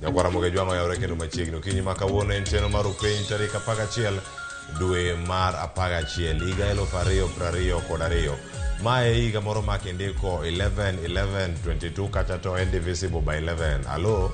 Ramogi jwango yawre kendo machiegni kinyi makawuono en chenro mar piny tarik 11 dwe mar 11 higa 2022 mae higa moro makindiko 11-11-22 kata to indivisible by 11 alo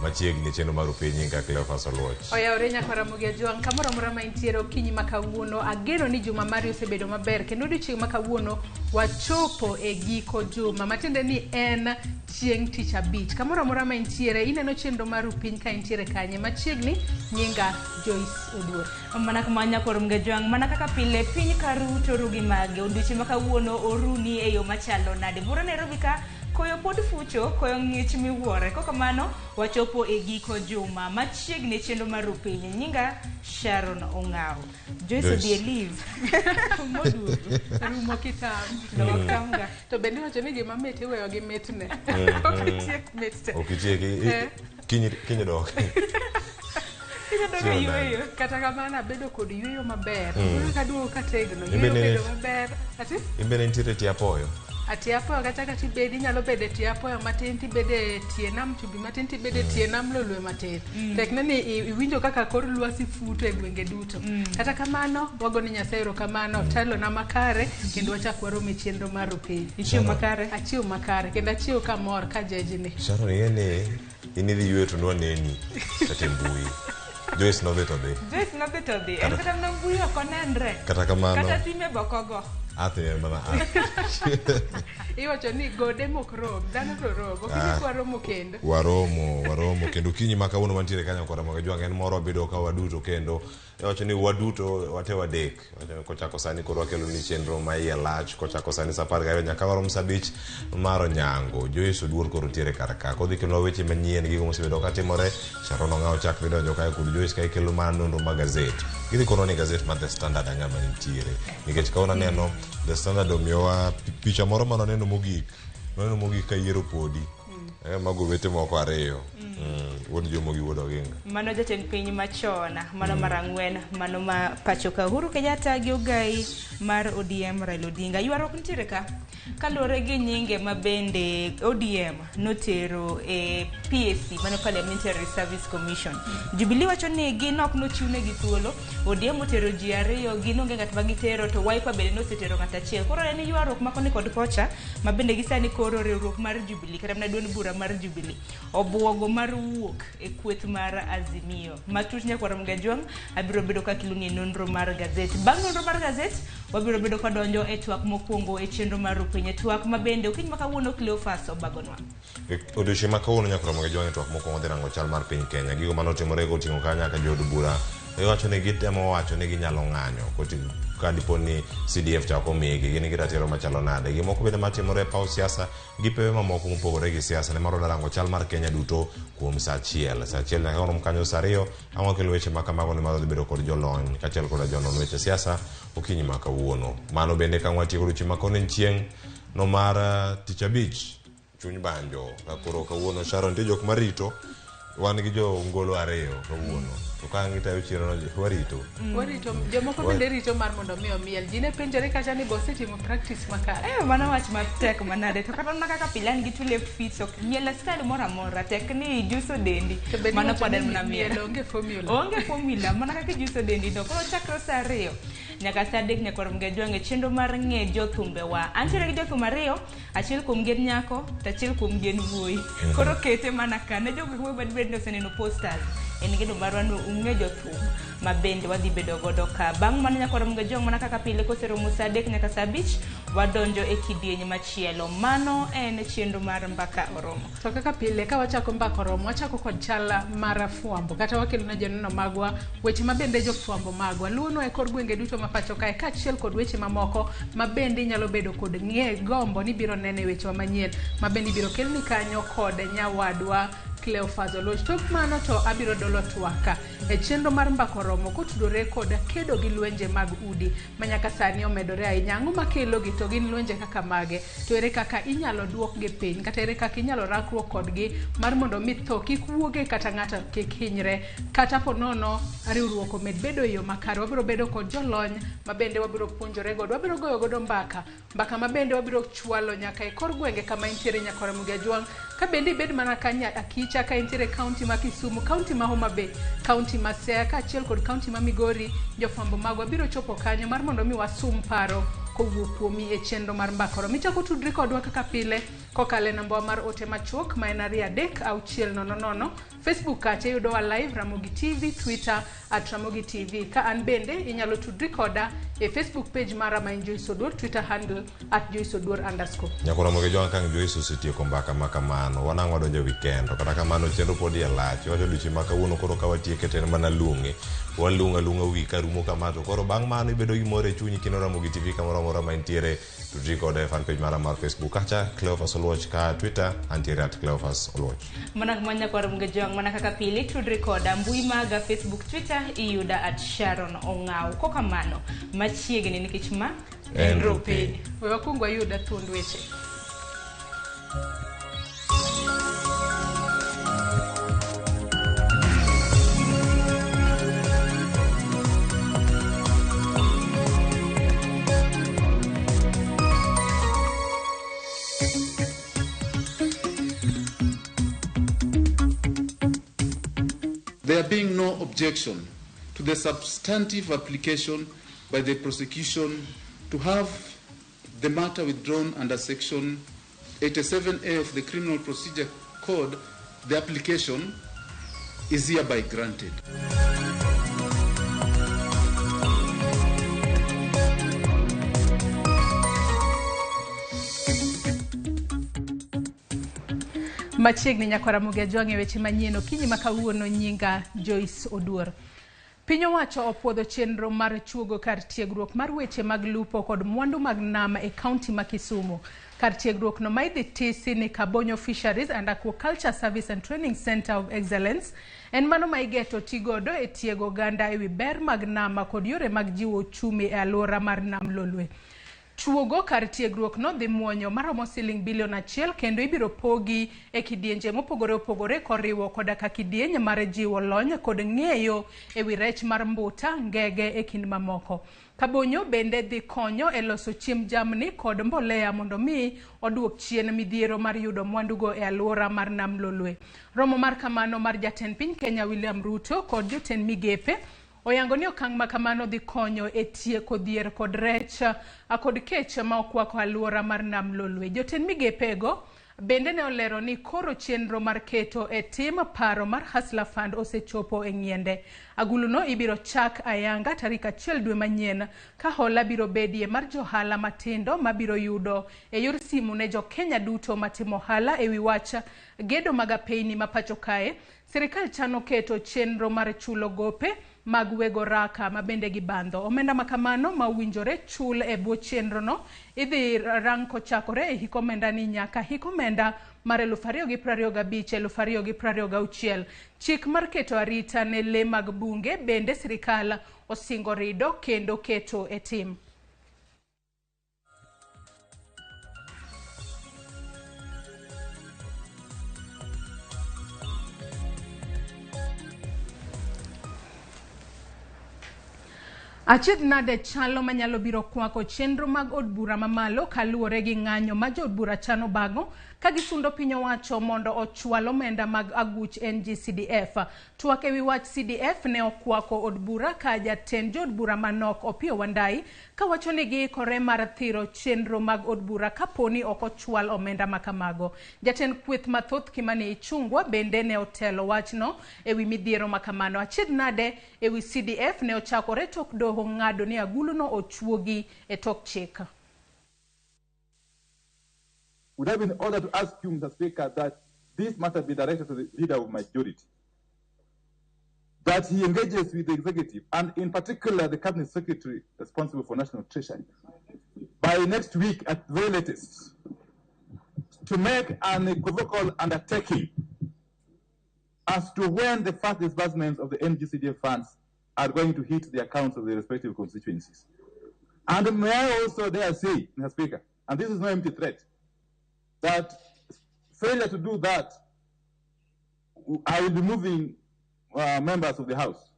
machiegni chenro mar piny nyinga Cleophas Oluoch oyawre nyaka Ramogi jwang kamoro amora ma intiere okinyi makawuono ageno ni juma mari osebedo maber kendo odiochieng' makawuono wachopo e giko juma matiende ni en chieng' tich abich kamoro amora ma intiere ineno chenro mar piny ka intiere kanye machiegni nyinga Joyce Oduor mana kama nyako Ramogi jwang mana kaka pile piny karu to rugi mage odiochieng' makawuono oruni e yo machalo nade bura Nairobi ka koyo pod fucho koyo ng'ich miwuore koko mano wachopo e giko juma machiegni chenro mar piny nyinga Sharon Ong'aw Joyce die live modu rumo kitam no kamga to bende wacho ni gima met iweyo gi metne okitiek mette okitiek kinyi dok kata kamana bedo kod yueyo maber kaduogo kategno yueyo bedo maber ati imbene ntiere ti apoyo atiapo kata kati bedi nyalo bede tiapo matin ti bede tienam chubi matin ti bede tienam lolwe matin tekne ni iwinjo kaka kor lwasi futo e gwenge duto kata kamano wagoni Nyasaye kamano telo na makare kendo wachakwaro chenro mar piny ichiw makare achiw makare kendo achiw kamor ka jejni Sharon yene inidhi yue to nwaneni kata mbui Joyce no beto de en kata na mbui okonenre kata kamano kata time bokogo ate mana iwacho ni gode mokrom dhano to rogo kini kwaromo kendo waromo kendo kinyi makawuono mantiere kanyo kod Ramogi jwang en moro bedo ka waduto kendo iwacho ni waduto wate wadek kochako sani koro wakelo ni chenro ma iye lach kochako sani sapar gayo nyaka warom sabich maro nyango Joyce Oduor koro tiere karaka kodhi kelo weche manyien gigo mosebedo ka timore Sharon Ong'aw chak bedo joka kod Joyce ka kelo manondo ma gazet gidhi kono ni gazet ma The Standard angama nitiere nikech kaona neno The Standard omiyowa picha moro mano neno mogik ka yiero podi mago wete moko ariyo wuod Jomogi wuod Oginga mano jatend piny machona mano mar ang'wen mano ma pacho ka Uhuru Kenyatta gi ogai mar ODM Raila Odinga ywaruok nitiere ka kaluwore gi nyinge mabende ODM notero e PSC mano Parliamentary Service Commission Jubilee wacho ni gin ok nochiwne gi thuolo ODM otero ji ariyo gin onge ng'at magitero to Wiper bende nosetero ng'at achiel koro en ywaruok makoni kod kocha mabende gisani koro riwruok mar Jubilee kata mana duond bura mar Jubilee obwogo mar wuok e kweth mar Azimio matut nyaka Ramogi jwang abiro bedo ka kiluni nonro mar gazet bang' nonro mar gazet wabiro bedo ka donjo e twak mokwongo e chenro mar piny twak mabende okinyi makawuono Cleophas obagonwa odiochieng' makawuono nyaka Ramogi jwang e twak mokwongo dhi rango chal mar piny Kenya gigo manotimore goting'o ka nyaka jood bura iwacho ni gitemo wacho ni ginyalo ng'anyo ka dipo ni CDF chako migi gin gi ratiro machalo nade gimoko bende matimore e paw siasa gi pewe mamoko mopogore gi siasa ne maro darango chal mar Kenya duto kuom sa achiel nyaka orom kanyo sa ariyo ang'o kelo weche makamago ni malo dhi bedo kod jolony kachiel kod jonon weche siasa okinyi makawuono mano bende ka watieko odiochieng' makawuono en chieng' no mar tich abich chuny banjo koro kawuono Sharon nitie jok marito wan gi jo ngolo ariyo kawuono to ka ng'itayo chiro warito jomoko bende rito mar mondo mi omiel ji ne penjore kacha ni bosetimo practice makare mano wach matek manade to kata mana kaka pilan gi two left feet ok miel style moro amora tek ni juso dendi mano pod en mana miel onge formula mana kaka juso dendi to koro chakro sa ariyo nyaka sa adek nyaka Ramogi jwang e chenro mar ng'e jothumbe wa antiere gi jothum ariyo achiel kuom gin nyako to achiel kuom gin wuoyi koro kete mana ka ne jogo mabed ni oseneno posters en gino marwa no ung'e jothum mabende wadhi bedo godo ka bang' mano nyaka Ramogi jwang mana kaka pile koseromo sa adek nyaka sa abich wadonjo e kidieny machielo mano en chenro mar mbaka oromo to kaka pile ka wachako mbaka oromo wachako kod chala mar fwambo kata wakelo na joneno magwa weche mabende jofwambo magwa luono e kor gwenge duto mapacho kae kachiel kod weche mamoko mabende nyalo bedo kod ng'e gombo ni biro nene weche manyien mabende biro kelni kanyo kod nyawadwa Cleophas Oluoch tok mano to abiro dolo twaka e chenro mar mbaka oromo kotudore kod kedo gi lwenje mag udi manyaka sani omedore ahinya ang'o makelo gi to gin lwenje kaka mage to ere kaka inyalo duok gi piny kata ere kaka inyalo rakruok kodgi mar mondo mi tho kik wuoge kata ng'ato kik hinyre kata ponono riwruok omed bedo e yo makare wabiro bedo kod jolony mabende wabiro puonjore godo wabiro goyo godo mbaka mabende wabiro chwalo nyaka e kor gwenge kama intiere nyaka Ramogi jwang ka bende bed mana kanya akicha ka intere county ma Kisumu, county ma Homa Bay, county ma Siaya ka achiel kod county ma Migori, jofwambo magwa biro chopo kanyo mar mondo mi wasum paro kowuok kuomi e chenro mar mbakoro. Michako tudri kodwa kaka pile kokale namba mar ote machuok ma en 33600. Facebook kache yudowa live RamogiTV, Twitter @RamogiTV. Ka an bende inyalo tudri koda e Facebook page mara ma Joyce Oduor, Twitter handle @JoyceOduor_. Nyakoro Ramogi Jwang kang Joyce osetieko mbaka ma kamano. Wanang'o donjo weekend. To kata kamano chenro podi e lach. Wacho duchi ma kawuono koro ka watieke ten mana lunge. Walunga wika rumo kamato. Koro bang' mano ibedo gi mor e chunyi kino RamogiTV kamoro amora ma intiere. Tudri koda e fan page mara mar Facebook. Kacha Cleophas Oluoch, ka Twitter antiere @Cleophas Oluoch. Mana kumanya kwa Ramogi Jwang mana kaka pili tudri koda mbui maga Facebook, Twitter iyuda @Sharon Ong'aw. Kokamano machiegni nikech ma En rupi. We wakungo ayuda thund weche. There being no objection to the substantive application by the prosecution to have the matter withdrawn under Section 87A of the Criminal Procedure Code, the application is hereby granted. Machiegni nyakwa Ramogi Jwang e weche manyien okinyi ma kawuono. Nyinga Joyce Oduor. Piny owacho opuodho chenro mar chuogo kar tiegruok mar weche mag lupo kod mwandu mag nam e kaunti ma Kisumu. Kar tiegruok no ma idhi tisi ni Kabonyo Fisheries and Aquaculture Service and Training Center of Excellence. En mano ma igeto tigodo e tiego ganda e wi ber mag nama kod yore mag jiwo uchumi e alwora mar nam Lolwe. Chuogo kar tiegruok no dhi muonyo maromo siling bilion 1 kendo ibiro pogi e kidienje mopogore opogore koriwo koda ka kidienje mar jiwo lony kod ng'eyo e wi rech mar mbuta, ngege e kind mamoko. Kabonyo bende dhi konyo e loso chiemb jamni kod mbolea mondo mi oduok chien midhiero mar yudo mwandugo e alwora mar nam Lolwe. Romo mar kamano mar jatend piny Kenya William Ruto kod jotend migepe oyango ni okang' ma kamano dhi konyo e tieko dhier kod rech kod kech ma okwako alwora mar nam Lolwe. Jotend migepego bende ne olero ni koro chenro mar keto e tim paro mar Hustler Fund osechopo e ng'iende. Aguluno ibiro chak ayanga tarik 1 dwe manyien ka hola biro bedie mar johala matindo mabiro yudo e yor simu ne jo Kenya duto matimo hala e wi wach gedo mag apeyni ma pacho kae. Sirikal chano keto chenro mar chulo gope mag wego raka ma bende gibandho. Omenda makamano ma winjore chul e bwo chenro no idhi rang kochakore e hik omenda ni nyaka hik omenda mar 2025-2026. Chik mar keto arita ne le mag bunge bende sirikal osingo rido kendo keto e tim. Achiedh nade chalo manyalo biro kwako chenro mag od bura mamalo kaluwore gi ng'anyo ma jo od bura chano bago ka gisundo piny owacho mondo ochwal omenda mag aguch NG-CDF. Twak ewi wach CDF ne okwako od bura ka jatend jo od bura manok Opiyo Wandayi ka wacho ni giikore mar thiro chenro mag od bura kaponi ok ochwal omenda makamago. Jatend kweth mathoth Kimani Ichung'wa bende ne otelo wachno ewi midhiero makamano. Achiedh nade ewi CDF ne ochakore tok doho ng'ado ni aguluno ochuogi e tok chik. Would have been in order to ask you, Mr. Speaker, that this matter be directed to the leader of majority, that he engages with the executive, and in particular the cabinet secretary responsible for national treasury, by next week at the very latest, to make an equivocal undertaking as to when the first disbursements of the NG-CDF funds are going to hit the accounts of the respective constituencies. And may I also dare say, Mr. Speaker, and this is no empty threat, that failure to do that, I will be moving members of the House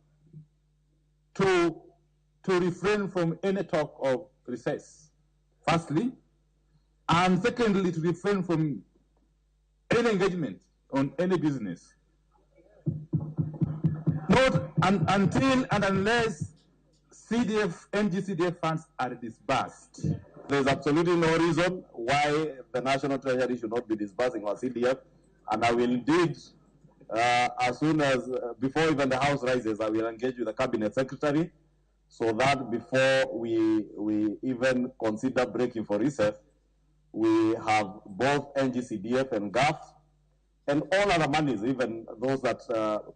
to refrain from any talk of recess, firstly, and secondly, to refrain from any engagement on any business, not until and unless NGCDF funds are disbursed. There's absolutely no reason why the National Treasury should not be disbursing our CDF, and I will indeed, as soon as, before even the House rises, I will engage with the Cabinet Secretary so that before we even consider breaking for recess, we have both NGCDF and GAF and all other monies, even those that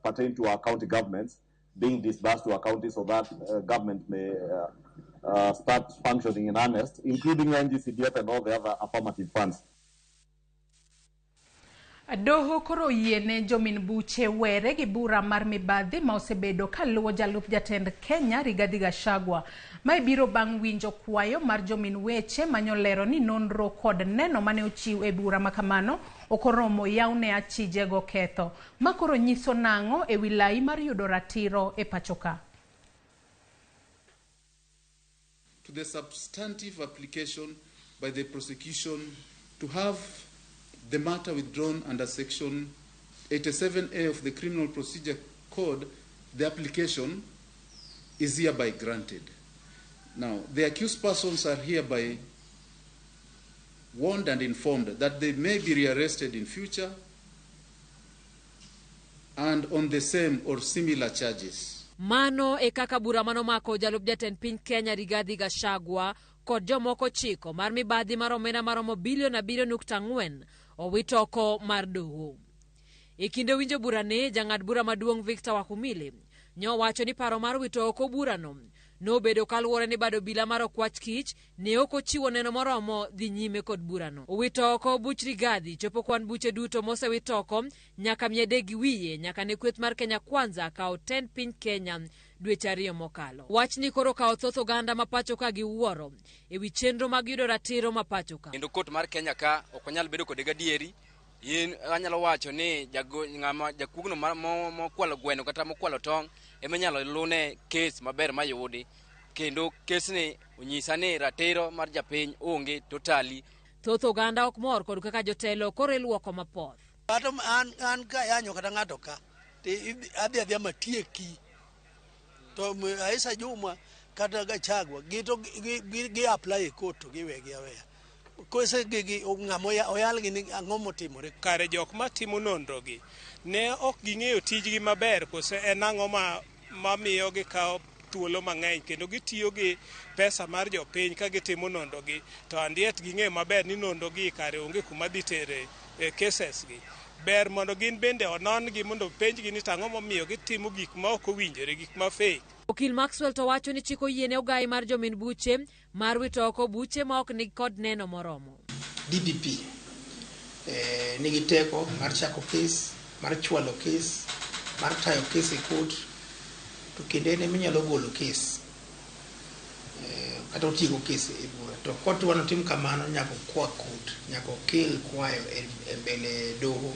pertain to our county governments, being disbursed to our county so that government may start functioning in earnest, including NGCDF and all the other affirmative funds. Doho koro yiene jomin buche were gi bura mar mibadhi ma osebedo kaluwo jalup jatend Kenya Rigathi Gachagua. Mae biro bang' winjo kwayo mar jomin weche manyolero ni nonro kod neno mane ochiw e bura makamano okoromo yawne achije go ketho. Makoro nyiso nang'o e wilai mar yudo ratiro e pachoka. To the substantive application by the prosecution to have the matter withdrawn under Section 87A of the Criminal Procedure Code, the application is hereby granted. Now, the accused persons are hereby warned and informed that they may be rearrested in future and on the same or similar charges. Mano e kaka bura mano mako jalup jatend piny Kenya Rigathi Gachagua kod jomoko chiko mar mibadhi mar omenda maromo bilion 7.4 owito oko mar doho. E kinde winjo burane, jang'ad bura maduong' Victor Wakumili nyo wacho ni paro mar wito oko burano nobedo kaluwore ni bado bila mar okwach kich ne ok ochiwo neno moromo dhi nyime kod burano. Owito oko buch Rigathi chopo kwan buche duto mosewito oko nyaka miede gi wiye nyaka ne kweth mar Kenya Kwanza kao 10 piny Kenya dweche 2 mokalo. Wach ni koro kao thoth oganda mapacho ka gi wuoro e wi chenro mag yudo ratiro mapacho ka. Kendo kot mar Kenya ka ok onyal bedo kod gadieri. Yin anyalo wacho ni ng'ama jakugno mokwalo gweno kata mokwalo tong' ema nyalo lune kes maber mayudi, kendo kesni onyisa ni ratiro mar japiny onge totally. Thoth oganda ok mor kod kaka jotelo koro iluoko mapoth. An ka yanyo kata ng'ato ka adhi matieki to Aisha Juma kata Gachagua gi apply e court to giwegi aweya. Kose gigi ng'amoya oyal gi ni ang'o motimore kare jok matimo nonro gi ne ok ging'eyo tijgi maber kose en ang'o ma miyo gi kao thuolo mang'eny kendo gitiyo gi pesa mar jopiny ka gitimo nonro gi to andiet ging'eyo maber ni nonro gi kare onge kuma dhi tere cases gi. Ber mondo gin bende onon gi mondo penj gi ni tang'o momiyo gitimo gik ma ok owinjore, gik ma fake. Okil Maxwell to wacho ni chiko yiene ogai mar jomin buche mar wito oko buche ma ok ni kod neno moromo. DPP nigi teko mar chako kes, mar chwalo kes, mar tayo kes e court, to kende ne minyalo golo kes kata otigo kes e bura. To kot wano tim kamano nyako kwa court, nyako kel kwayo e mbele doho.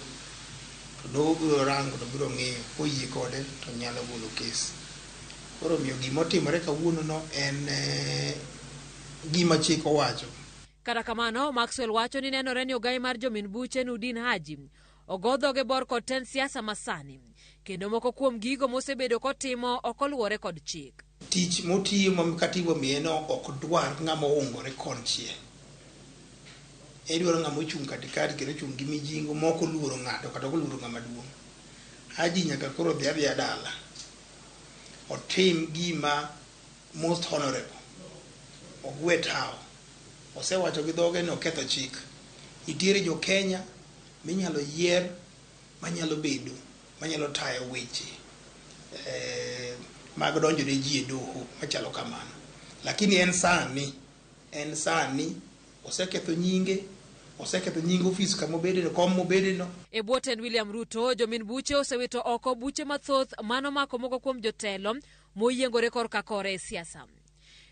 To doho biro rango to biro ng'eyo koyie kode to nyalo golo kes. Koro miyo gimotimore kawuono no en gima chik owacho. Kata kamano, Maxwell wacho ni nenore ni ogai mar jomin buche Nudin Haji ogodhoge bor kod ten siasa masani, kendo moko kuom gigo mosebedo kotimo ok oluwore kod chik. Tich motiyo makatibo mieno ok dwar ng'ama ongore konchiel. Edwaro ng'ama ochung' katikati kendo ochung' gi mijingo moko luoro ng'ato kata oluoro ng'ama duong'. Haji nyaka koro dhi dala otim gima most honorable ogwe tao osewacho gi dhoge ni oketho chik. Itiere jo Kenya minyalo yier manyalo bedo manyalo tayo weche mag donjo ne ji e doho machalo kamano, lakini en sani oseketho nyinge ofis kama obedeno kom mobedeno. E bwo tend William Ruto, jomin buche osewito oko buche mathoth mano mako moko kuom jotelo moyiengore korka kore siasa.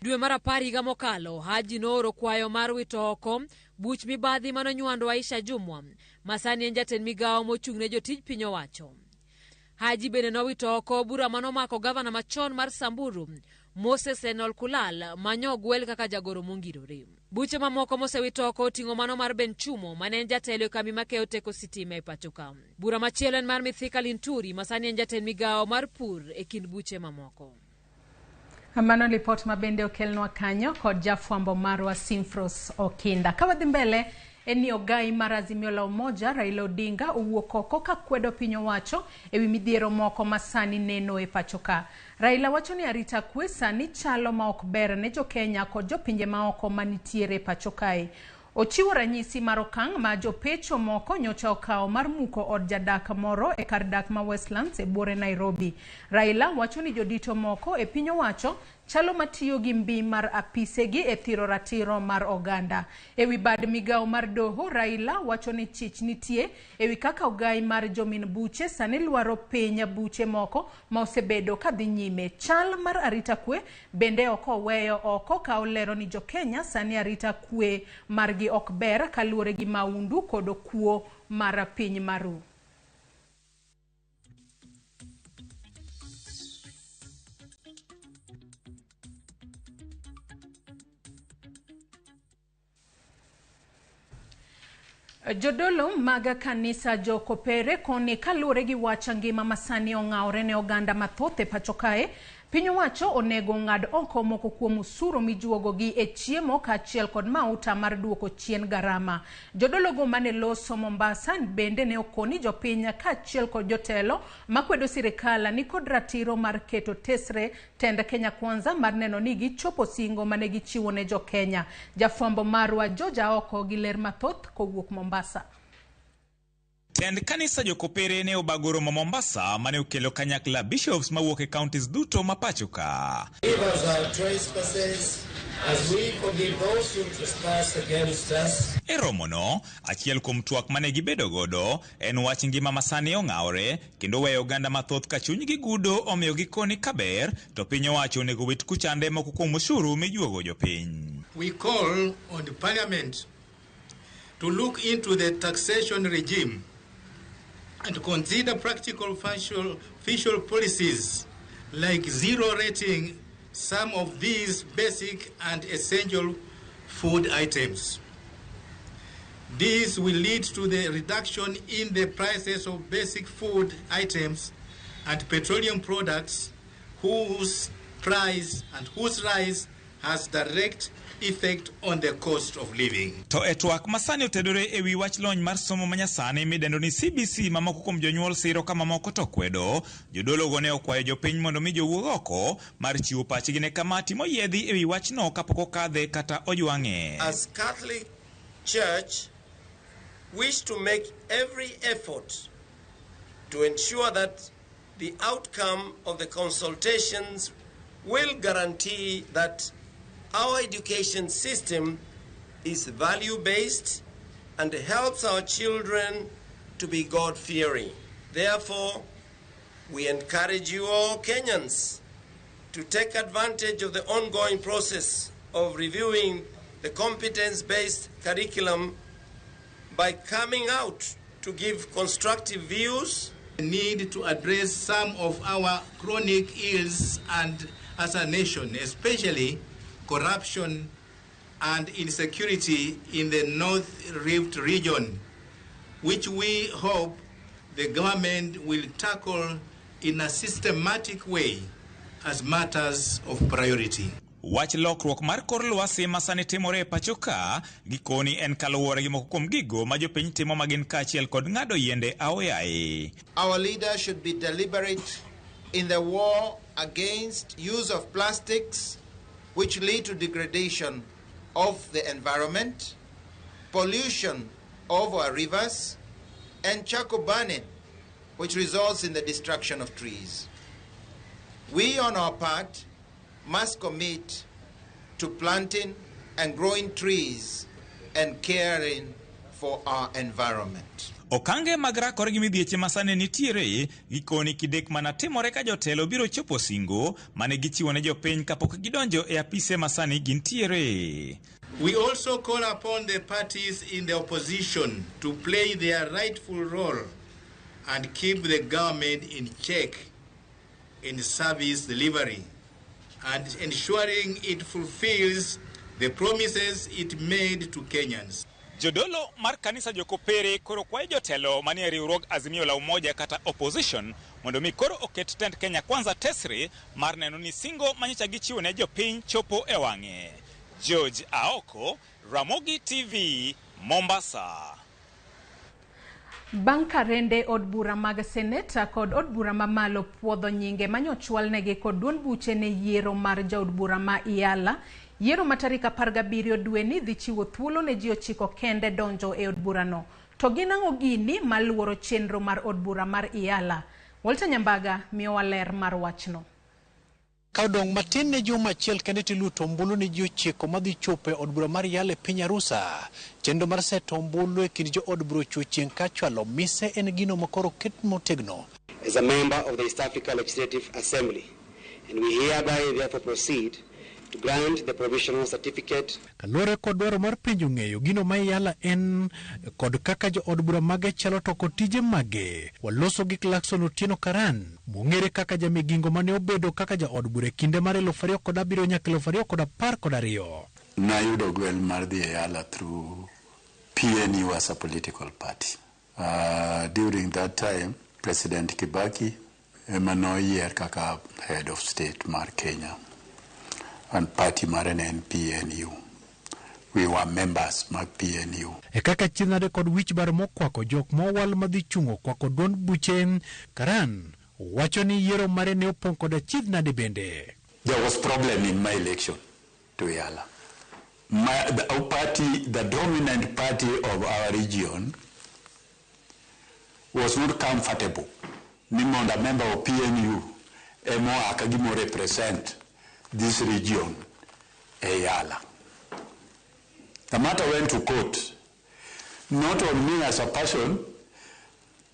Dwe mar 10 higa mokalo, Haji nooro kwayo mar wito oko buch mibadhi manonywando Aisha Jumwa, masani en jatend migawo mochung'ne jotij piny owacho. Haji bende nowito oko bura manomako gavana machon mar Samburu Moses Enol Kulal manyo gwel kaka jagoro mongirore. Buche mamoko mosewito oko oting'o mano mar Ben Chumo mane en jatelo kambi makeo teko sitima e pacho ka. Bura machielo en mar Mithika Linturi masani en jatend migawo mar pur e kind buche mamoko. Mano lipot mabende okelnwa kanyo kod jafwambo marwa Simfros Okinda. Kawadhi mbele eni ogai mar Azimio la Umoja Raila Odinga owuok oko ka kwedo piny owacho ewi midhiero moko masani neno e pacho ka. Raila wacho ni arita kwe sani chalo ma ok ber ne jo Kenya kod jo pinje maoko manitiere pacho kae. Ochiwo ranyisi mar okang' ma jopecho moko nyocha okawo mar muko od jadak moro e kar dak ma Westlands e buore Nairobi. Raila wacho ni jodito moko e piny owacho chalo matiyo gi mbi mar apisegi e thiro ratiro mar oganda. Ewi bad migawo mar doho, Raila wacho ni chich nitie ewi kaka ogai mar jomin buche sani luaro piny buche moko ma osebedo kadhi nyime. Chal mar arita kwe bende oko weyo oko ka olero ni jo Kenya sani arita kwe margi ok ber kaluwore gi maundu kod kuo mar piny maru. Jodolo maga kanisa jokopere koni kalure gi wacha ngima masani ong'aore ne oganda mathoth e pacho kae. Piny owacho onego ng'ad oko moko kuom usuru mijuogogi e chiemo kaachiel kod mauta mar duoko chien garama. Jodologo mane loso Mombasa bende ne okoni jopiny kaachiel kod jotelo makwedo sirikal ni kod ratiro mar keto tesre tend Kenya Kwanza mar neno ni gichopo singo mane gichiwo ne jo Kenya. Jafwambo marwa Joja oko gi ler mathoth kowuok Mombasa. Tend kanisa jokopere ne obagoro ma Mombasa mane okelo kanyakla bishops mawuok e counties duto mapacho ka. Give us our trespasses as we forgive those who trespass against us. E romono, achiel kuom twak mane gibedo godo en wach ngima masani ong'aore kendo weyo oganda mathoth ka chunygi gudo omiyo gikoni kaber to piny owacho onego wit kuchande moko kuom ushuru mijuogo jopiny. We call on the parliament to look into the taxation regime and consider practical fiscal policies like zero rating some of these basic and essential food items. This will lead to the reduction in the prices of basic food items and petroleum products whose rise has direct effect on the cost of living. To etwak masani otedore ewi wach lony mar somo manyasani midendo ni CBC mamoko kuom jonyuol siro kama moko to kwedo, jodologo ne okwayo jopiny mondo mi jowuog oko mar chiwo pachgi ne kamati moyiedhi ewi wachno kapok okadhe kata ojwang'e. As Catholic Church wish to make every effort to ensure that the outcome of the consultations will guarantee that our education system is value-based and helps our children to be God-fearing. Therefore, we encourage you all Kenyans to take advantage of the ongoing process of reviewing the competence-based curriculum by coming out to give constructive views. We need to address some of our chronic ills and as a nation, especially corruption and insecurity in the North Rift region, which we hope the government will tackle in a systematic way as matters of priority. Wach lokruok mar kor lwasi masani timore e pacho ka gikoni en kaluwore gi moko kuom gigo ma jopiny timo magin kaachiel kod ng'ado yiende aoyaye. Our leaders should be deliberate in the war against use of plastics, which lead to degradation of the environment, pollution of our rivers, and charcoal burning, which results in the destruction of trees. We, on our part, must commit to planting and growing trees and caring for our environment. Okange mag rakore gi midhieche masane nitiere gikoni kidek mana timore ka jotelo biro chopo singo mane gichiwo ne jopiny kapok gidonjo e apise masani gintiere. We also call upon the parties in the opposition to play their rightful role and keep the government in check in service delivery and ensuring it fulfills the promises it made to Kenyans. Jodolo mar kanisa jokopere koro kwayo jotelo manie riwruog Azimio la Umoja kata opposition mondo mi koro oket tend Kenya Kwanza tesre mar neno ni singo manyicha gichiwo ne jopiny chopo e wang'e. George Aoko, Ramogi TV, Mombasa. Bang' ka rende od bura mag seneta kod od bura mamalo puodho nyinge manyochwalnegi kod duond buche ne yiero mar jaod bura ma Iala, yiero ma tarik 17 dwe ni dhi chiwo thuolo ne ji 9 kende donjo e od burano. To gin ang'o gini maluoro chenro mar od bura mar Iala? Walter Nyambaga miyowa ler mar wachno. Kaudong matin ne juma achiel kende tiluto ombulu ni ji 9 madhi chopo e od bura mar Iala e piny Arusa. Chenro mar seto ombulu e kind jo od bura chuchien kachwalo mise en gino makoro ket motegno. As a member of the East Africa Legislative Assembly, and we hereby therefore proceed to grant the provisional certificate. Kalore kod dwaro mar penjo ng'eyo gino ma Iala en kod kaka jo od bura mage chalo to kod tije mage. Waloso gi Clarkson Otieno Karan, mong'ere kaka jamigingo mane obedo kaka ja od bura kinde mar 2007 nyaka 2012. Nayudo gwel mar dhi Iala through PNU as a political party. During that time, President Kibaki emanoyier kaka head of state mar Kenya. And party mare ne PNU. We were members mag PNU. E kaka chinade kod wich bar mokwako jok mowal madhi chungo kwako duond buche, Karan wacho ni yiero mare ne opong' kod achiedhnade bende. There was problem in my election to Iala. The dominant party of our region was not comfortable. Nimonda member of PNU emo akagimo represent this region, Iala. The matter went to court, not on me as a person,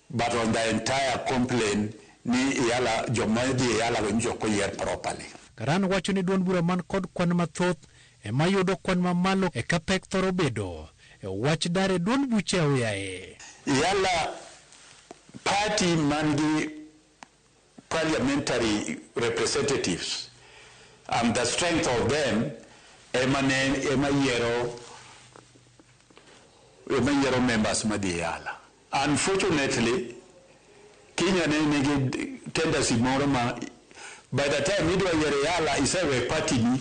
but on the entire complaint ni Iala, jomadi Iala wenjoko yer properly. Karan wacho ni duond bura man kod kwan mathoth ema yudo kwan mamalo e kapek thoro bedo e wach dare duond buche oyae. Iala party mangi parliamentary representatives, and the strength of them emayero members madi Iala. Unfortunately, Kenya nigi tendency moro ma by the time midwa yere Iala isawe party ni,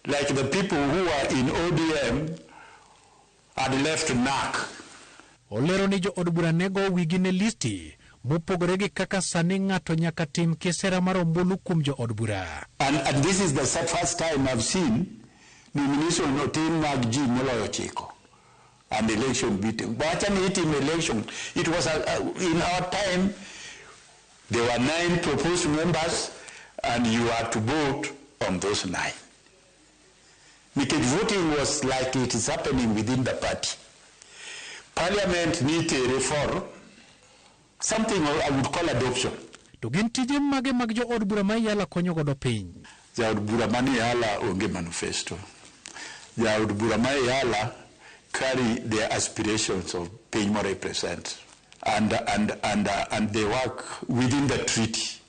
like the people who are in ODM had left NAC. Olero ni jo od bura nego wigi ne listi mopogore gi kaka sani ng'ato nyaka tim kisera mar ombulu kuom jo od bura. And this is the first time I've seen nomination otim mag ji moloyo 9 and election beating. But election, it was in our time there were 9 proposed members and you had to vote on those 9. Because voting was like it is happening within the party. Parliament needs a reform, something I would call adoption. To gin tije mage mag jo od bura ma Iala konyo godo piny. Ja od bura ma Iala onge manifesto. Ja od bura ma Iala carry the aspirations of piny mo represent, and they work within the treaty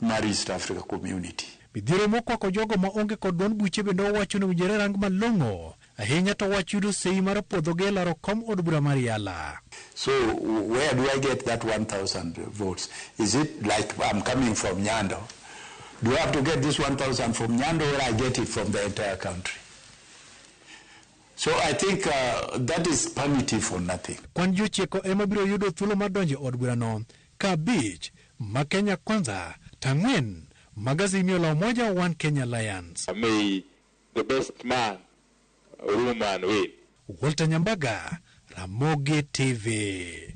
mar East Africa Community. Bidhiro mokwako jogo ma onge kod duond buche bende owacho ni owinjore rang malong'o ahinya to wach yudo sei mar puodho gi laro kom od bura mar Iala. So where do I get that 1,000 votes? Is it like I'm coming from Nyando? Do I have to get this 1,000 from Nyando, or I get it from the entire country? So I think that is punitive for nothing. Kwan jochieko ema biro yudo thuolo mar donjo od burano ka Beach, ma Kenya Kwanza, Tang'wen, Magazimio la Umoja, One Kenya Alliance. May the best man, woman win. Walter Nyambaga, Ramogi TV.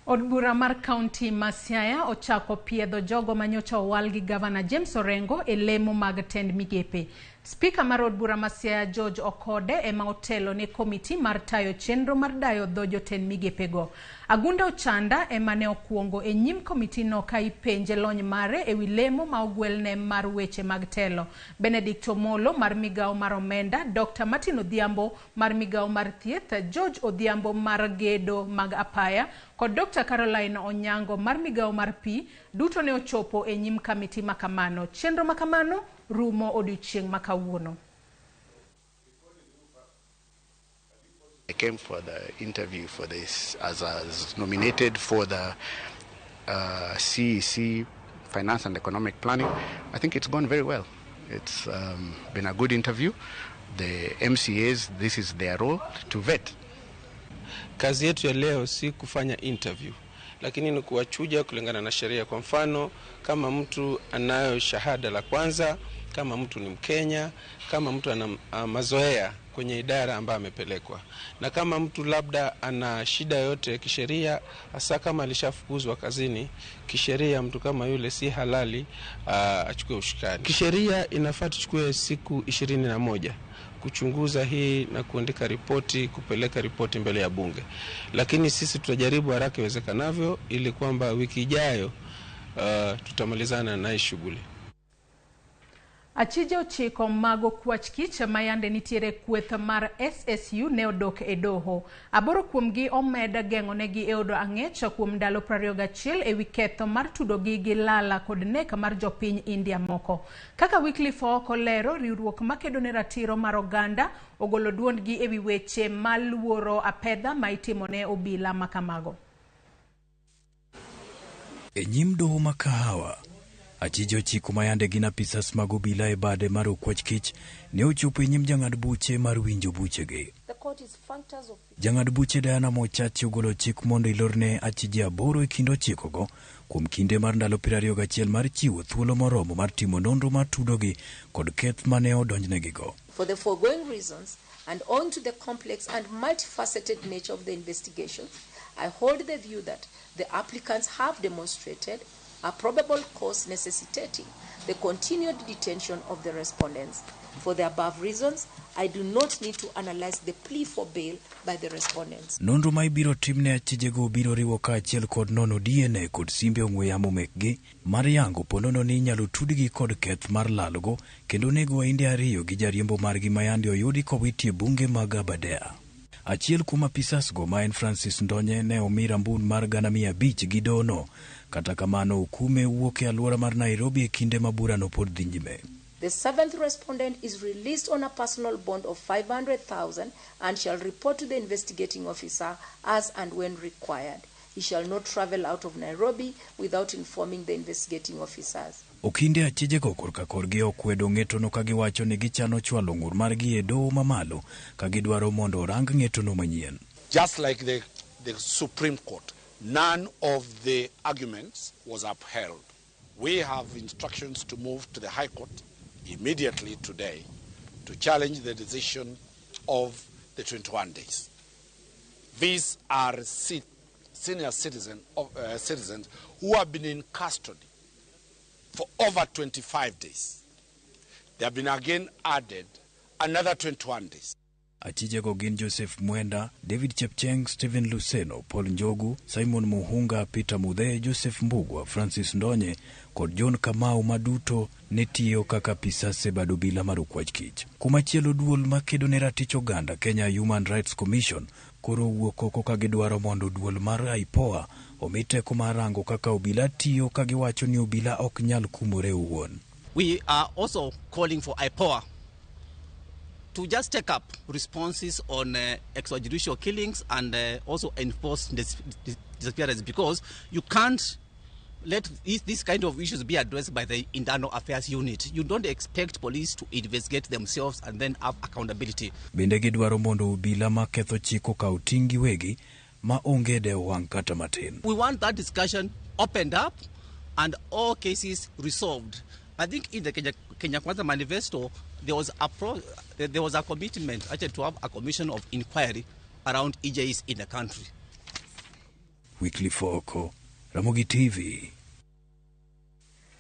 Od bura mar County ma Siaya ochako piedho jogo manyocha owal gi Governor James Orengo e lemo mag tend migepe. Speaker mar od bura ma Siaya George Okode ema otelo ne komiti mar tayo chenro mar dayo dho jotend migepego. Agunda Ochanda emane okuongo e nyim komitino ka ipenje lony mare e wi lemo ma ogwelne mar weche mag telo. Benedict Omolo mar migao mar omenda, Dr. Martin Odhiambo mar migao mar thieth, George Odhiambo mar gedo mag apaya, kod Dr. Caroline Onyango mar migao mar pi, duto ne ochopo e nyim kamiti makamano. Chenro makamano rumo odiochieng' makawuono. I came for the interview for this as I was nominated for the CEC Finance and Economic Planning. I think it's gone very well. It's been a good interview. The MCAs, this is their role to vet. Kazi yetu ya leo si kufanya interview, lakini ni kuwachuja kulingana na sheria. Kwa mfano, kama mtu anayo shahada la kwanza, kama mtu ni Mkenya, kama mtu ana mazoea kwenye idara ambayo amepelekwa, na kama mtu labda ana shida yote kisheria, hasa kama alishafukuzwa kazini kisheria, mtu kama yule si halali achukue ushukani. Kisheria inafaa tuchukue siku 21 kuchunguza hii na kuandika ripoti, kupeleka ripoti mbele ya bunge, lakini sisi tutajaribu haraka iwezekanavyo ili kwamba wiki ijayo tutamalizana na hii shughuli. Achije ochiko mago kwach kich mayande nitiere kweth mar SSU ne odok e doho. Aboro kuomgi omeda geng'onegi e odo ang'ech kuom ndalo 21 e wi ketho mar tudogi gi lala kod nek mar jopiny India moko. Kaka Wycliffe Okolero, riwruok makedo ne ratiro mar oganda ogolo duondgi e wi weche maluoro apedha ma itimone obila makamago. E nyim doho makahawa, achije ochiko mayande gin apisas mag obila e bade mar okwach kich ne ochopo e nyim jang'ad buche mar winjo buchegi. Jang'ad buche Diana Mochachi ogolo chik mondo ilorne achije 8 e kind ochikogo kuom kinde mar ndalo 21 mar chiwo thuolo moromo mar timo nonro mar tudogi kod keth mane odonjnegigo. For the foregoing reasons and owing to the complex and multifaceted nature of the investigation, I hold the view that the applicants have demonstrated a probable cause necessitating the continued detention of the respondents. For the above reasons, I do not need to analyze the plea for bail by the respondents. Nonro ma ibiro timne achijego biro riwo kaachiel kod nono DNA kod simbe ong'we yamo mekgi mar yango ponono ni inyalo tudgi kod keth mar lalgo kendo nego wainde 2 gi jariembo margi mayande oyudi kowiti e bunge mag Aberdare. Achiel kuom apisasgo ma en Francis Ndonye ne omi rambun mar 500 gi dono, kata kamano okume wuok e alwora mar Nairobi e kinde ma burano pod dhi nyime. The 7th respondent is released on a personal bond of 500,000 and shall report to the investigating officer as and when required. He shall not travel out of Nairobi without informing the investigating officers. Okinde achijego korka korgi okwedo ng'etono ka giwacho ni gichano chwalo ng'ur margi e doho mamalo ka gidwaro mondo orang ng'etono manyien. Just like the Supreme Court, none of the arguments was upheld. We have instructions to move to the High Court immediately today to challenge the decision of the 21 days. These are senior citizens who have been in custody for over 25 days. They have been again added another 21 days. Achijego gin Joseph Mwenda, David Chepcheng, Stephen Luseno, Paul Njogu, Simon Muhunga, Peter Mudhe, Joseph Mbugwa, Francis Ndonye kod John Kamau maduto netiyo kaka pisase bado bila mar okwach kich. Kumachielo duol makedo ne ratich oganda Kenya Human Rights Commission koro wuok oko ka gidwaro mondo duol mar IPOA omi teko mar rango kaka obila tiyo ka giwacho ni obila ok nyal kumore owuon. We are also calling for IPOA to just take up responses on extrajudicial killings and also enforce disappearance, because you can't let these kind of issues be addressed by the internal affairs unit. You don't expect police to investigate themselves and then have accountability. Bende gidwaro mondo obila ma ketho chiko ka utingi wegi ma onge de wang kata matin. We want that discussion opened up and all cases resolved. I think in the Kenya Kwanza manifesto there was a commitment actually to have a commission of inquiry around EJs in the country. Wycliffe Oko, RamogiTV.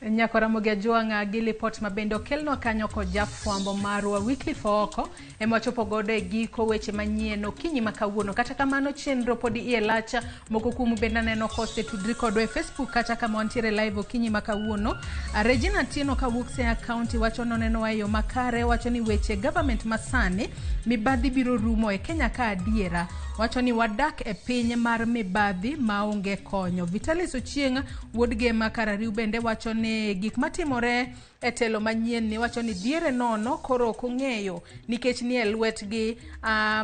Nyako Ramogi Ajwanga gi lipot mabende okelno kanyo kod jafwambo marwa Weekly Fooko ema chopo godo e giko weche manyien okinyi makawuono. Kata kamano chenro podi iye lacha moko kuom bende neno kose tudri kodwa e Facebook kata kama wantiere live okinyi makawuono. Regina Tieno kawuok Siaya County wacho noneno wayo makare, wacho ni weche government masani mibadhi biro rumo e Kenya ka adiera. Wacho ni wadak e piny mar mibadhi maonge konyo. Vitalis Ochieng wuod Gema Karariu bende wacho ni gik matimore e telo manyien ni wacho ni diere nono koro kong'eyo nikech ni e lwetgi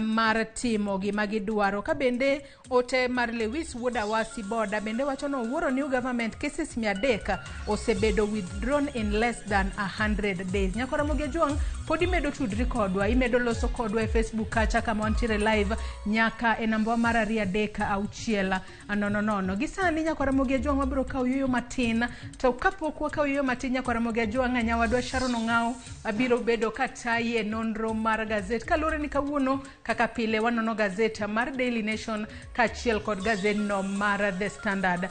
mar timo gima gidwaro. Ka bende ote mar Lewis wuod Awasi Boda bende wacho no wuoro new government cases 300 osebedo withdrawn in less than 100 days. Nyako Ramogi Ajwang podi medo tudri kodwa, imedo loso kodwa e Facebook kacha kama wantiere live nyaka e namba mar 236 gisani. Nyako Ramogi Ajwang wabiro kawo yuyo matin, to kapok wakawo yuyo matin Nyako Ramogi Ajwang nyawadwa Sharon Ong'aw abiro bedo katayi e nonro mar gazet kalure ni kawuono kaka pile wanono gazet mar Daily Nation kachiel kod gazet no mar The Standard.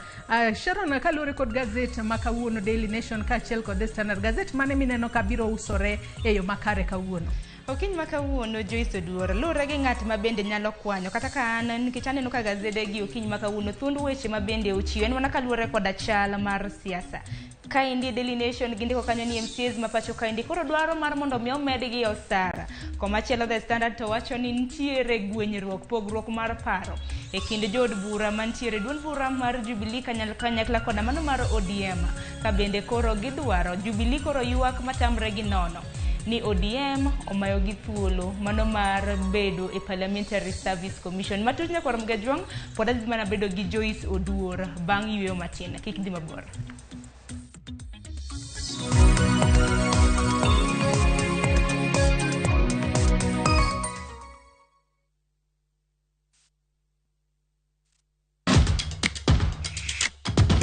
Sharon, kalure kod gazet ma kawuono Daily Nation kachiel kod The Standard, gazet mane mineno ka biro usore e yo makare kawuono? Okinyi makawuono Joyce Oduor lure gi ng'at ma bende nyalo kwanyo kata ka an nikech aneno ka gazede gi okinyi makawuono thund weche ma bende ochiwo en mana kalure kod achal mar siasa. Kaindi Daily Nation gindiko kanyo ni MCAs mapacho kaindi koro dwaro mar mondo mi omedgi osara. Komachielo The Standard to wacho ni nitiere gwenyruok pogruok mar paro e kind jood bura mantiere duond bura mar Jubilee kanyakla kod mano mar ODM. Ka bende koro gidwaro Jubilee koro ywak matamre gi nono ni ODM omayo gi thuolo mano mar bedo e Parliamentary Service Commission. Matut Nyako Ramogi Ajwang pod adhi mana bedo gi Joyce Oduor bang' yueyo matin. Kik dhi mabor.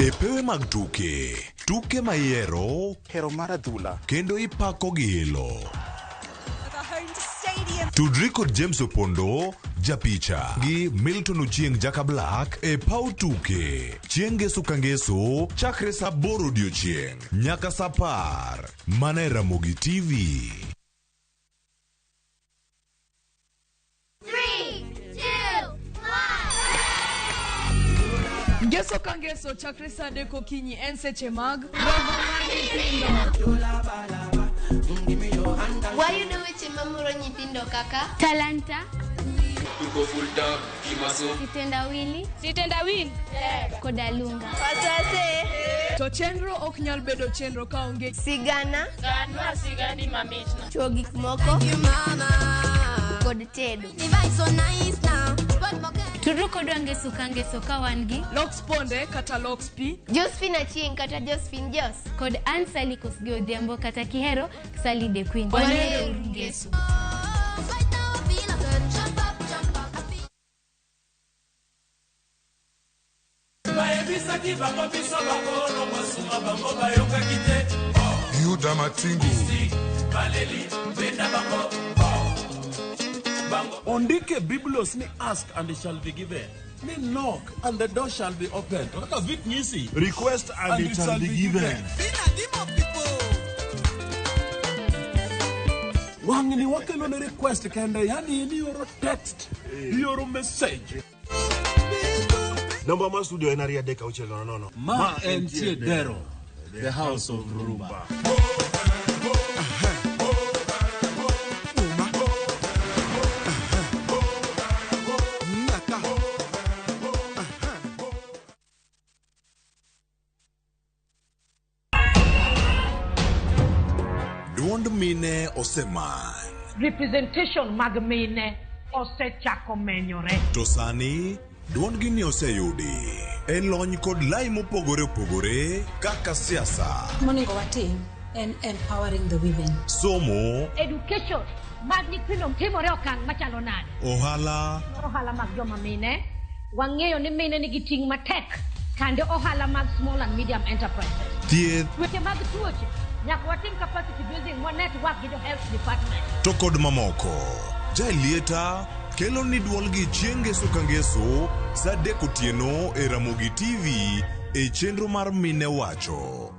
Epewe mag tuke mayero hero mar adhula kendo ipako gilo. Tudri kod James Opondo japicha gi Milton Ochieng Jaka Black e pau tuke chieng' ngeso ka ngeso chakre saa 8 odiochieng' nyaka saa 10 mana e Ramogi TV. 3, 2, 1 Ngeso ka ngeso chakre saa 3 okinyi en seche mag wayudo weche mamoro nyithindo kaka talanta, tuko full top kimaso, sitendawili koda lunga. Pasase to chenro ok nyal bedo chenro ka onge sigana sigani mamichna chuo gik moko kod tedo. Turu kodwa ngeso ka ngeso ka wan gi Lox Ponde kata Lox P, Josephine Achieng kata Josephine Jos kod Ansali Kosgei Odhiambo kata kihero Sally the Queen. Wanero ngeso. Yuda Matingu Ondike Biblos ni ask and it shall be given. Ni knock and the door shall be opened. request and it shall be given. Wangni wakelo ne request kende yani ni yoro text, yoro message. Namba ma studio en aria deka uchelo nono. Ma en Dero, the house of Rumba. Duond mine oseman. Representation mag mine osechako menyore. To sani duond gini oseyudi e lony kod lai mopogore opogore kaka siasa. Monego watim en empowering the women. Somo. Education mag nyithindo timore okang' machalo nade. Ohala mag joma mine. Wang'eyo ni mine nigi ting' matek. Kande ohala mag small and medium enterprises. Thieth. Weche mag tuoche. Nyaka watim capacity building mo network gi the health department. To kod mamoko. Jailieta kelo ni duol gi chieng' ngeso ka ngeso saa 3 otieno e Ramogi TV e chenro mar mine wacho.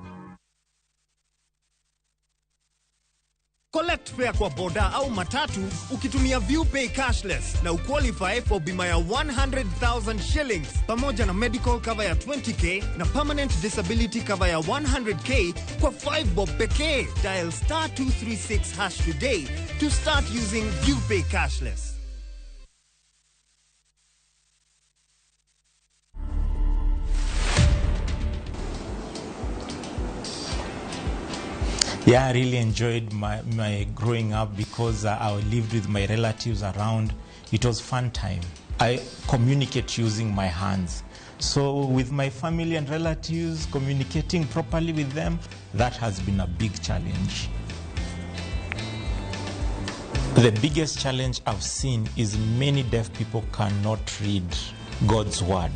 Collect fare kwa boda au matatu ukitumia ViewPay cashless na uqualify for bima ya 100,000 shillings pamoja na medical cover ya 20k na permanent disability cover ya 100k kwa 5 bob pekee. Dial *236# today to start using ViewPay cashless. Yeah, I really enjoyed my growing up because I lived with my relatives around. It was fun time. I communicate using my hands. So with my family and relatives, communicating properly with them, that has been a big challenge. The biggest challenge I've seen is many deaf people cannot read God's word.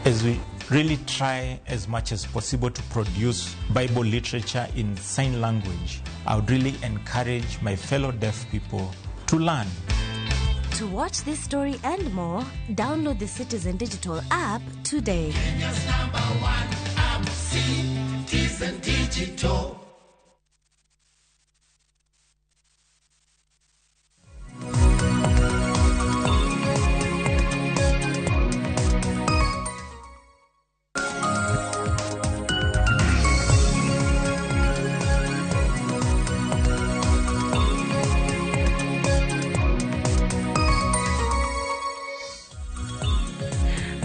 As we really try as much as possible to produce Bible literature in sign language, I would really encourage my fellow deaf people to learn. To watch this story and more, download the Citizen Digital app today. Kenya's #1 app, Citizen Digital.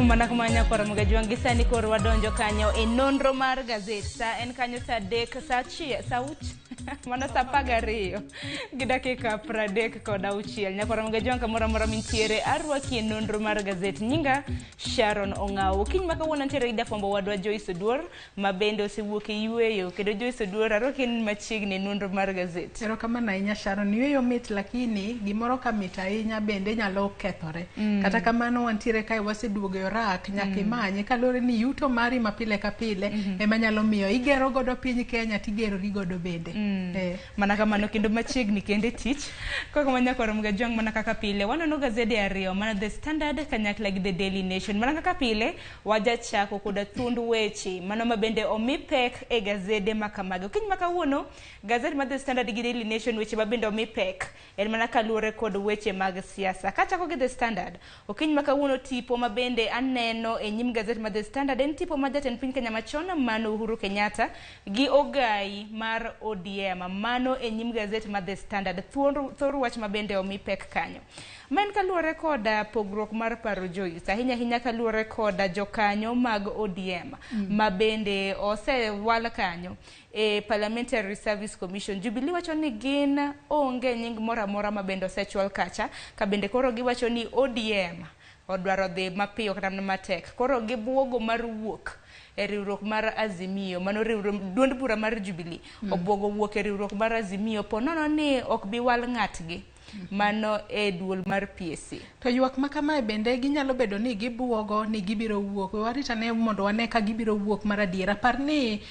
Mana kumanya kwa Ramogi juangi sani koro wadonjo kanyo e nonro mar gazet sa en kanyo sa dek sa chia sa uch mana sa pagariyo gidakika pradek koda uchiel nyakwa Ramogi juanga mora mintiere arwaki e nonro mar gazet nyinga Sharon Ongao kiny maka wona ntiere ida fombo wadwa Joyce Oduor mabende osewuok e yueyo kendo Joyce Oduor arwaki machiegni nonro mar gazet. Ero kama na inya Sharon yueyo mit lakini gimoro kamita inya bende nyalo kethore kata kamano wantiere kai waseduogo rak nyaka imanye kalore ni yuto mari mapile ka pile ema nyalo miyo igero godo piny Kenya tigero rigodo bende. Mana kamano kendo machiegni kende tich kaka manyakwa Ramogi juang mana kaka pile wanono gazede ariyo mana The Standard kanyakla gi The Daily Nation mana kaka pile waja chako koda thund weche mano mabende omi pek e gazede makamago kiny makawuono gazede ma The Standard gi Daily Nation weche mabende omi pek en mana kaluore kod weche mag siasa kachako gi The Standard okiny makawuono tipo mabende aneno e nyim gazet ma The Standard en tipo ma jatend piny Kenya machon mano Uhuru Kenyatta gi ogai mar ODM mano e nyim gazet ma The Standard thor wach mabende omi pek kanyo men kaluore koda pogruok mar paro Joyce ahinya kaluore koda jokanyo mag ODM mabende osewal kanyo e Parliamentary Service Commission Jubilee wacho ni gin onge nying mora mabende osechwal kacha kabende koro giwacho ni ODM odwaro dhi mapiyo kata matek koro gibuogo mar wuok e riwruok mar Azimio mano riwruok duond bura mar Jubilee obwogo wuok e riwruok mar Azimio ponono ni ok bi wal ng'atgi mano e duol mar PSC. To ywak makama bende ginyalo bedo ni gibuogo ni gibiro wuok warita ne mondo wane ka gibiro wuok mar adiera par ni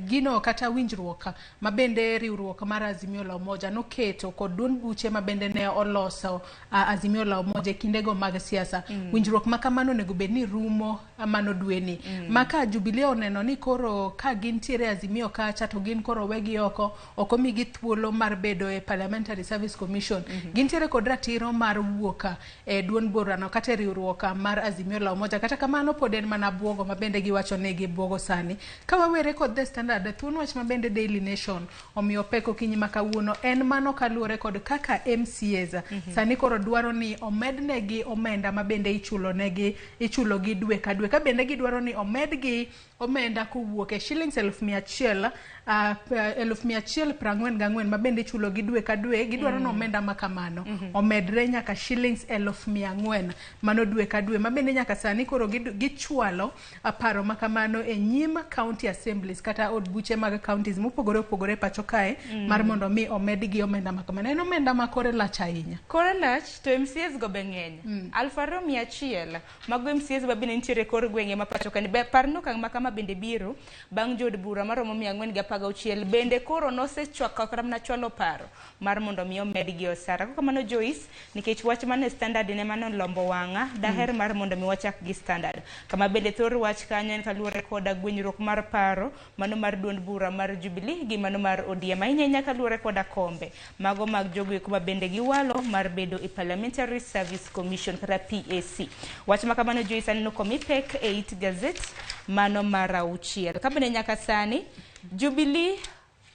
gino kata winjruok mabende riwruok mar Azimio la Umoja noketo kod duond buche mabende ne oloso Azimio la Umoja kindego mag siasa winjruok makamano nego bed ni rumo mano dweni maka Jubilee oneno ni koro ka gintiere Azimio kacha to gin koro wegi oko migi thuolo mar bedo e Parliamentary Service Commission gintiere kod ratiro mar wuoka e duond burano kata riwruok mar Azimio la Umoja kata kamano pod en mana buogo mabende giwacho ne gibuogo sani ka wawere kod The Standard thuon wach mabende Daily Nation omiyo peko kiny makawuono en mano kaluore kod kaka MCAs sani koro dwaro ni omednegi omenda mabende ichulo gi dwe ka dwe ka bende gidwaro ni omedgi omenda kuwuok e shillings 1,144 mabende ichulo gi dwe ka dwe gidwaro no omenda makamano omedre nyaka shillings 1,400 mano dwe ka dwe mabende nyaka sani koro gichwalo paro makamano e nyim county assemblies kata od buche mag counties mopogore pacho kae mar mondo mi omedgi omenda makamano en omenda makore lach ahinya kore lach to MCAs go beng'eny 2,100 mago MCAs babine ntiere kor gwenge ma pacho kae parno kang makama bende biro bang' jod bura maromo 416 bende koro nosechwako kata na chwalo paro mar mondo mi omedgi gi osara. Kaka mano Joyce, nikech wach mane standard ne mano lombo wanga, daher mar mondo mi wachak gi standard. Kama bende thor wach kanyo en kaluwore koda gwenyruok mar paro, mano mar duond bura mar Jubilee gi mano mar ODM. Ahinya kaluwore koda kombe, mago mag jogo kuma bende giwalo mar bedo e Parliamentary Service Commission kata PAC. Wach makamano Joyce aneno komi pek e it gazette mano mar 6. Kabende nyaka sani Jubilee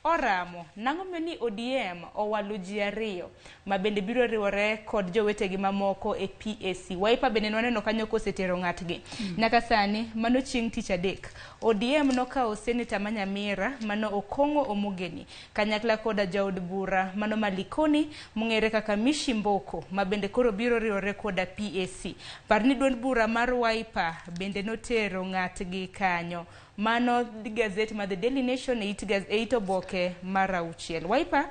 oramo nango meni ODM owalo ji 2 ma bende biro riwore kod jowetegi mamoko e PAC. Wiper bende noneno kanyo kosetero ng'atgi. Nyaka sani mano chieng' tich adek ODM nokawo seneta Manyamira mano Okongo Omogeni kanyakla koda jaod bura mano Malikoni mong'ere kaka Mishi Mboko ma bende koro biro riwore koda PAC. Parni duond bura mar Wiper bende notero ng'atgi kanyo. Mano gazette ma The Daily Nation it oboke mar 6. Wiper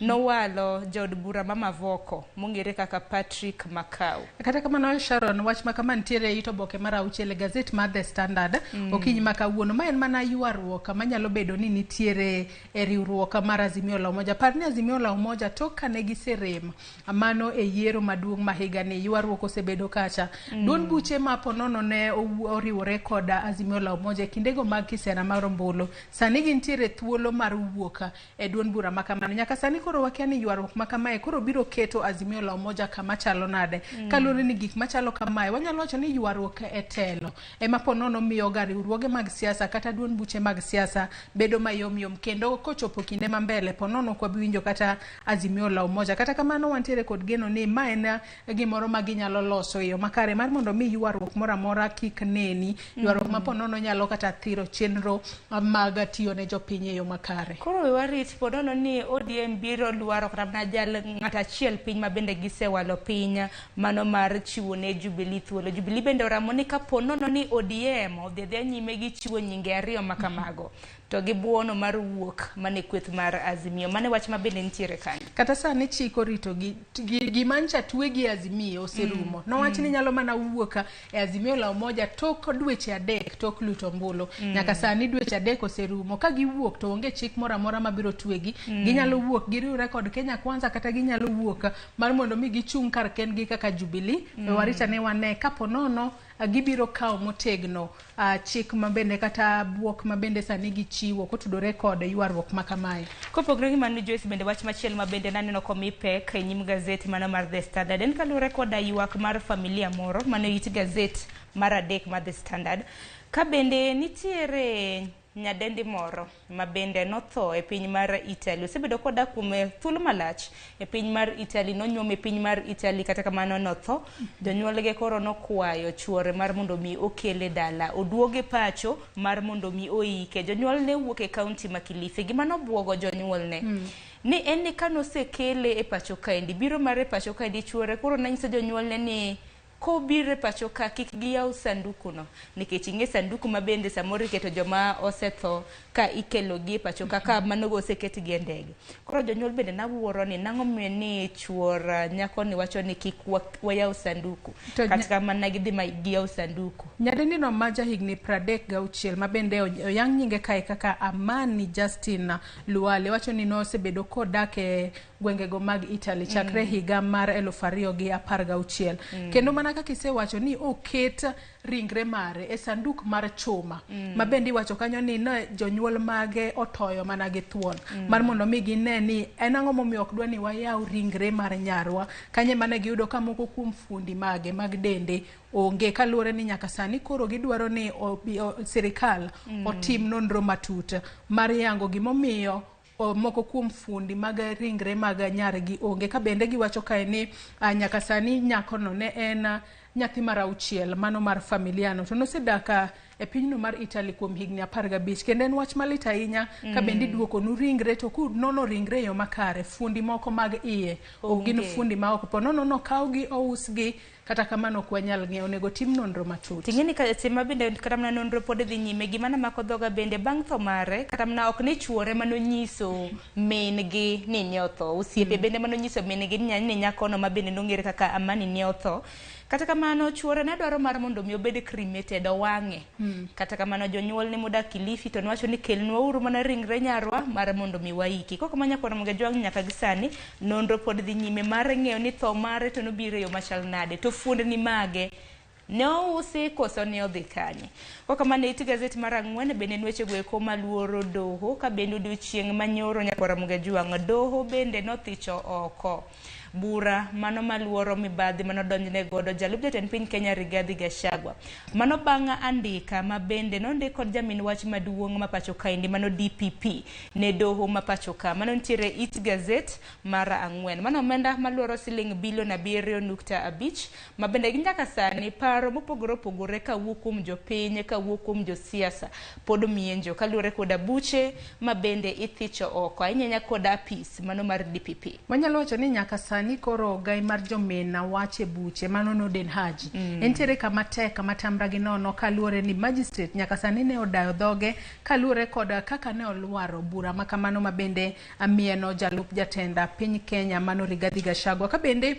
nowalo jaod bura ma Mavoko mong'ere kaka Patrick Makau. Kata kamano Sharon, wach ma kama ntiere it oboke mar 6 gazette mar The Standard okinyi ma kawuono ma en mana ywaruok manyalo bedo ni nitiere e riwruok mar Azimio la Umoja. Parni Azimio la Umoja tok kane giserem mano e yiero maduong' ma higa ni ywaruok osebedo kacha. Duond buche ma ponono ne oriwore koda Azimio la Umoja kindego mag kisera mar ombulu. Sani gintiere thuolo mar wuok e duond bura ma kamano. Nyaka sani koro wakia ni ywaruok ma kamae koro biro keto Azimio la Umoja kama chalo nade. Kalure ni gik machalo kamae wanyalo wacho ni ywaruok e telo ema ponono miyo riwruoge mag siasa kata duond buche mag siasa bedo mayom kendo kochopo kinde ma mbele ponono kwa biwinjo kata Azimio la Umoja. Kata kamano wantiere kod geno ni ma en gimoro ma ginyalo loso yo makare mar mondo mi ywaruok moro amora kik neni. Ywaruok ma ponono nyalo kata thiro chenro mag tiyo ne jopiny e yo makare. Koro warit ponono ni ODM biro luaro kata na jal ng'ata achiel piny ma bende gisewalo piny mano mar chiwo ne Jubilee thuolo. Jubilee bende oramo ni kaponono ni ODM odhi nyime gi chiwo nyinge 2 makamago to gi buono mar wuok mane kweth mar Azimio. Mane wach ma bende nitiere kanyo. Kata sani chiko rito gi mancha twegi Azimio oserumo. Nowach ni nyalo mana wuok e Azimio la Umoja tok dweche 3 tok luto mbulu. Nyaka sani dweche 3 oserumo. Ka giwuok to onge chik moro amora mabiro twegi. Ginyalo wuok giriwre kod Kenya Kwanza kata ginyalo wuok mar mondo mi gichung' kar kendgi kaka Jubilee. Warita ne wane kaponono gibiro kawo motegno chik mabende kata buok mabende sani gichiwo kotudore kod ywaruok makamae. Kopogre gi mano Joyce bende wach machiel mabende naneno komi pek e nyim gazette mano mar The Standard en kalure koda ywak mar familia moro mano it gazette mar 3 mar The Standard. Ka bende nitiere nyadendi moro ma bende notho e piny mar Italy. Osebedo koda kuom thuolo malach e piny mar Italy, nonyuom e piny mar Italy kata kamano notho. Jonyuolge koro nokwayo chuore mar mondo mi okele dala, oduoge pacho mar mondo mi oike. Jonyuol ne wuok e kaunti ma Kilifi. Gima nobwogo jonyuol ne ni en ni kanosekele e pacho kaendi, biro mare pacho kaendi chuore koro nanyiso jonyuol ne ni ko bire pacho ka kik giyaw sanduku no nikech inge sanduku mabende samoro iketo joma osetho ka ikelo gi pacho ka mano go oseket gi ndege. Koro jonyuol bende nawuoro ni nango ni chuor nyako ni wacho ni kik wayaw sanduku kata kamano gidhi ma giyaw sanduku. Nyadendi no maja higni 36 mabende oyang nyinge kae kaka Amani Justin Luale wacho ni no osebedo kodak e gwengego mag Italy chakre higa mar 2016 kendo mana kaka isewacho ni oket ringre mare e sanduk mar chuma mabende wacho kanyo ni jonyuol mage otoyo mana gi thuon mar mondo mi gine ni en ang'o momiyo ok dwa ni wayaw ringre mar nyarwa kanye mane giyudo ka moko kuom fundi mage mag dende onge kaluore ni nyaka sani koro gidwaro ni sirikal otim nonro matut mar yango gimomiyo moko kuom fundi mag ringre mag nyargi onge. Ka bende giwacho kae ni nyaka sani nyako no ne en nyathi mar 6 mano mar familiano to nosedaka e pinyno mar Italy kuom higni 15 kendo en wach malit ahinya ka bende duoko nu ringre to ku nono ringre yo makare fundi moko mag iye ogin fundi ma ok ponono no kawgi ousgi kata kamano kwa nyal ng'eyo nego tim nonro matut. Tingeni ka sema bende kata mna nonro pod dhi nyime gima na mako dhoga bende bang' tho mare kata mna ok ni chuore manonyiso min gi ni nyotho osiepe bende manonyiso min gi ni nyako no mabende nongere kaka Amani nyotho. Kata kamano chuore ne dwaro mar mondo mi obed cremated owang'e Kata kamano jonyuol ni modak Kilifi to nwacho ni kelnwa uru mana ringre nyarwa mar mondo mi waiki. Koko manya kwa Ramogi jwang nyaka gisani nonro pod dhi nyime mar ng'eyo ni tho mare to nobiro yo machal nade to fuondni mage no usi koso ne odhi kanye. Koko mane iti gazeti mar Ang'wen bende nweche goeko maluoro doho ka bende odiochieng' manyoro nyaka Ramogi jwang doho bende nothicho oko bura mano maluoro mibadhi mano donjne godo jalup jatend piny Kenya Rigathi Gachagua. Mano banga andika mabende nondiko kod jamin wach maduong' mapacho kaindi mano DPP ne doho mapacho ka. Mano ntiere it gazet mar Ang'wen. Mano omenda maluoro siling bilion 7.5 mabende ginyaka sani paro mopogore opogore kawuok kuom jopiny kawuok kuom josiasa pod mienjo kaluore koda buche mabende ithicho oko ainyanya koda apis mano mar DPP. Wanyalo wacho ni nyaka sani koro gai mar jomena wache buche mano Noden Haji entiere kama tek kama tambra gi nono kaluore ni magistrate nyaka sani ne odayo dhoge kaluore koda kaka ne olwaro bura makamano mabende amieno jalup jatenda piny Kenya mano Rigathi Gachagua ka bende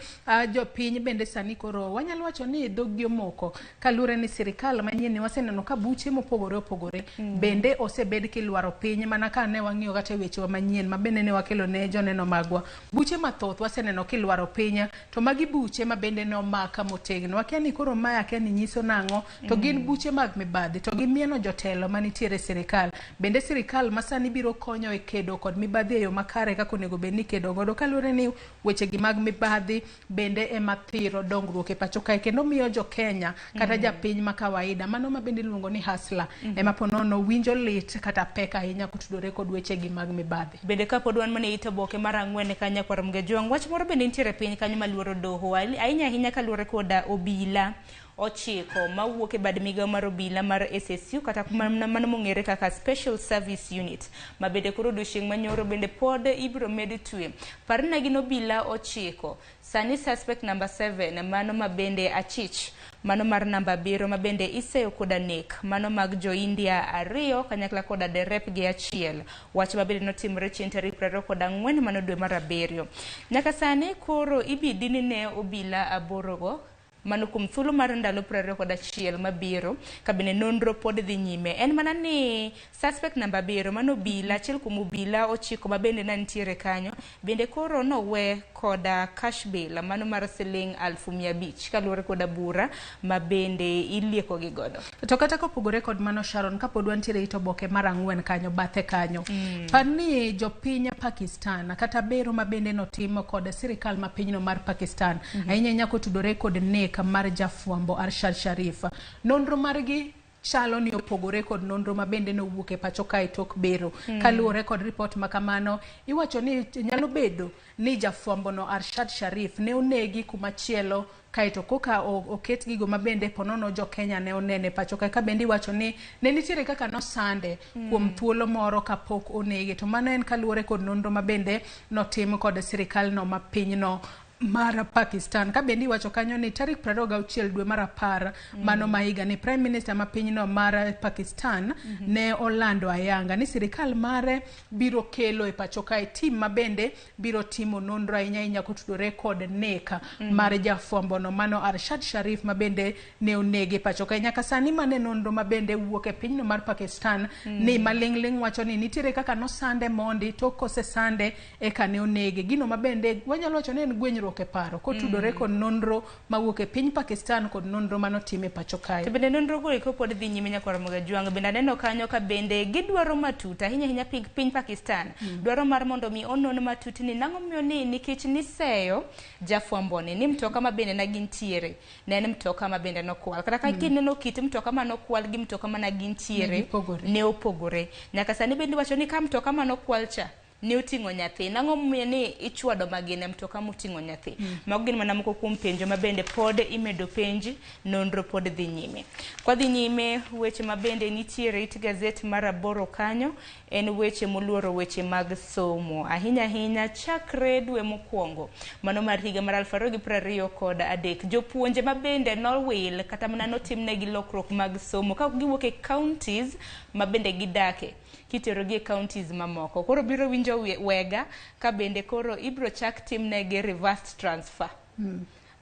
jopiny bende sani koro wanyalo wacho ni dhoggi omoko kaluore ni sirikal manyien waseneno ka buche mopogore opogore bende osebed kilwaro piny mana ka ne wang'iyo kata weche manyien mabende ne wakelo ne joneno magwa buche mathoth waseneno kilwaro piny to magi buche mabende no maka motegno wakiani koro maya kiani nyiso nango to gin buche mag mibadhi to gimieno jotelo manitiere sirikal bende sirikal masani biro konyo e kedo kod mibadhi yo makare kako nego beni kedo godo kaluore ni weche gi mag mibadhi bende e mathiro dongruok e pacho kae kendo miyo jo Kenya kata japiny ma kawaida mano mabende luongo ni hasla e maponono winjo lit kata peka ahinya kutudore kod weche gi mag mibadhi. Bende kapod wan mane ito boke mar Ang'wen kanya kwa Ramogi jwang wach moro bende ntiere piny kanyo maluoro doho ainya hinya kaluore koda obila ochiko mawuok e bad migawo mar obila mar SSU kata mano mong'ere kaka Special Service Unit mabende koro odiochieng' manyoro bende pod ibiro med twe. Parna gin obila ochiko sani suspect number 7 mano mabende achich mano mar namba 7 mabende iseyo koda nek mano mag jo India 2 kanyakla koda derep gi 1 wach mabende notimre chieng' tarik 24 mano dwe mar 7 nyaka sani koro ibidini ne obila 8 go mano kum thuolo mar ndalo 21 mabiro kabene nonro pod dhi nyime en mana ni suspect number 7 mano obila achiel kuom obila ochiko mabende nantiere kanyo bende koro nowe koda cash bail mano mar siling 500,000 kaluore koda bura mabende ilieko gi godo. To kata kopogore kod mano Sharon kapod wantiere ito boke mar Ang'wen kanyo bathe kanyo pani jopiny Pakistan kata bero mabende notimo kod sirikal ma pinyno mar Pakistan ainya nyako tudore kod nek mar jafwambo Arshad Sharif nonro margi chalo ni opogore kod nonro mabende no wuok e pacho kae tok bero kaluore kod report makamano iwacho ni nyalo bedo ni jafwambo no Arshad Sharif ne onegi kumachielo kaito koka oket gigo mabende ponono jo Kenya ne onene pacho ka bende iwacho ni ne nitiere kaka no sande kuom thuolo moro kapok onege to mano en kaluore kod nonro mabende notim kod sirikal no mapinyno mara Pakistan ka bendi wacho kanyo ni tarik 26 dwe mar 10 mano mahiga ni Prime Minister ma pinyno mara Pakistan ne olando ayanga ni sirikal mare biro kelo e pacho kae tim mabende biro timo nonro ainya kotudore kod neka mar jafwambo no mano Arshad Sharif mabende ne onege pacho kae nyaka sani mane nonro mabende wuok e pinyno mar Pakistan ni malingling wacho ni nitiere kaka no sande mondi to kose sande e kane onege gino mabende wanyalo wacho ni en gwenyro ke paro kotudore kod nonro mawuok e piny Pakistan kod nonro manotime pacho kae. To bende nonro go iko pod dhi nyime nyaka Ramogi jwang bende neno kanyo ka bende gidwaro matuta hinya piny Pakistan dwaro mar mondo mi onon matuti ni nango miyo ni nikech ni seyo jafwambo ni mtoka mabende na gintiere ne en mtoka mabende nokwal kata ka kineno kit mtoka manokwal gi mtoka mana gintiere ne opogore nyaka sani bende wacho ni ka mtoka manokwal cha ne oting'o nyathi nango ni ichwado magine mtoka moting'o nyathi mago gin mana moko kuom penjo mabende pod imedo penji nonro pod dhi nyime kwa dhi nyime weche mabende nitiere it gazet mar 8 kanyo en weche moluoro weche mag somo ahinya chakre dwe mokwongo mano mar higa mar 2023 kod adek jopuonje mabende nowil kata mana notimnegi lokruok mag somo ka giwuok e counties mabende gidake kiterogi counties mamoko koro biro winjo wega ka bende koro ibro chak timnegi reverse transfer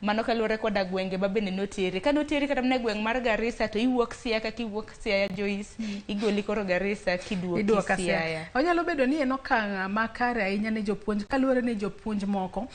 mano kaluwore koda gwenge mabende noteri ka noteri kata mana gweng mar Garissa to iwuok Siaya kiwuok Siaya Joyce igoli koro Garissa kiduoki Siaya. Onyalo bedo ni en okang' makare ahinya ne jopuonj kaluwore ne jopuonj moko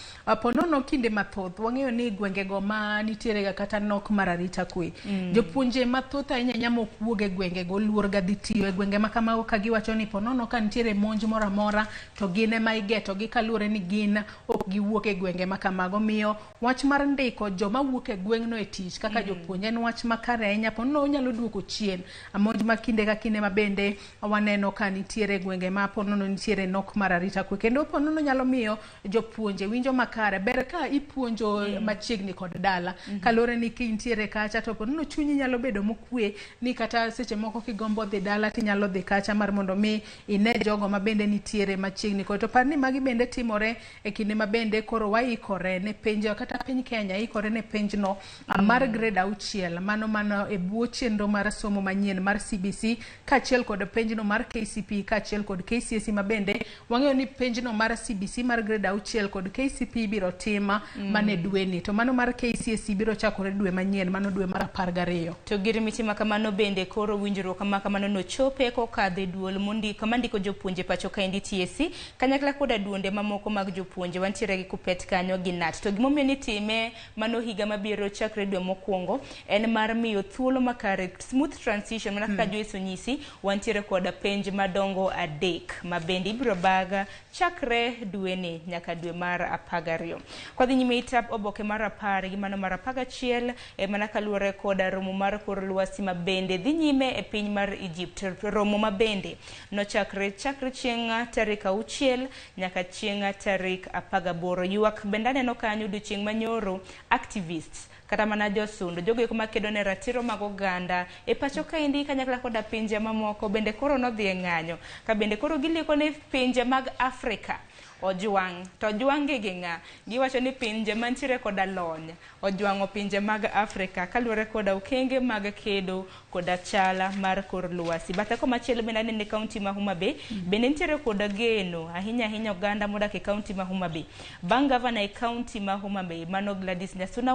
ponono kinde mathoth wang'eyo ni gwenge go ma nitiere ga kata nok mar arita kwe jopuonje mathoth ahinya nyamo kuoge gwenge go luor ga dhi tiyo e gwenge ma kamago ka giwacho ni ponono ka nitiere monj moro amora to gin ema igeto gi kaluwore ni gin ok giwuok e gwenge ma kamago miyo wach mar ndiko joma wuok e gweng'no e tich kaka jopuonj en wach makare ahinya ponono onyalo duoko chien monj ma kinde ka kinde ma bende waneno ka nitiere gwenge ma ponono nitiere nok mar arita kwe kendo ponono nyalo miyo jopuonje winjo makare ber ka ipuonjo machiegni kod dala kaluwore ni kintiere kacha to ponono chunyi nyalo bedo mokwe ni kata seche moko kigombo dhi dala tinyalo dhi kacha mar mondo mi ine jogo ma bende nitiere machiegni kod to par ni magi bende timore e kinde ma bende koro waikore ne penjo kata piny Kenya ikore ne penjno mar grade 6 mano e bwo chenro mar somo manyien mar CBC kachiel kod penjno mar KCP kachiel kod KCSE ma bende wang'eyo ni penjno mar CBC mar grade 6 kod KCP biro tima mane dweni to mano mar KCSE biro chakore dwe manyien mano dwe mar 12 to girimiti ma kamano bende koro winjruok ma kamano no chope kokadhe duol mandiko jopuonje pacho ka endi TSC kanyakla koda duonde mamoko mag jopuonje wantiere gi kupet kanyo gi nat to gimomiyo ni time mano higa mabiro chakre dwe mokwongo en mar miyo thuolo makare smooth transition mana kaka Joyce onyisi wantiere koda penj madongo adek ma bende ibiro baga chakre dweni nyaka dwe mar 12 kwa dhi nyime itap oboke mar 10 gi mano mar 11 mana kaluwore koda romo mar kor lwasi ma bende dhi nyime e piny mar Egypt romo ma bende no chakre chieng' tarik 6 nyaka chieng' tarik 18 yuak bende aneno kanyo odiochieng' manyoro activists kata mana josundo jogo ma kedo ne ratiro mag oganda e pacho kaendi kanyakla koda pinje mamoko bende koro nodhi e ng'anyo ka bende koro giliko ne pinje mag Afrika ojwang' to ojwang'gi gi ng'a giwacho ni pinje mantiere koda lony ojwang'o pinje mag Afrika kaluwore koda okenge mag kedo koda chala mar kor lwasi batha koma chielo bende anene kaunti ma Homa Bay bende nitiere koda geno ahinya oganda modak e kaunti ma Homa Bay bang' gavana e kaunti ma Homa Bay mano Gladys Nyasuna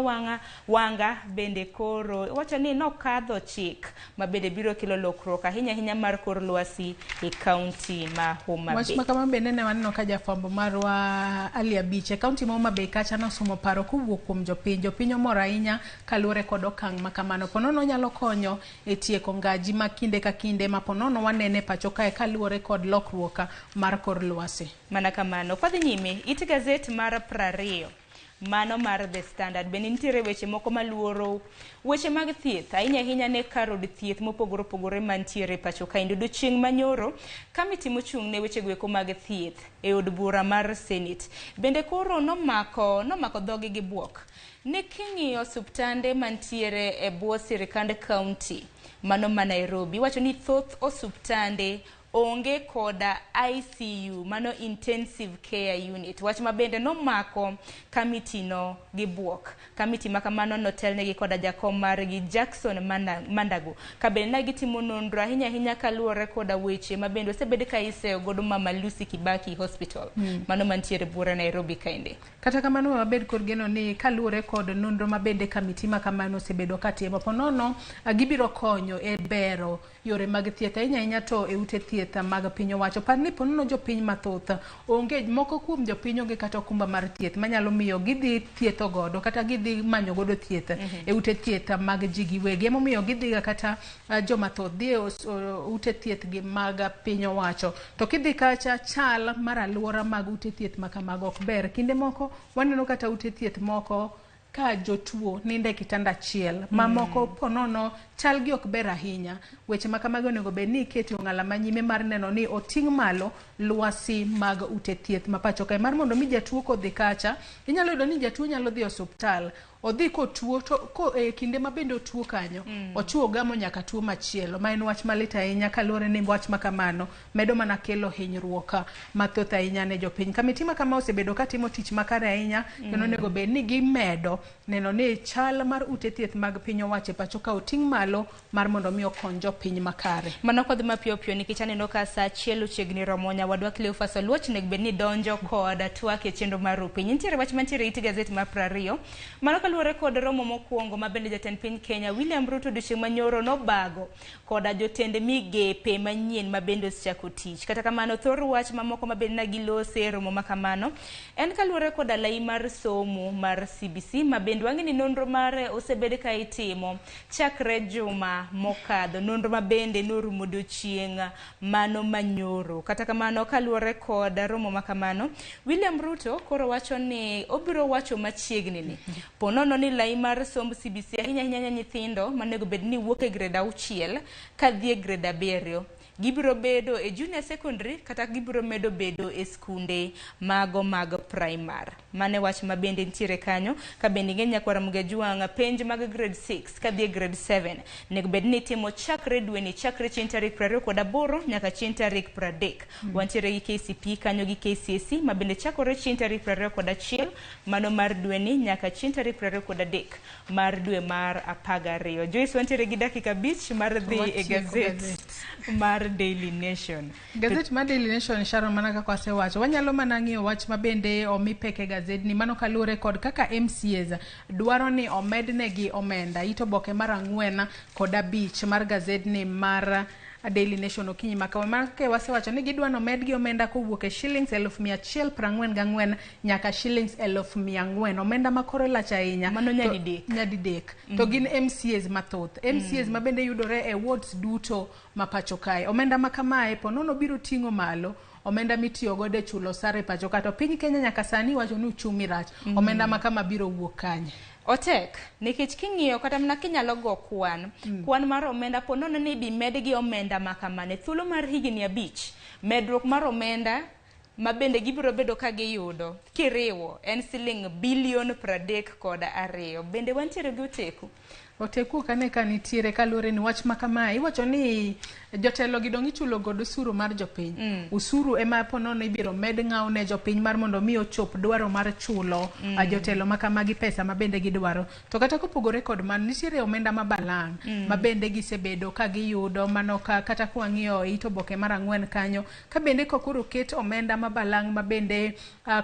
Wanga bende koro wacho ni nokadho chik ma bende biro kelo lokruok ahinya mar kor lwasi e kaunti ma Homa Bay. Wach ma kama bende ne waneno ka jafwambo marwa Ali Abiche kaunti ma Homa Bay kacha nosomo paro kowuok kuom jopiny omoro ahinya kaluwore kod okang' ma kamano ponono nyalo konyo e tieko ngaji ma kinde ka kinde ma ponono wanene pacho kae kaluwore kod lokruok mar kor lwasi mana kamano kwa dhi nyime it gazet mar 20 mano mar The Standard bende nitiere weche moko maluoro weche mag thieth ahinya ne karod thieth mopogore mantiere pacho kaendi odiochieng' manyoro kamiti mochung' ne weche gweko mag thieth e od bura mar Senate bende koro nomako dhogi gi buok ne king'iyo osuptande mantiere e bwo sirikand county mano ma Nairobi wacho ni thoth osuptande onge koda ICU mano intensive care unit wach ma bende nomako kamiti no gi buok kamiti ma kamano notelne gi koda jakom mar gi Jackson Mandago ka bende na gitimo nonro ahinya kaluwore koda weche ma bende osebed ka iseo godo Mama Lucy Kibaki Hospital mano mantiere bura Nairobi kaende kata kamano wabed kod geno ni kaluwore kod nonro ma bende kamiti ma kamano osebedo katimo ponono gibiro konyo e bero yore mag thieth ahinya to e ute thieth mag piny owacho par ni ponono jopiny mathoth onge moko kuom jopiny onge kata okumba mar thieth manyalo miyo gidhi thietho godo kata gidhi manyo godo thieth e ute thieth mag ji giwegi emomiyo gidhi kata joma thoth dhi ute thieth gi mag piny owacho to kidhi kacha chal mar alwora mag ute thieth ma kamago ok ber kinde moko waneno kata ute thieth moko ka jotuo ninde kitanda achiel mamoko ponono chal gi ok ber ahinya weche ma kamago onego bed ni iketi ong'ala manyime mar neno ni oting' malo lwasi mag ute thieth ma pacho kae mar mondo mi jatuo kodhi kacha inyalo yudo ni jatuo nyalo dhi osuptal odhi kotuo to kinde ma bende otuo kanyo ochuo gamo nyaka tuo machielo ma en wach malit ahinya kaluwore ni wach ma kamano medo mana kelo hinyruok mathoth ahinya ne jopiny kamiti ma kama osebedo ka timo tich makare ahinya kendo onego bed ni gimedo neno ni chal mar ute thieth mag piny owacho pacho ka oting' malo mar mondo mi okony jopiny makare mano kodhi mapiyo nikech aneno ka sa achiel ochiegni romo nyawadwa Cleophas Oluoch nego bed ni donjo kod twak e chenro mar piny nitiere wach mantiere it gazet mar 20 mano kaluwore kod romo mokwongo mabende jatend piny Kenya William Ruto odiochieng' manyoro nobago koda jotend migepe manyien mabende osechako tich. Kata kamano thor wach mamoko mabende nagilose romo makamano en kaluwore koda lai mar somo mar CBC mabende wang'e ni nonro mare osebed ka itimo chakre juma mokadho, nonro mabende norumo odiochieng' mano manyoro. Kata kamano kaluwore kod romo makamano, William Ruto koro wacho ni obiro wacho machiegni ni ponono ni lai mar somb CBC ahinya nyithindo manego bed ni wuok e grade 6 kadhi e grade 7 gibiro bedo e junior secondary kata gibiro medo bedo e skunde mago mag primary. Mane wach mabende ntiere kanyo ka bende ng'enya kwa Ramogi juang' penj mag grade 6 kadhi e grade 7 nego bed ni timo chakre dwe ni chakre chieng' tarik 28 nyaka chieng' tarik 30. Wantiere gi KCP kanyo gi KCSE mabende chakore chieng' tarik 21 mano mar dwe ni nyaka chieng' tarik 23 mar dwe mar 12. Joyce, wantiere gi dakika 5 mar dhi e gazet mar Daily Nation. Gazet mar Daily Nation Sharon manaka kwa sewacho. Wanyalo manang'io wach mabende omipeke gazet ni mano kalure kod kaka MCAs dwaro ni omednegi omenda. Ito boke mar 4 kod 5 mar gazet ni mar Daily Nation okinyi makawa manake wasewacho ni gidwano medgi omenda kowuok e shillings 1,144 nyaka shillings 1,400. Omenda makoro lach ahinya. Mano nyadidek. To gin MCAs mathoth. MCAs mabende yudore e wards duto mapacho kae. Omenda makamae ponono biro ting'o malo omenda mitiyo godo e chulo sare pacho ka to piny Kenya nyaka sani wacho ni uchumi rach. Omenda makama biro wuok kanye. Otek nikech king'iyo kata mna kinyalo go kwan mar omenda ponono ni bi medgi omenda makamane thuolo mar higni 5 medruok mar omenda mabende gibiro bedo ka giyudo kiriwo en siling bilion 32. Bende wantiere gi Oteku kane kanitiere kalure ni wach makamae iwacho ni jotelo gidong ichulo godo usuru mar jopiny. Usuru ema ponono ibiro med ng'aw ne jopiny mar mondo mi ochop dwaro mar chulo jotelo makamagi pesa mabende gidwaro. To kata kopogore kod man nitiere omenda mabalang' mabende gisebedo ka giyudo mano kata kwang'iyo ito boke mar 4 kanyo ka bende kokoro ket omenda mabalang' mabende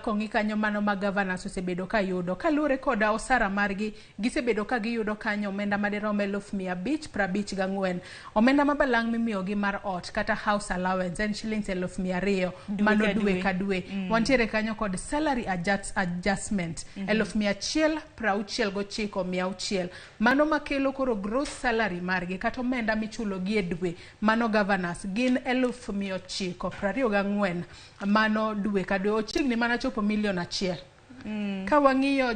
kong'i kanyo mano ma governors osebedo ka yudo kalure kod osara margi gisebedo ka giyudo kanyo omenda madirom 554. Omenda mabalang' mimiyo gi mar ot kata house allowance en shillings 200 mano dwe ka dwe. Wantiere kanyo kod salary adjustment 169,600 mano makelo koro gross salary margi kata omenda michulo gi e dwe mano governors gin 924 mano dwe ka dwe ochiegni mana chopo milion 1. Ka wang'iyo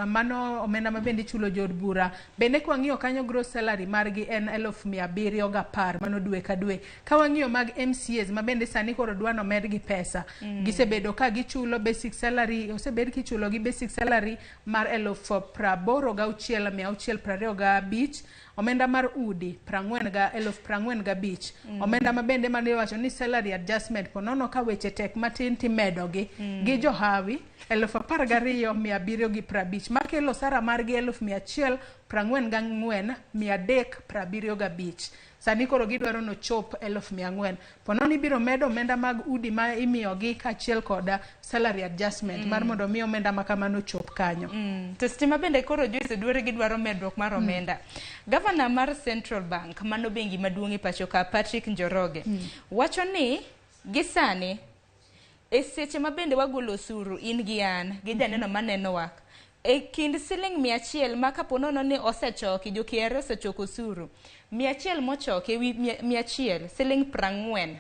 mano omenda mabende chulo jod bura bende kwa ng'iyo kanyo gross salary margi en 710 mano dwe ka dwe. Ka wang'iyo mag MCAs mabende sani koro dwano medgi pesa gisebedo ka gichulo basic salary osebed kichulo gi basic salary mar 86,625. Omenda mar udi 40,045. Omenda mabende mane wacho ni salary adjustment ponono ka weche tek matin timedogi gi johawi 12,750 makelo sara margi 144,375. Sani koro gidwaro no chop 1,400. Ponono ibiro medo omenda mag udi ma imiyogi kachiel koda salary adjustment mar mondo mi omenda makamano chop kanyo. To stima bende koro Joyce dwaro gidwaro medruok mar omenda. Governor mar Central Bank mano bengi maduong' e pacho ka Patrick Njoroge wacho ni gisani e seche mabende wagolo osuru in gi an gi janeno maneno wak e kind siling 100 ma kaponono ni osechoki jo KRA osechoko osuru 100 mochoke wi 100 siling 40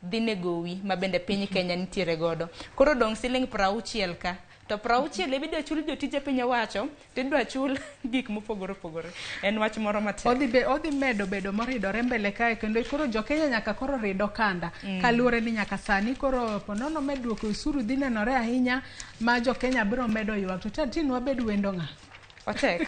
dhi negowi mabende piny Kenya nitiere godo koro dong siling 60 ka to 60 ibiro chul jotije piny owacho tidwa chul gik mopogore en wach moro matek odhi medo bedo moridore mbele kae kendo koro jo Kenya nyaka koro rido kanda kalure ni nyaka sani koro ponono medruok usuru dhi nenore ahinya ma jo Kenya biro medo ywak to tin wabed wendo ng'a Otek.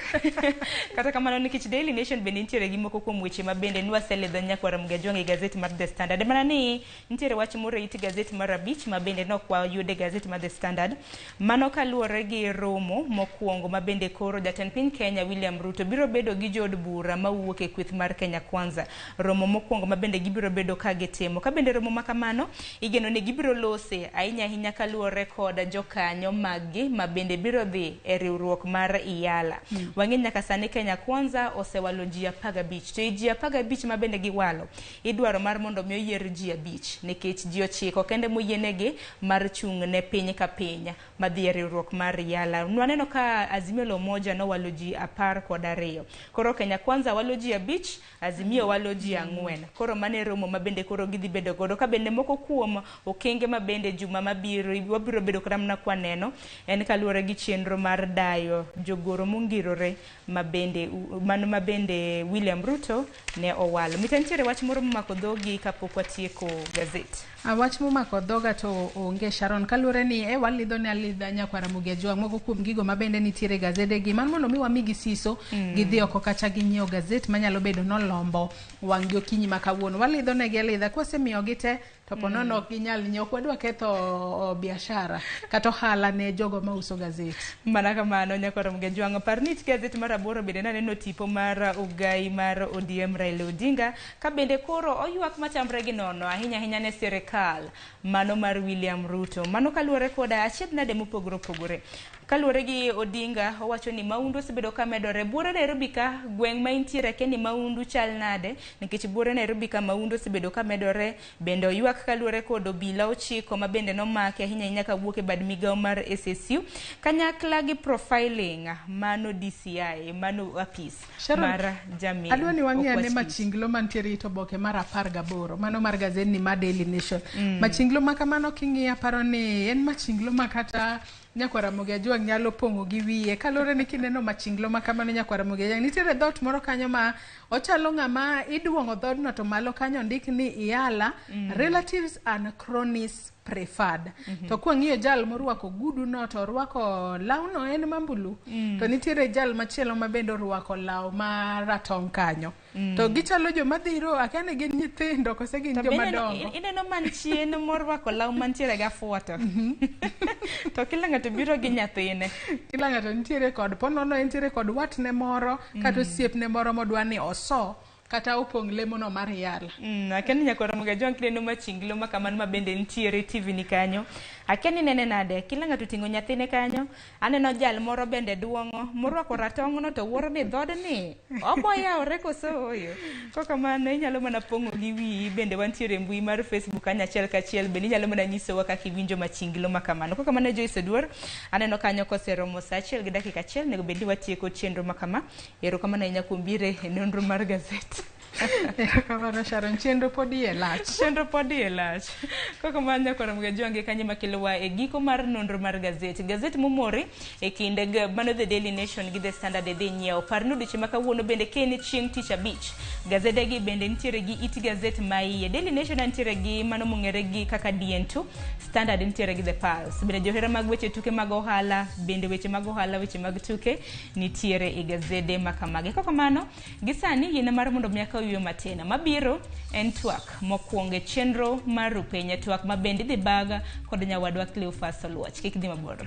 Kata kamano nikech Daily Nation bende nitiere gi moko kuom weche mabende nwaseledho nyakwara Ramogi e gazeti mar The Standard. Mana ni nitiere wach moro iti gazeti mar Abich mabende nokwa yude gazeti mar The Standard. Mano kaluwore gi romo mokwongo mabende koro jatend piny Kenya William Ruto biro bedo gi jood bura mawuok e kweth mar Kenya Kwanza. Romo mokwongo mabende gibiro bedo ka gitimo. Kabende romo makamano igeno ne gibiro lose ahinya kaluwore koda jokanyo maggi mabende biro dhi e riwruok mar Iyala. Wang'e nyaka sani Kenya Kwanza osewalo ji 15 to ji 15 mabende giwalo idwaro mar mondo mi oyier ji 5 nikech ji 9 kende moyienegi mar chung' ne piny ka piny madhi e riwruok mar Iyala. Nwaneno ka Azimio la Umoja no walo ji 12. Koro Kenya Kwanza walo ji 5, Azimio walo ji 4. Koro mane romo mabende koro gidhi bedo godo ka bende moko kuom okenge mabende juma mabiro wabiro bedo kramna kwaneno en kaluwore gi chenro mar dayo jogoro mongirore mabende William Ruto ne owalo. Mitantiere wach moro momako dhogi kapok watieko gazeti. Wach momako dhoga to onge Sharon kaluwore ni walidho ne alidha nyakwara Ramogi moko kuom gigo mabende nitiere gazede gi man mondo mi wamigi siso gidhi oko kacha ginyiew gazet manyalo bedo nolombo wang'yo kinyi makawuono walidho ne gi alidha kwasemiyo gite to ponono ok ginyal nyiew kwadwa ketho biashara kata ohala ne jogo mauso gazet. Mana kamano nyakwara Ramogi parnit gazet mar 8 bende naneno tipo mar ugai mar ODM Raila Odinga ka bende koro oyuak machamre gi nono ahinya ne sirikal mano mar William Ruto. Mano kaluwore koda achiedh nade mopogore kaluwore gi Odinga owacho ni maundu osebedo ka medore buore Nairobi ka gweng' ma intiere keni maundu chal nade nikech buore Nairobi ka maundu osebedo ka medore bende oyuak kaluwore kod obila 9 mabende nomaki ahinya ka wuok e bad migawo mar SSU kanyakla gi profiling mano DCI mano apis mar jamii. Adwa ni wang'e machinglo mantiere ito boke mar 18 mano mar gazet ni mar Daily Nation. Machinglo makamano king'iya paro ni en machinglo makata nyakwara Ramogi nyalo pongo gi wiye kalore ni kineno machinglo makamano nyakwara Ramogi nitiere dhot moro kanyo ma ochalo ng'ama iduongo dhodno to malo kanyo ndik ni Iyala relatives and cronies preferred. To kwang'iyo jal morwako gudu no to orwako lawno en mambulu to nitiere jal machielo mabende orwako law maratong kanyo to gichalo joma dhiro akane gin nyithindo kose gin joma dongo. Ineno manchien morwako law mantiere ga foto to kila ng'ato biro gi nyathine, kila ng'ato nitiere kod ponono nitiere kod watne moro kata osiepne moro modwa ni oso kata opong' lemono mar Iyala. Akeni nyakwara Ramogi kineno machinglo makamano mabende nitiere TV ni kanyo. Akeni nene nade kila ng'ato ting'o nyathine kanyo. Aneno jal moro bende duong'o morwako ratong' no to wuoro ni dhodni oboyawore koso oyo. Koko mano inyalo mana pong'o gi wiyi bende wantiere mbui mar Facebook anyachiel kachiel bende inyalo mana nyisowa kaka iwinjo machinglo makamano. Koko mano Joyce Oduor aneno kanyo koseromo saa 1 gi dakika 1 nego bende watieko chenro makama. Erokamano ahinya kuom biro e nonro mar gazet. Kamano Sharon chenro podi e lach. Koko mano nyakwara Ramogi kanye makelowa e giko mar nonro mar gazet. Gazet momori e kinde mano The Daily Nation gi The Standard dhi nyiewo. Parno diche makawuono bende keni chieng' tich abich. Gazede gi bende nitiere gi iti gazet maiye. Daily Nation nitiere gi mano mong'ere gi kaka DN2, Standard nitiere gi The Pulse. Bende johera mag weche tuke mag ohala bende weche mag ohala weche mag tuke nitiere e gazede makamage. Koko mano gisani yena mar mondo miaka wiyo matena mabiro en twak mokwonge chenro mar rupenya twak mabende dhi baga kod nyawadwa Cleophas Oluoch. Kik dhi mabor.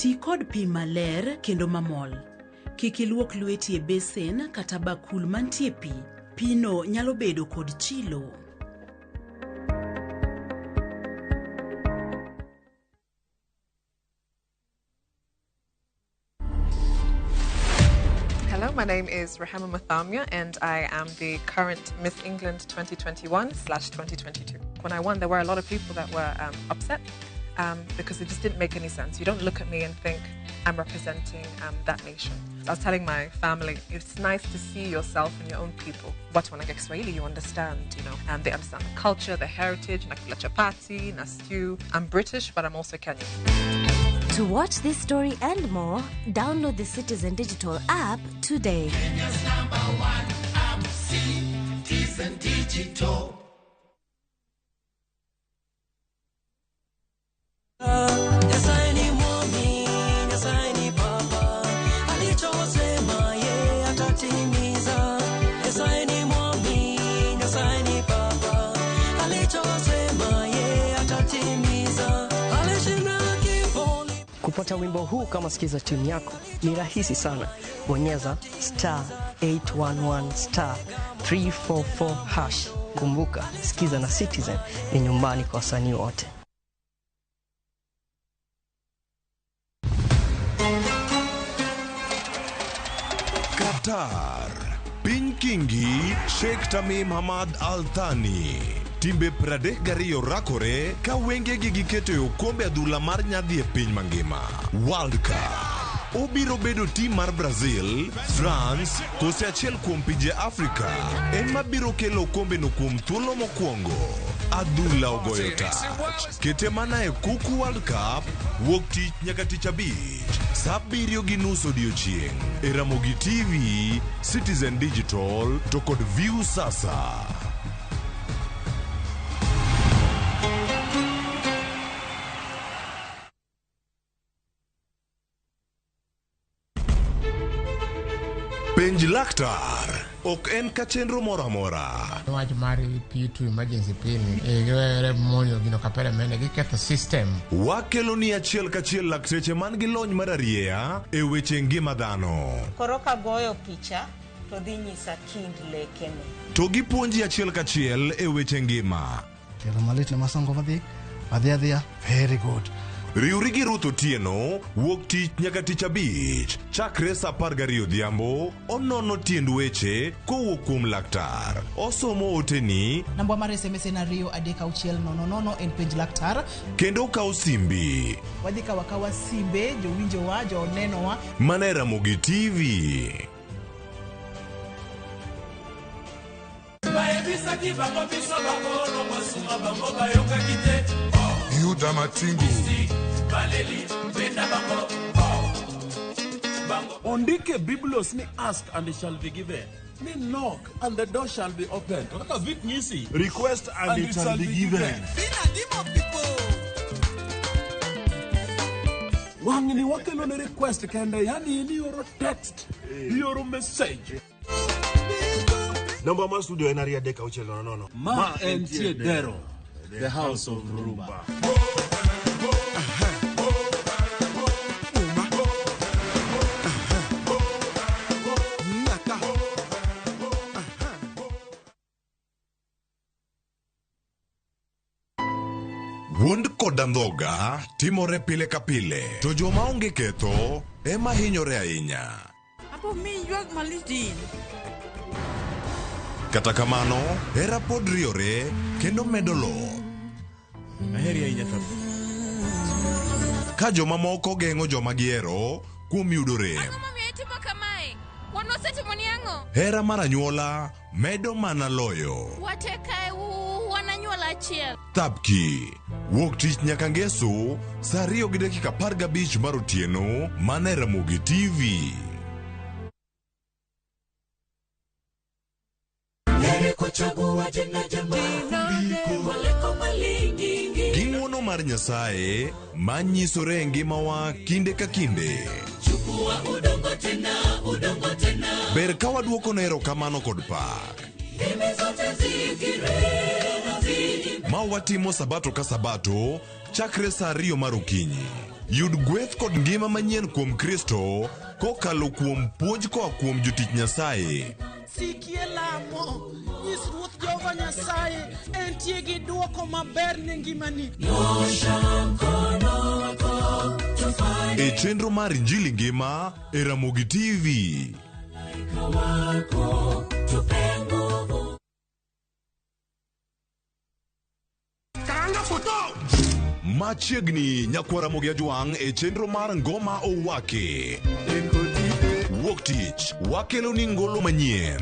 Ti kod pi maler kendo mamol. Kik iluok lweti e besen kata bakul mantie pi. Pino nyalo bedo kod chilo. Hello, my name is Rahama Mathamia and I am the current Miss England 2021/2022. When I won, there were a lot of people that were upset. Because it just didn't make any sense. You don't look at me and think I'm representing that nation. I was telling my family, it's nice to see yourself in your own people. But when I get Swahili, you understand, and they understand the culture, the heritage, nakula chapati, na stew. I'm British, but I'm also Kenyan. To watch this story and more, download the Citizen Digital app today. Kenya's #1 app, Citizen Digital. Kupata wimbo huu kama sikiza tune yako ni rahisi sana. Bonyeza *811 *344#. Kumbuka, sikiza na Citizen ni nyumbani kwa wasanii wote. Qatar, Piny Kingi, Sheikh Tamim Hamad Al Thani. Timbe Pradek Gario rakore ka wenge gi giketo e okombe adhula mar nyadhi e piny mangima. World Cup. Obiro bedo tim mar Brazil, France, kose achiel kuom pinje Afrika ema biro kelo okombe no kuom thuolo mokwongo. Adhula ogoyo tach. Kete mana e kuku World Cup, wuok tich nyaka tich abich. Saa 7:30 odiechieng' e Ramogi TV, Citizen Digital to kod View Sasa. Penj laktar ok en ka chenro moro amora. Wach mar P2 emergency pin e monyo gino kapere mene giketho system. Wakelo ni achiel kachiel lakteche man gi lony mar arieya e weche ngima dhano. Koro ka goyo picha to dhi nyisa kind lekene. To gipuonji achiel kachiel e weche ngima. Kelo malit ne masongo adhia very good. Riuri gi Ruth Otieno, wuok tich nyaka tich abich, chakre saa 12 odhiambo, onono tiend weche kowuok kuom laktar. Osomo oteni. Namba mar SMS en 23600 en penj laktar. Kendo kawo simbi. Wadhi kawa simbe, jowinjowa, jonenowa. Mana e Ramogi TV. Yuda Matingu. Ondike Biblos ni ask and it shall be given. Ni knock and the door shall be opened. Request and it shall be given. Wangni wakelo ne request kende, yani ni yoro text, yoro message. Namba ma studio en 3:00 Ma entie dero, the house of Rumba. Wuond kod andhoga timore pile ka pile, to joma onge ketho ema hinyore ahinya. Apo mi ywak malitin. Kata kamano, hera pod riore kendo medo lo. Aheri ahinya to. Ka joma moko geng'o joma gihero kuom yudo rem. Hera mar anyuola medo mana loyo. Thapki, wuok tich nyaka ngeso, saa 2:15 mar otieno, mana e Ramogi TV. Ging'wono mar Nyasaye manyisore e ngimawa kinde ka kinde. Ber ka waduoko ne erokamano kod pak. Ma watimo sabato ka sabato chakre saa 2 mar okinyi. Yud gweth kod ngima manyien kuom Kristo kokalo kuom puonj koa kuom jotich Nyasaye. Sikie lamo, nyis Ruoth Jehova Nyasaye entie gi duoko maber ne ngimani. E chenro mar Injili ngima e Ramogi TV. Machiegni nyakwara Ramogi Ajwang' e chenro mar Ngoma Owake. wuok tich wakelo ni ngolo manyien.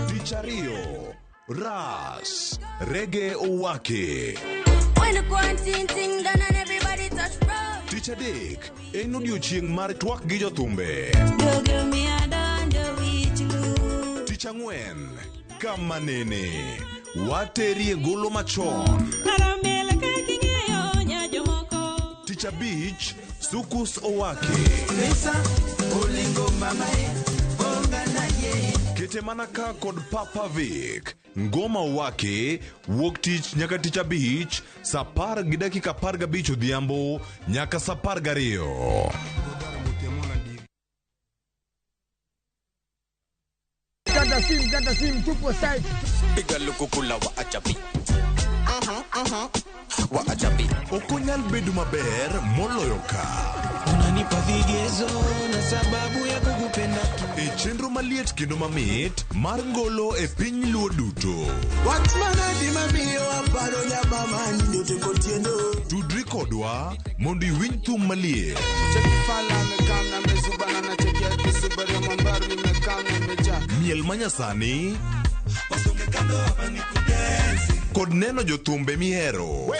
Tich ariyo Ras Reggae Owake. Tich adek en odiochieng' mar twak gi jothumbe. Tich ang'wen kama nene waterie ngolo machon. Tich abich Sukus Owake. Kete manaka kod Papa Vic. Ngoma Owake wuok tich nyaka tich abich saa 10:15 odhiambo nyaka saa 12. Gada sim tupo side. Piga lukukula wa ajabi. Wa ajabi. Okonyal bedo maber moloyo ka. Unanipa vigezo na sababu ya kukupenda tu. E chenro maliet kendo mamit mar ngolo e piny luo duto. Watmana di mamiyo aparo nyama mani nyote kotiendo. Tudri kodwa mondo iwinj thum maliet. Miel manyasani kod neno jothumbe mihero.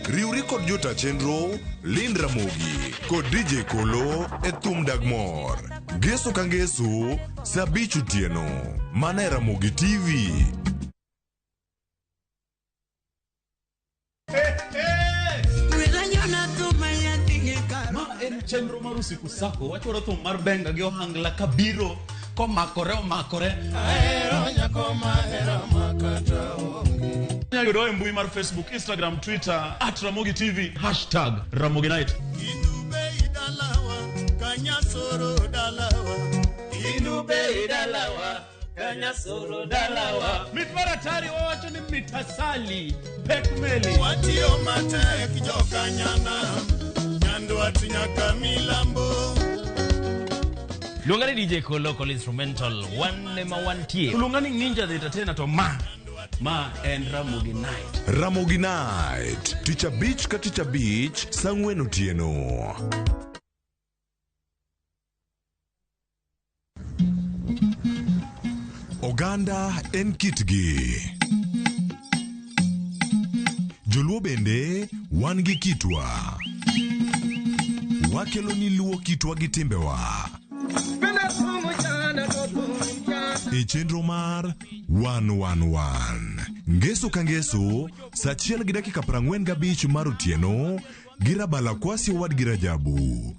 Riuri kod jota chenro Lind Ramogi kod DJ Kolo e thum Dagmor. Geso ka ngeso saa 5 otieno. Mana e RamogiTV. Ma en chenro mar usiku sako. Wachoro thum mar benga gi ohangla kabiro komakore. Ahero nyako mahero makata onge. Nyayudo e mbui mar Facebook, Instagram, Twitter @RamogiTV #RamogiNight. Inube idalawa kanyasoro dalawa. Inube idalawa kanyasoro dalawa. Mitmaratari wawacho ni mitasali pekmeli. Watio matek jokanyana. Nyando atinyaka milambo. Lungani DJ Kolo instrumental one ma one tie. Lungani Ninja the Entertainer to ma en Ramogi Night. Ramogi Night. Tich abich ka tich abich saa 4 otieno. Oganda en kitgi. Joluo bende wan gi kitwa. Wakelo ni luo kitwa gi timbewa. E chenro mar 111 ngeso ka ngeso saa 1:45 mar otieno gi Rabala Kwasi Owad gi Rajabu.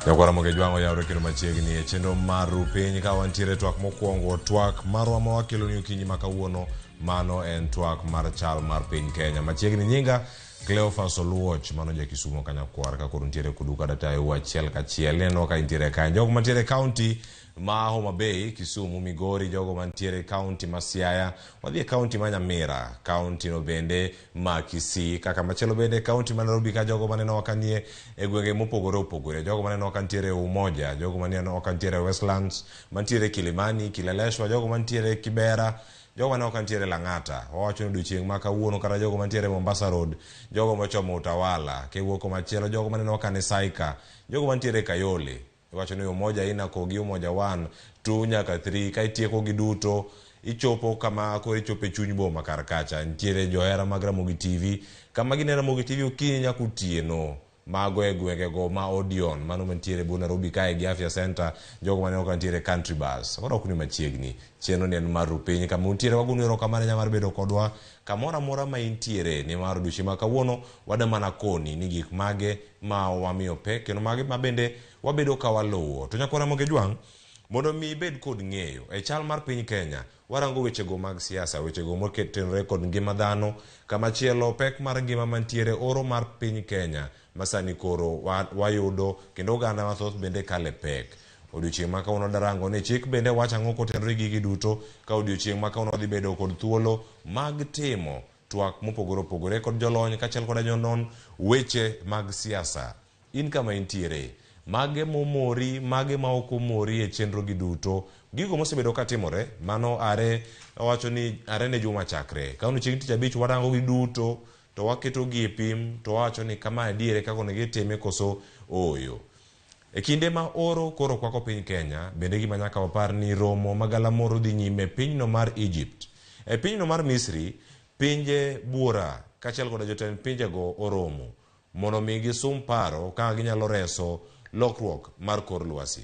Yakwara moge jwango yawre kendo machiegni e chenro maru piny ka wantiere twak mokwongo. Twak marwa ma wakelo ni okinyi ma kawuono, mano en twak mar chal mar piny Kenya. Machiegni nyinga Cleophas Oluoch, mano ja Kisumo Kanyakwar, ka koro ntiere kuduka data e achiel kachiel. Neno ka intiere ka jogo mantiere county ma Homa Bay, Kisumu, Migori, jogo mantiere county ma Siaya, wadhi county ma Nyamira, county no bende ma Kisii, kaka machielo bende county ma Nairobi ka jogo maneno wakanie e gwenge mopogore opogore, jogo maneno wakantiere Umoja, jogo maneno wakantiere Westlands, mantiere Kilimani, Kileleshwa, jogo mantiere Kibera, jogo maneno wakantiere Lang'ata. Wawacho ni odiochieng' ma kawuono kata jogo mantiere Mombasa Road, jogo machomo Utawala, kiwuok machielo jogo maneno wakane Saika, jogo mantiere Kayole. Wacho ni Umoja ina kogi Umoja 1, 2 nyaka 3 ka itieko gi duto ichopo kama koro ichope chuny boma kar kacha. Ntiere johera mag RamogiTV kama gine RamogiTV okinyi nyaka otieno mago e gwenge go ma Odion, mano mantiere bu Nairobi kae gi Afya Center, jogo maneno kantiere Country Bus. Koro ok ni machiegni cheno ni en maru piny kama untiere wagunero kamane nyamar bedo kodwa kamora mora ma intiere ni mar dushi ma kawuono wada mana koni ni gik mage ma wamiyo pek kendo mage ma bende wabedo ka waluwo. To nyakora moge jwang mondo mi bed kod ng'eyo e chal mar piny Kenya. Warango wechego mag siasa, wechego moketenre kod ngima dhano, kama chielo pek mar ngima mantiere oro mar piny Kenya masani koro wayudo kendo oganda mathoth bende kale pek. Odiochieng' ma kawuono darango ni chik bende wacha ng'o kotenre gigi duto ka odiochieng' ma kawuono dhi bedo kod thuolo mag timo twak mopogore opogore kod jolony kachiel kod jonon weche mag siasa. In kama intiere, mage momori, mage ma ok omori e chenro gi duto, gigo mosebedo ka timore, mano are wacho ni are ne juma chakre. Ka chieng' tich abich warango gi duto to waketo gi e pim to wacho ni kama adiere kako ne gitime koso oyo. E kinde ma oro koro kwako piny Kenya, bende gima nyaka wapar ni romo magalamoro dhi nyime pinyno mar Egypt. E pinyno mar Misri, pinje buora kachiel kod jotend pinjego oromo mondo mi gisum paro ka ginyalo reso lokruok mar kor lwasi.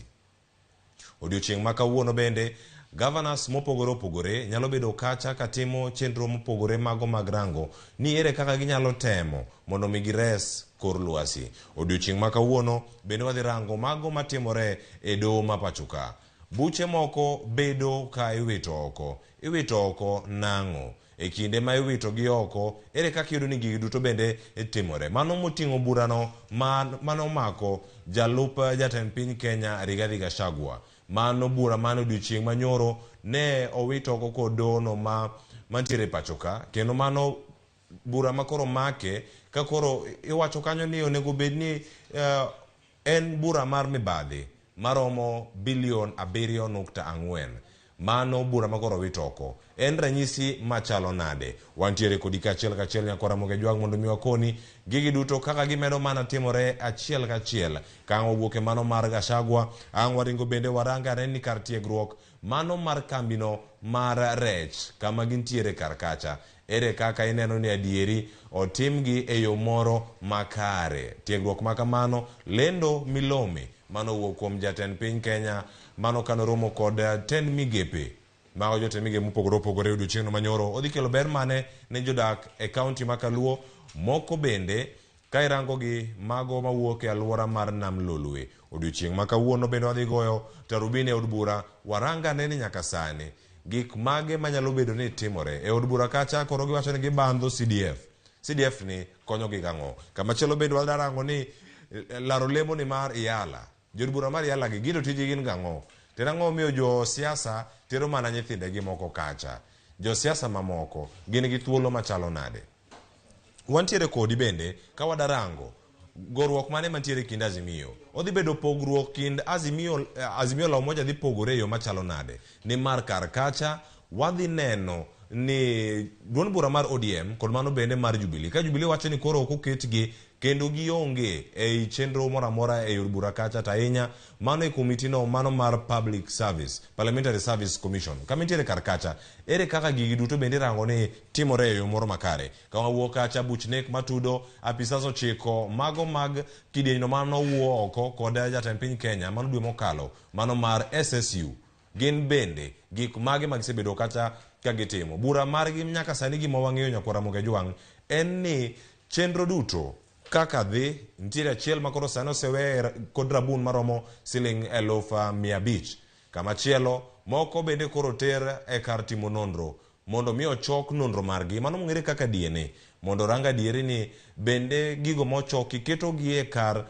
Odiochieng' ma kawuono bende governors mopogore opogore nyalo bedo kacha katimo chenro mopogore mago mag rango ni ere kaka ginyalo temo mondo mi gires kor lwasi. Odiochieng' ma kawuono bende wadhi rango mago matimore e doho ma pachoka. Buche moko bedo ka iwito oko nang'o. E kinde ma iwito gi oko, ere kaka yudo ni gigi duto bende timore. Mano moting'o burano mano mako jalup jatend piny Kenya Rigathi Gachagua. Mano bura mano odiochieng' manyoro ne owito oko kod dono mantiere pachoka, kendo mano bura makoro make ka koro iwacho kanyo ni onego bed ni en bura mar mibadhi maromo bilion 7.4. Mano bura makoro wito oko. En ranyisi machalo nade? Wantiere kodi kachiel nyakora Ramogi jwag mondo mi wakoni gigi duto kaka gimedo mana timore achiel kachiel. Ka wawuok mano mar Gachagua, waringo bende waranga ni kar tiegruok mano mar kambino mar rech kama gintiere kar kacha. Ere kaka ineno ni adieri otimgi e yo moro makare. Tiegruok makamano lendo milome mano wuok kuom jatend piny Kenya mano kano romo kod ten migepe mago jotend migepe mopogore opogore odiochieng'no manyoro. Odhi kelo ber mane ne jodak e kaunti ma Kaluo, moko bende ka irango gi mago mawuok e alwora mar Nam Lolwe. Odiochieng' ma kawuono bende wadhi goyo tarubini e od bura waranga ne ni nyaka sani gik mage manyalo bedo ni timore e od bura kacha. Koro giwacho ni gibandho CDF ni konyo gi gang'o. Kamachielo bende wadarango ni laro lemo ni mar Iyala. Jod bura mar Iyala gi gino tiji gin gang'o. Terang'o miyo jo siasa tero mana nyithindegi moko kacha. Jo siasa mamoko gin gi thuolo machalo nade. Wantiere kodi bende ka wadarango goruok mane mantiere kind Azimio. Odhi bedo pogruok kind Azimio la umoja dhi pogore e yo machalo nade. Ni mar kar kacha wadhi neno ni duond bura mar ODM kod mano bende mar Jubilee. Ka Jubilee wacho ni koro ok oketgi kendo gionge ei chenro moro amora e od bura kacha ahinya mano e komiti no mano mar Public Service Parliamentary Service Commission kama nitiere kar kacha. Ere kaka gigi duto bende rango ni timore e yo moro makare. Ka wawuok kacha buchnek matudo apisas ochiko mago mag kidienjno mano wuo oko kod jatend piny Kenya mano dwe mokalo mano mar SSU. Gin bende gik mage magisebedo kacha ka gitimo. Bura margi nyaka sani gima wang'eyo nyakora Ramogi jwang' en ni chenro duto kaka dhi nitiere achiel makoro sano sewe kod rabun maromo Sh500,000. Kamachielo moko bende koro ter e kar timo nonro mondo mi ochok nonro margi mano mong'ere kaka DNA mondo ranga dieri ni bende gigo mochoki keto gi e kar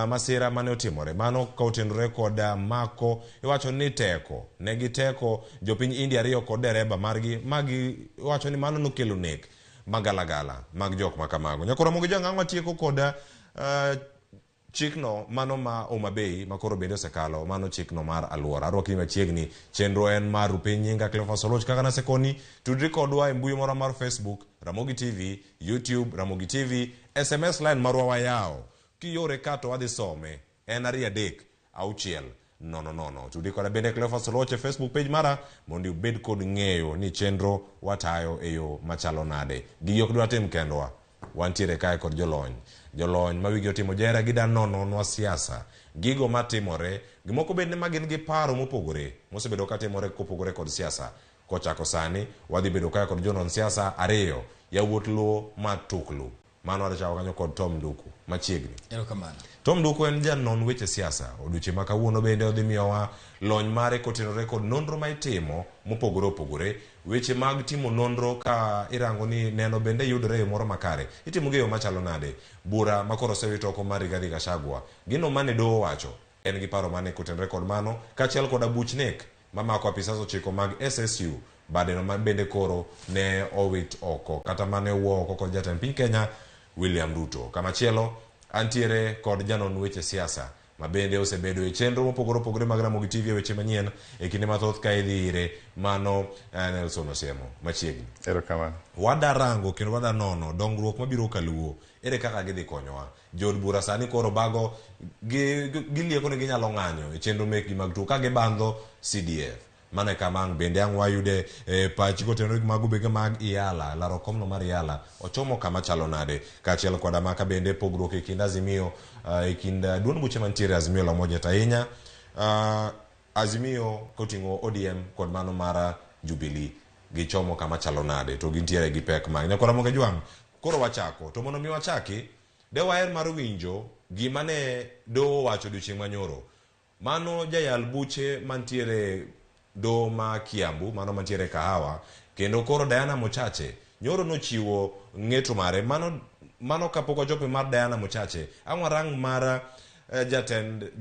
masira mane otimore. Mano ka otenore kod mako iwacho ni teko negi teko jopiny India ariyo kod dereba margi magi iwacho ni mano nokelo nek magalagala mag jok makamago. Nyakora Ramogi jwang' ang'wa tieko kod chikno mano ma Homa Bay makoro bende osekalo mano chikno mar alwora. Arwaki machiegni chenro en mar Rupiny Nyinga Cleophas Soloch kaka nasekoni tudri kodwa e mbui moro mar Facebook RamogiTV, YouTube RamogiTV, SMS line marwa wayawo kiyore kato wadhi some en 236 Tudi koda bende Cleophas Soloch e Facebook page mara mondo ubed kod ng'eyo ni chenro watayo e yo machalo nade. Gigi ok dwa tim kendwa, wantiere kae kod jolony ma wigi otimo jera gida nonwa siasa gigo matimore gimoko bende ma gin gi paro mopogore mosebedo ka timore kopogore kod siasa. Kochako sani wadhi bedo kae kod jonon siasa ariyo yawuot Luo matuklu mano wadachako kanyo kod Tom Nduku machiegni. Erokamano. Tom Nduku en janon weche siasa. Odiochieng' ma kawuono bende odhi miyowa lony mare kotenore kod nonro ma itimo mopogore opogore. Weche mag timo nonro ka irango ni neno bende yudore e yo moro makare. Itimo gi yo machalo nade. Bura makoro osewito oko mar Rigathi Gachagua. Gino mane doho wacho en gi paro mane kotenore kod mano kachiel kod buchnek mamako apisas ochiko mag SSU badeno ma bende koro ne owit oko kata mane wuo oko kod jatend piny Kenya William Ruto. Kamachielo antiere kod janon weche siasa ma bende osebedo e chenro mopogore opogore mag Ramogi TV weche manyien e kinde mathoth ka idhi ire mano Nelson Osiemo machiegni. Erokamano. Wadarango kendo wadanono dongruok mabiro kaluo ere kaka gidhi konyowa. Jod bura sani koro bago gilieko ne ginyalo ng'anyo e chenro mekgi mag tuo ka gibandho CDF. Mane kamang bende ang wayude pach gotenro magu bege mag Iala laro komno mar Iala ochomo kama chalo nade kachiel kod amaka bende pogruok e kind Azimio e kind duond buche mantiere Azimio la moja tainya Azimio koting'o ODM kod mano mara Jubilee gichomo kama chalo nade to gintiere gi pek mag nyakora Ramogi Jwang. Koro wachako to mondo mi wachaki de waer mar winjo gima ne do wacho odiochieng' manyoro mano jayal buche mantiere do ma Kiambu mano mantiere Kahawa kendo koro Diana Mochache nyoro nochiwo ng'eto mare mano kapok ochopo mar Diana Mochache ang'warang mar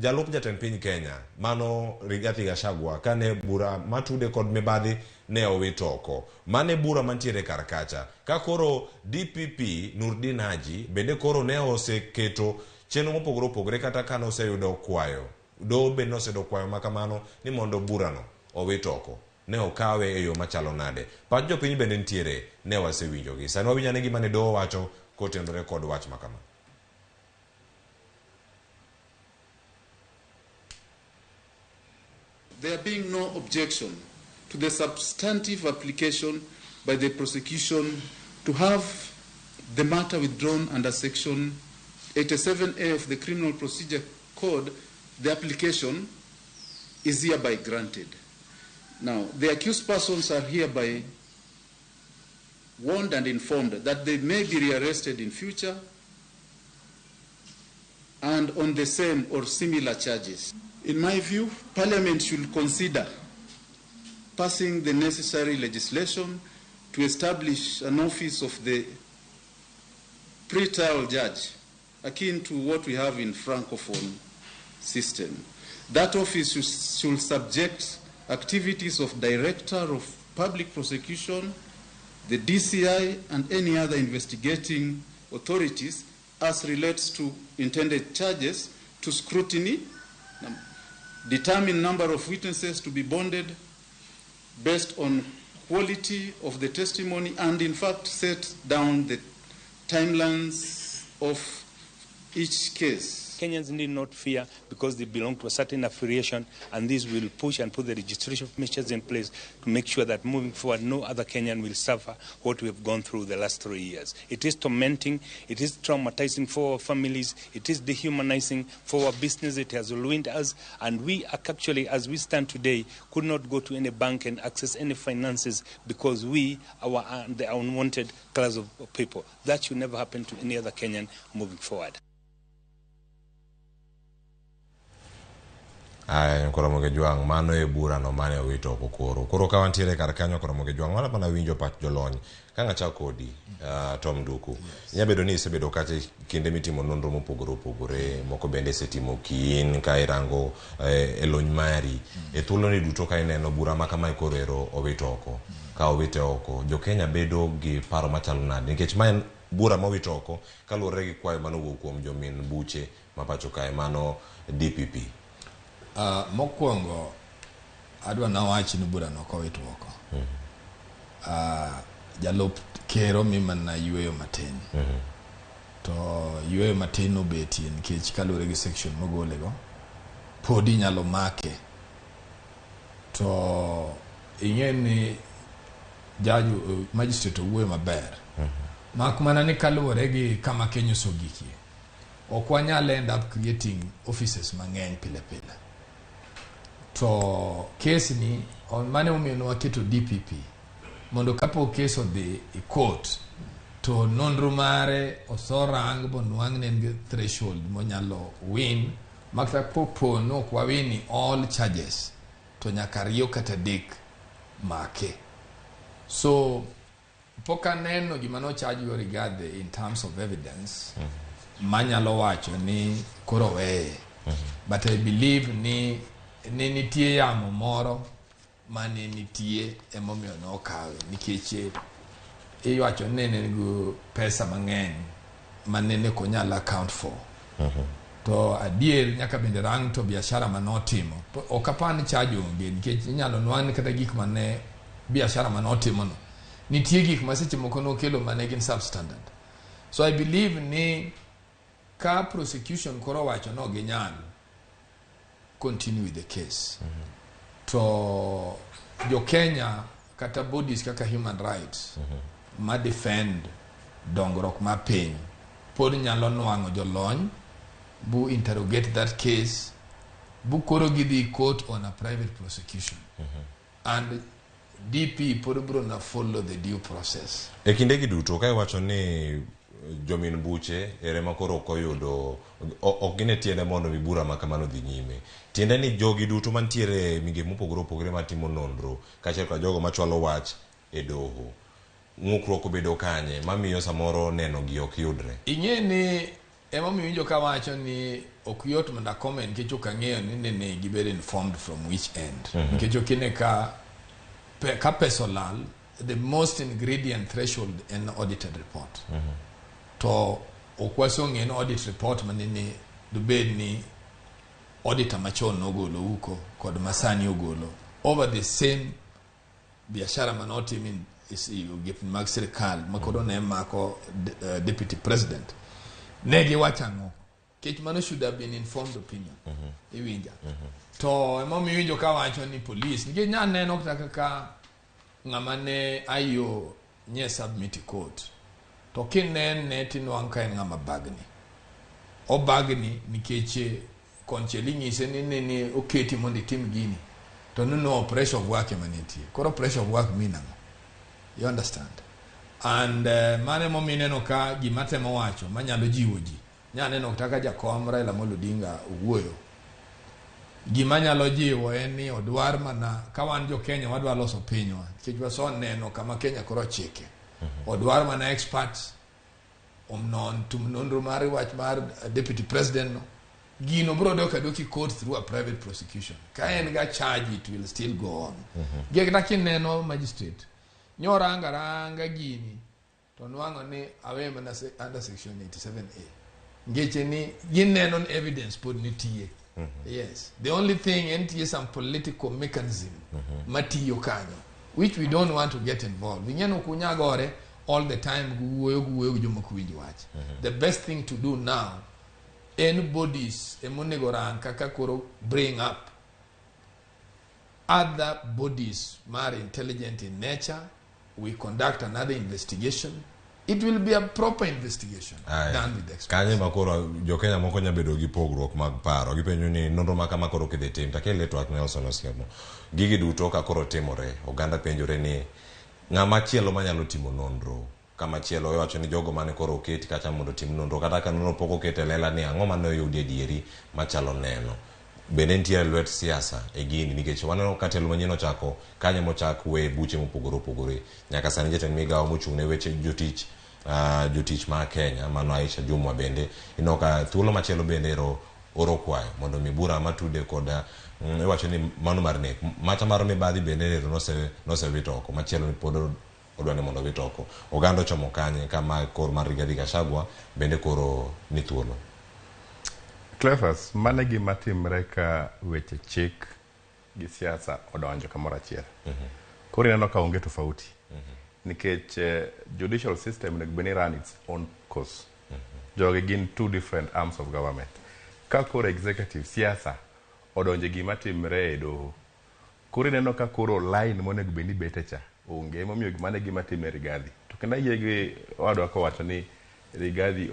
jalup jatend piny Kenya mano Rigathi Gachagua kane bura matude kod mibadhi ne owito oko mane bura mantiere karkacha ka koro DPP Nurdin Haji bende koro ne oseketo chenro mopogore opogore kata kane oseyudo kwayo do bende osedo kwayo makamano ni mondo burano owito oko ne okawe e yo machalo nade pach jopiny bende ntiere ne wasewinjogi sani wawinyane gima ne do wacho kotendore kod wach makama. There being no objection to the substantive application by the prosecution to have the matter withdrawn under Section 87A of the Criminal Procedure Code, the application is hereby granted. Now, the accused persons are hereby warned and informed that they may be rearrested in future and on the same or similar charges. In my view, Parliament should consider passing the necessary legislation to establish an office of the pre-trial judge, akin to what we have in Francophone system. That office should subject activities of Director of Public Prosecution, the DCI, and any other investigating authorities as relates to intended charges to scrutiny, determine number of witnesses to be bonded based on quality of the testimony, and in fact set down the timelines of each case. Kenyans need not fear because they belong to a certain affiliation, and this will push and put the registration measures in place to make sure that moving forward no other Kenyan will suffer what we have gone through the last 3 years. It is tormenting, it is traumatizing for our families, it is dehumanizing for our business, it has ruined us, and we actually, as we stand today, could not go to any bank and access any finances because we are the unwanted class of people. That should never happen to any other Kenyan moving forward. Ramogi Jwang mano e bura no mane owito oko koro ka wantiere kar kanyo Ramogi Jwang wala mana winjo pach jolony ka ng'acha kodi Tom Duku nyabedo ni isebedo kata kinde mitimo nonro mopogore opogore moko bende setimo kin ka irango e lony mari e thuolo ni duto ka ineno bura ma kama koro ero owito oko ka owite oko jo Kenya bedo gi paro machalo nade nikech ma bura mowito oko kaluwore gi kwayo manowuok kuom jomin buche mapacho kae mano DPP. Mokwongo adwa nawach ni bura no kowito oko. Jalup kero mimana yweyo matin. To yweyo matin obeti nikech kaluwore gi section mogolego podi nyalo make. To ing'eni jaju magistrate owuoyo maber. Mak mana ni kaluwore gi kama Kenya osogikie. Ok wanyal end up creating offices mang'eny pile pile. To case ni on mane omiyo waketo DPP mondo kapo case odhi e court to nonro mare osorang bonwang' ne threshold monyalo win makta popo no kwa wini all charges to nyaka riyo kata dek make. So poka neno gima no charge you regard in terms of evidence manyalo wacho ni koro weye. But I believe ni nitie yamo moro mane nitie emomiyo nokawe nikech iwacho nene go pesa mang'eny manene konyal account for. To adier nyaka bende rang to biashara manotimo. Ok apani chajo onge nikech inyalo nwang' kata gik mane biashara manotimo no. Nitie gik ma seche moko nokelo mane gin substandard. So I believe ni ka prosecution koro wacho no ginyal continue with the case. To jo Kenya kata bodies kaka human rights ma defend dongruok ma piny pod nyalo nwang'o jolony bu interrogate that case bu koro gidhi court on a private prosecution. And DP pod bro na follow the due process. E kinde giduto ka iwacho ni jomin buche ere makoro koyudo ok gine tiende mondo bibura makamano dhi nyime. Tiende ni jogi duto mantiere mige mopogore opogore matimo nonro kaachiel kod jogo machwalo wach e doho. Ng'ukruok obedo kanye mamiyo samoro neno gi ok yudre. Ing'e ni emomiyo winjo ka wacho ni ok yot mondo comment nikech ok ang'eyo ni nene gibedo informed from which end. Nikech okine ka pesa olal, the most ingredient threshold en audited report. To okwaso ng'en audit report manene dubed ni auditor machon nogolo huko kod masani ogolo over the same biashara manotimi gip mag sirkal makodo ne mako deputy president. Negi wachang'o kech mano should have been informed opinion. Iwinja. To emomiyo winjo ka wacho ni police nikech nya neno kaka ng'ama ne ayo nye submit court. To kinene tinwang' ka en ng'ama bagni. O bagni nikech koncheli nyise ni nene oketi mondo itim gini. To no pressure of work emanitie. Koro pressure of work mean ang'o? You understand? And mane momineno ka gimatemo wacho manyalo jiwo ji. Nyaneno kaka jakom Raila Amolo Odinga owuoyo. Gima nyalo jiwo en ni odwar mana ka wan jo Kenya wadwa loso pinywa. Nikech waso neno kama Kenya koro chike. Odwar mana experts omnon tum nonro mar wach mar deputy president no. Gino bro doki court through a private prosecution. Ka en ga charge it will still go on. Gegna kineno magistrate. Nyoranga gini to nwang'o ni awe mana under section 87A. Ngeche ni gineno evidence pod nitie. Yes. The only thing is some political mechanism matiyo kanyo which we don't want to get involved. Ingeno kunyagore all the time guwoyo jomokwinji wach. The best thing to do now bodies emonegoran kaka koro bring up other bodies more intelligent in nature. We conduct another investigation. It will be a proper investigation done with experts. Kanye makoro jo Kenya moko nyabedo gi pogruok mag paro gipenyo ni nonro ma kama koro kidhi tim takele to Nelson Osiemo gigi duto ka koro timore oganda penjore ni ng'ama chielo manyalo timo nonro kama chielo iwacho ni jogo mane koro oketi kacha mondo tim nonro kata ka nonro pok okete lela ni ang'o mane oyudi edieri machalo neno bende nitie lwet siasa e gini nikech waneno ka telo manyien ochako kanye mochak we buche mopogore opogore nyaka sani jatend migawo mochung' ne weche jotich ma Kenya mano Aisha Jumwa bende inoka thuolo machielo bende oro kwayo mondo mibura matude koda iwacho ni mano mar nek macha mar mibadhi bende nose witoko machielo ni pod odwane mondo witoko oganda chomo kanye kama kor mar Rigathi Gachagua bende koro ni thuolo. Clefas, mane gima timre ka weche chik gi siasa odonjo kamoro achiel. Koro ineno ka onge tofauti. Nikech judicial system nego beni run its own course. Jogi gin two different arms of government. Ka koro executive siasa odonjo gima timre e doho. Koro ineno ka koro line monego beni betecha onge momiyo mane gima timre Rigathi. To kenda yegi wadwa ko wacho ni Rigathi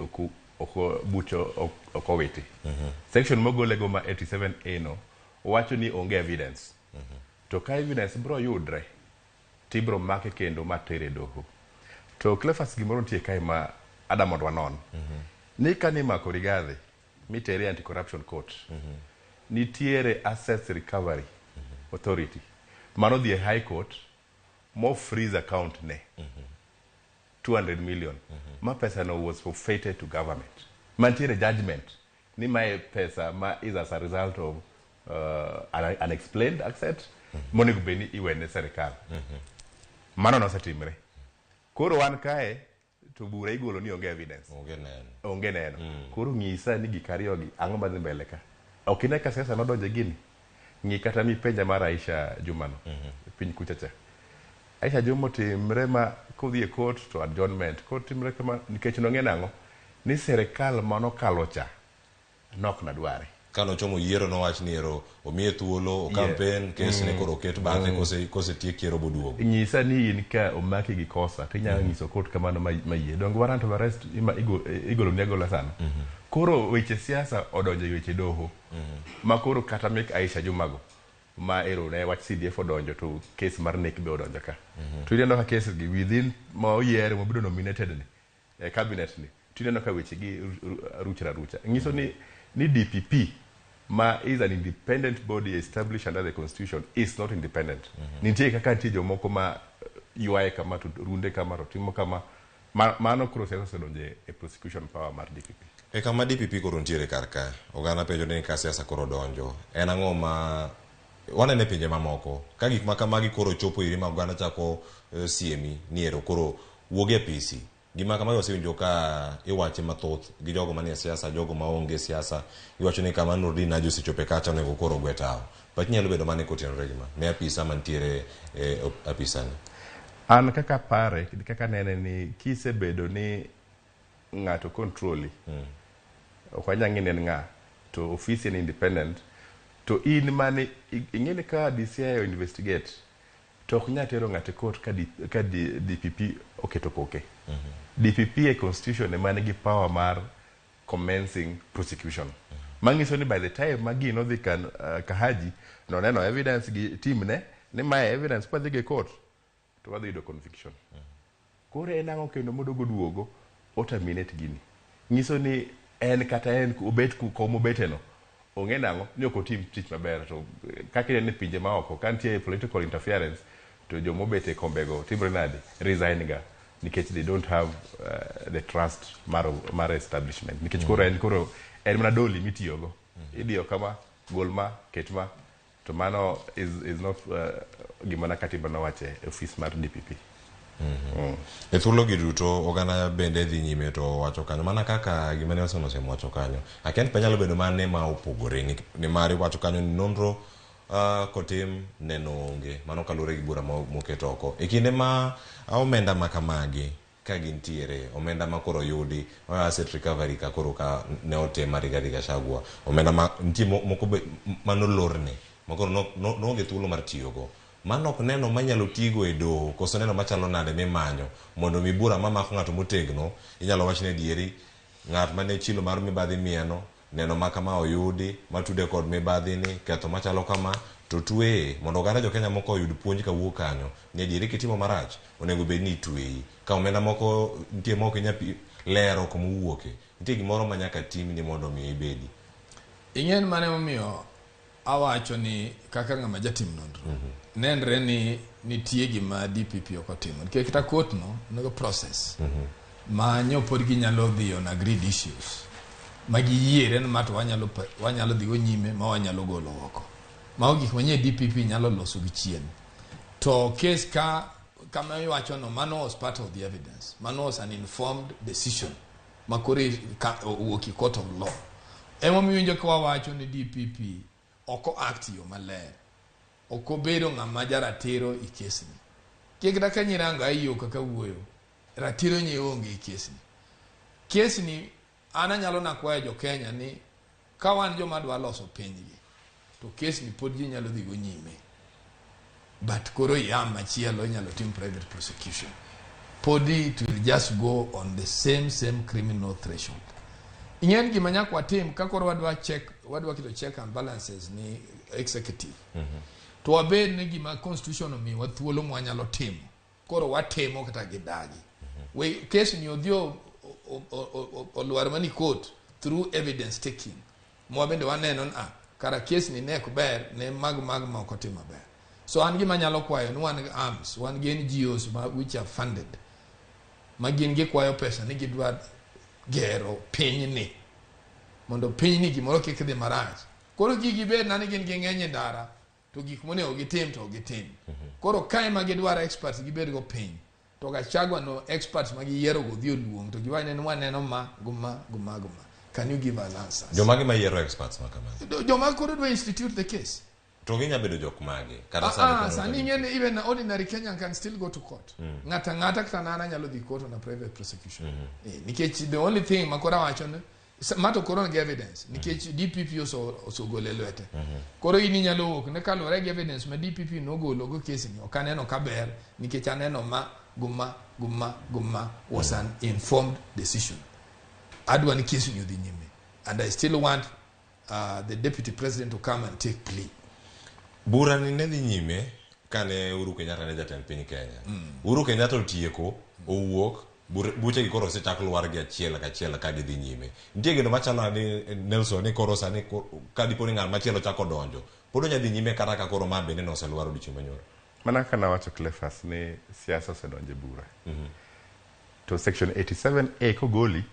bucho okowiti. Section mogolego ma 87A no wacho ni onge evidence. To ka evidence bro yudre tibro make kendo matere doho. To Clefas gimoro nitie kae ma Adam odwa non. Ni kani mako Rigathi mitere anti-corruption court. Nitiere assets recovery authority. Mano dhi high court mo freeze account ne. 200 million. Ma pesa no was forfeited to government. Mantiere judgment. Ni my pesa ma is as a result of unexplained asset monego beni iwene serikal. Mano nosetimre. Koro wan kae to bura igolo ni onge evidence. Onge neno. Koro ng'isa ni gik ariyogi ang'o madhi mbele ka. Ok ine ka siasa nodonje gini. Ng'i kata mi penja mar Aisha Jumano. Piny kuchacha. Aisha Juma timre ma kodhi e court to adjournment. Court timre kama nikech nong'e nang'o ni serikal manokalo cha nok nadware. Kano chomo yiero nowach ni ero omiye thuolo o campaign kes ne koro ket bathe kose tiek yiero boduogo. Nyisa ni in ka omaki gi kosa tinyalo nyiso court kamano mayie. Dong warrant of arrest igolo ni agola sana. Koro weche siasa odonjo e weche doho. Ma koro kata mek Aisha Jumago ma ero ne wach CDF odonjo to kes mar nek be odonjo ka. To ineno ka kes gi within ma oyiere mobedo nominated ni cabinet ni. To ineno ka weche gi rucha. Nyiso ni DPP ma is an independent body established under the constitution is not independent. Nitie kaka nitie jomoko ma yuaye kama to runde kama to timo kama mano koro siasa donje e prosecution power mar DPP. E kama DPP koro ntiere karka oganda penjo ni ka siasa koro donjo en ang'o ma wanene pinje mamoko ka gik ma kamagi koro chopo iri ma oganda chako siemi niero koro wuoge pisi gima kama wasewinjo ka iwache mathoth gi jogo manie siasa jogo maonge siasa iwacho ni kama Nurdin Haji osechope kacha nego koro gwetao but nyalo bedo mane kotenore gima ne apisa mantiere apisa ni an kaka pare kaka nene ni kisebedo ni ng'ato controli okwanyang'i nen ng'a to office en independent to in mane ing'eni ka DCI investigate to ok nyatero ng'ate court ka DPP oketo koke. DPP e constitution emane gi power mar commencing prosecution. Mangiso ni by the time magi no dhi ka Haji no neno evidence gi team ne ni ma evidence kwa dhi ge court to wadhi do conviction. Kore enang'o kendo modogo duogo o terminate gini. Nyiso ni en kata en obet komo beteno ong'e nang'o ni ok otim tich maber to kaka ne pinje maoko kantie political interference to jomobete kombego timre nadi resign ga nikech they don't have the trust mar establishment nikech koro en mana doli mitiyogo idiyo kama golma ketma to mano is not gimana katiba nowache office mar DPP. E thuolo gi duto oganda bende dhi nyime to wacho kanyo mana kaka gima ne osemo wacho kanyo aken penyalo bedo mane ma opogore ni mari wacho kanyo ni nonro kotim neno onge mano kalure gi bura moketo oko e kinde ma omenda makamagi ka gintiere omenda ma koro yudi asset recovery ka koro ka ne otema Rigathi Gachagua omenda ma ntie moko manolorne makoro no thuolo mar tiyogo mano ok neno manyalo tigo e doho koso neno machalo nade mimanyo mondo mibura mamako ng'ato motegno inyalo wachne dieri ng'at mane chilo mar mibadhi mieno neno makama oyudi matude kod mibadhi ni ketho machalo kama to tweye mondo oganda jo Kenya moko oyud puonj ka wuok kanyo ni dieri kitimo marach onego bed ni tweyi ka omenda moko nitie moko inyapi lero kuma wuoke nitie gimoro manyaka tim ni mondo mi ibedi ing'en mane momiyo awacho ni kaka ng'ama jatim nonro nenre ni nitie gima DPP ok otimo nikech kata court no nego process ma nyopod ginyalo dhi on agreed issues magi yiere en mato wanyalo dhi nyime ma wanyalo golo oko ma gik manie DPP nyalo loso gi chien to case kama iwacho no mano was part of the evidence mano was an informed decision makore wuoki court of law emo miwinjo kwa wacho ni DPP oko act yo maler oko bedo ng'ama jaratiro i kesni kikda kanyiranga ayo kaka wuoyo ratiro nye onge i kesni ana nyalo nakwayo jo Kenya ni ka wan joma dwa loso pinygi to kesni pod ji nyalo dhi go nyime but koro yam machielo nyalo tim private prosecution podi it will just go on the same criminal threshold. Ing'en gima nyakwa tim ka koro wadwa kito check and balances ni executive to wabed ni gima constitution omiwa thuolo mwanyalo timo koro watimo kata gidagi we case ni odio olwar mani court through evidence taking mwa bende waneno kara case ni nek ber ne mag ma ok otimo ber so an gima nyalo kwayo ni wan arms wan gi NGOs which are funded magin gi kwayo pesa ni gidwa gero piny ni mondo piny ni gimoro kik dhi marach koro gigi bed nani gin gi ng'eny ndara to gik mone ogitim to ogitim. Koro kae ma gidwaro experts gibed go piny. To Gachagua no experts ma giyiero go dhi oluong to giwane ni waneno ma guma. Can you give us answers? Jomagi ma yiero experts ma kamano. Joma koro do institute the case. To ginya bedo jok magi. Sani ngene even an ordinary Kenyan can still go to court. Ngata kata nana nyalo dhi court on a private prosecution. Nikech the only thing makora wacho ne mato koro gi evidence nikech DPP oso gole lwete. Koro ini nyalo ok ne kalore gi evidence ma DPP no golo go case ni okaneno kaber nikech aneno ma guma was an informed decision. Adwa ni case ni odhi nyime. And I still want the deputy president to come and take plea. Bura ni ne dhi nyime kane Uhuru Kenyatta ne jatend piny Kenya. Uhuru Kenyatta otieko owuok buche gi koro osechako lwar gi achiel ka gidhi nyime. Nitie gino machalo ni Nelson ni koro sani ka dipo ni ng'at machielo chako donjo pod onya dhi nyime kata ka koro ma bende no oselwaro dicho manyoro. Mana kana wacho Cleophas ni siasa osedonje bura. To section 87A kogoli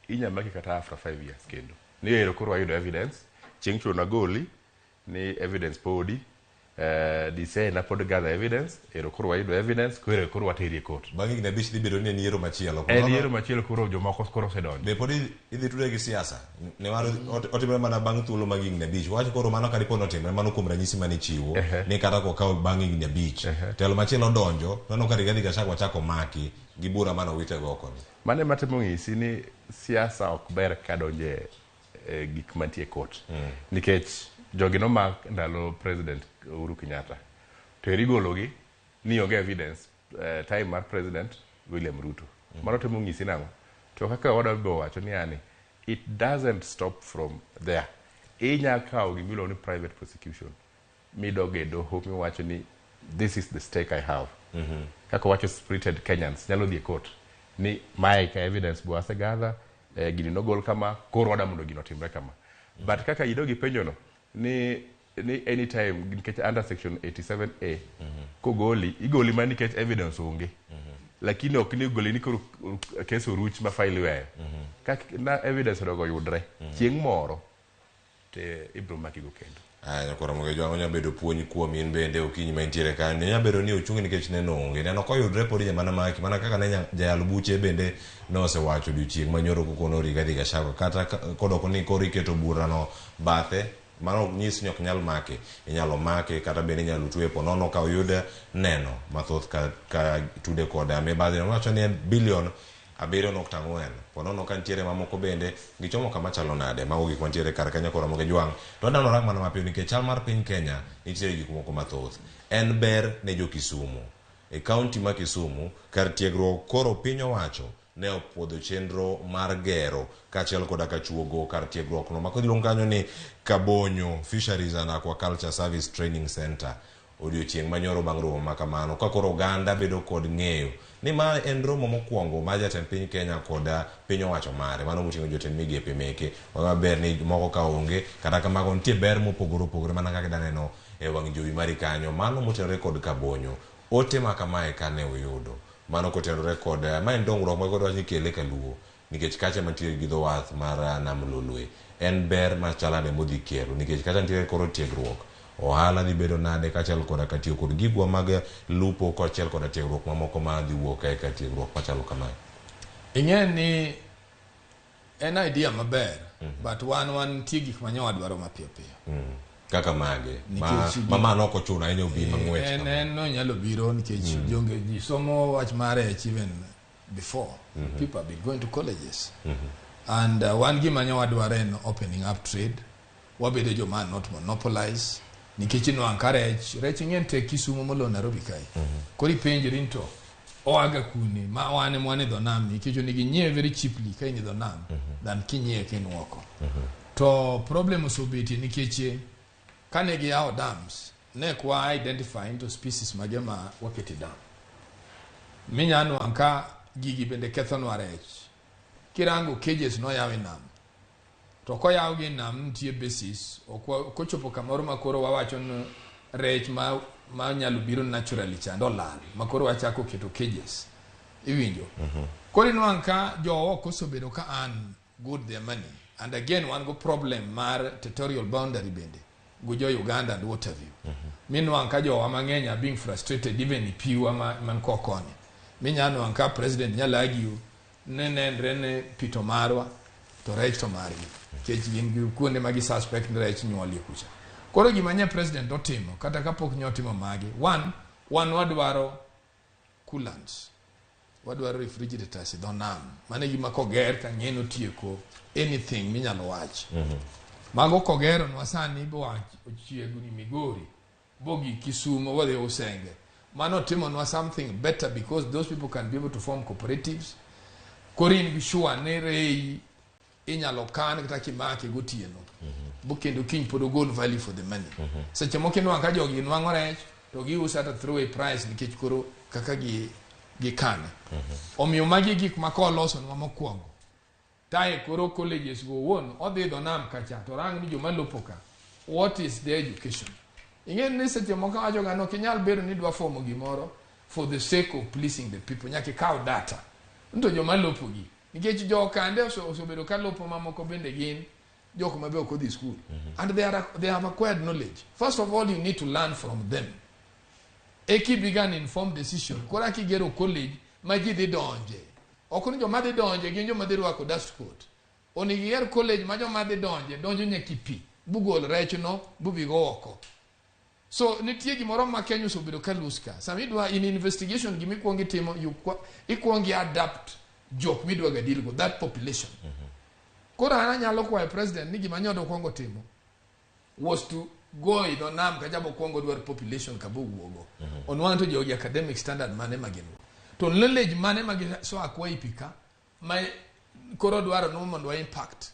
inyamaki kata after 5 years kendo. Ni ero koro ayudo evidence chieng' chuno goli ni evidence podi dise na pod gather evidence ero koro ayudo evidence koro wateri court. Bangi na bish dibedo ni yiero machielo. Yiero machielo koro jomoko koro osedonjo. Be podi idhi tude gi siasa. Ne waro otimre mana bang' thuolo mag higni 5. Wach koro mano ka dipo notimre mano kuom ranyisi mane chiwo ni kata ko kawo bang' higni 5. Telo machielo donjo nono ka Rigathi Gachagua chako maki gi bura mano wite go koni. Mane matemo ng'isi ni siasa ok ber ka donje gik mantie court. Nikech jogi no mak ndalo president Uhuru Kenyatta. To erigologi ni onge evidence time mar president William Ruto. Mano temo ng'isi nango. To kaka wada bo wacho ni ani it doesn't stop from there. Inya kawo gimilo ni private prosecution. Midoge doho mi wacho ni this is the stake I have. Kaka wacho spirited Kenyans nyalo dhi court ni mae ka evidence bo asegather gini no gol kama koro wada mondo gino timre kama. But kaka idogi penjono ni anytime nikech under section 87A kogoli igoli man nikech evidence onge. Lakini ok ni goli ni koro case oruch ma file weyo. Kaka na evidence dogo yudre chieng' moro te ibro maki go kendo. Koro Ramogi nya bedo puonj kuom in bende okinyi ma intiere ka nya bedo ni ochung nikech neno onge neno koyudre pod mana maki mana kaka ne jayal buche bende no osewacho odiochieng' manyoro kokono Rigathi Gachagua kata kodoko ni koro iketo bura no bathe mano nyis ni ok nyal make inyalo make kata bende inyalo tuwe ponono ka oyude neno mathoth ka tude koda mibadhi wacho ni bilion 7.4 ponono ka ntiere mamoko bende gichomo kama chalo nade mago gik mantiere kar Kenya koro Ramogi jwang' to dano rak mana mapiyo nikech chal mar piny Kenya nitiere gik moko mathoth en ber ne jo Kisumu e kaunti ma Kisumu kar tiegruok koro piny owacho ne opuodho chenro mar gero kachiel koda ka chuogo kar tiegruok no mako dilong kanyo ni Kabonyo Fisheries and Aquaculture Service Training Center odiochieng' manyoro bang' romo makamano ka koro oganda bedo kod ng'eyo ni ma en romo mokwongo ma jatend piny Kenya koda piny owacho mare mano moting'o jotend migepe meke maber ni moko ka onge kata kamago nitie ber mopogore opogore mana kaka daneno e wang' jowi mari kanyo mano motenore kod Kabonyo ote ma kamae kane uyudo mano kotenore kod ma en dongruok ma kod wach kele ka luo nikech kacha mantiere gi dho wath mar nam Lolwe en ber machalane modhi kelo nikech kacha nitiere koro tiegruok ohala dhi bedo nade kachiel koda ka tiyo kod gigwa mag lupo kachiel koda tiegruok mamoko ma dhi wuok ka tiegruok machalo kamae. Ing'e ni en idea maber but wan tie gik manyawa dwaro mapiyo piyo. Kaka mage mama no kochuna ene obi mang'wech en no nyalo biro nikech jonge ji somo wach mare even before people have been going to colleges and one gima nyawa dwaro en opening up trade wabedo joma not monopolize nikech no encourage rech ng'en te Kisumu molo Nairobi kai kori penjri into oaga kuni ma wane mwane dho nam nikech onigi nyie very cheaply kai ni dho nam than kinyie kinwoko to problem osobeti nikech kane gi yawo dams ne kwa identify into species magema waketi dam minyano anka gigi bende kethonwa rech kirango cages no yawe nam to ko yaw gi nam tie basis ko chopo kamoro makoro wawacho rech ma nyalo biro naturally chando lal makoro wachako keto cages iwinjo kori no anka jo kosobedo ka an good their money and again one go problem mar territorial boundary bende gujo Uganda and what have you. Meanwhile, kajo wamangenya are being frustrated even if you man kokoni. Minyano anka president nyalagiu rene pito marwa to rech to mari. Kech gin kuonde magi suspect rech nyuoli kucha. Koro gimanya president otimo kata kapok nyotimo magi. One wadwaro coolants. Wadwaro refrigerators idho nam. Mane gima koger ka ng'eno tieko anything minyalo wach. Mago kogero nwasani bo ochiegu ni Migori. Bogi Kisumu wale Usenge. Mano timo nwa something better because those people can be able to form cooperatives. Korin bishua nerei inyalo kan kata kimaki gotieno. Bukendo king podo gold value for the money. Seche moke nwa kajo gi nwango rech to gi usa to throw a price nikech koro kaka gi kana. Omiyo magi gik mako loso nwa mokwongo. Tae koro colleges go won odhi do nam kacha to rang ni joma lopoka. What is their education? Ingen ni seche moko ajo gano kinyal bedo ni dwa fomo gimoro for the sake of pleasing the people nyaki kaw data. Nto joma lopo gi. Nikech jo kande osebedo ka lopo mamoko bende gin joko mabe ok odhi school. And they have acquired knowledge. First of all, you need to learn from them. Eki began informed decision. Kora ki gero college maji dhi donje. Okoni joma dhi donje gin joma dhi rwako dashboard. Oni ger college ma joma dhi donje donjo nyaki pi. Bugol rech no bubigo oko. So nitie gimoro ma Kenya osebedo ka luska. Samidwa in investigation gimi kuongi timo ikuongi adapt jok midwa ga deal with that population. Kora ana nyalo kwa president ni gima nyodo kuongo timo was to go idho nam ka jabo kuongo dwar population ka buwogo. On wanto jogi academic standard mane magino. To knowledge mane magino so akwa ipika my koro dwaro no mondo impact.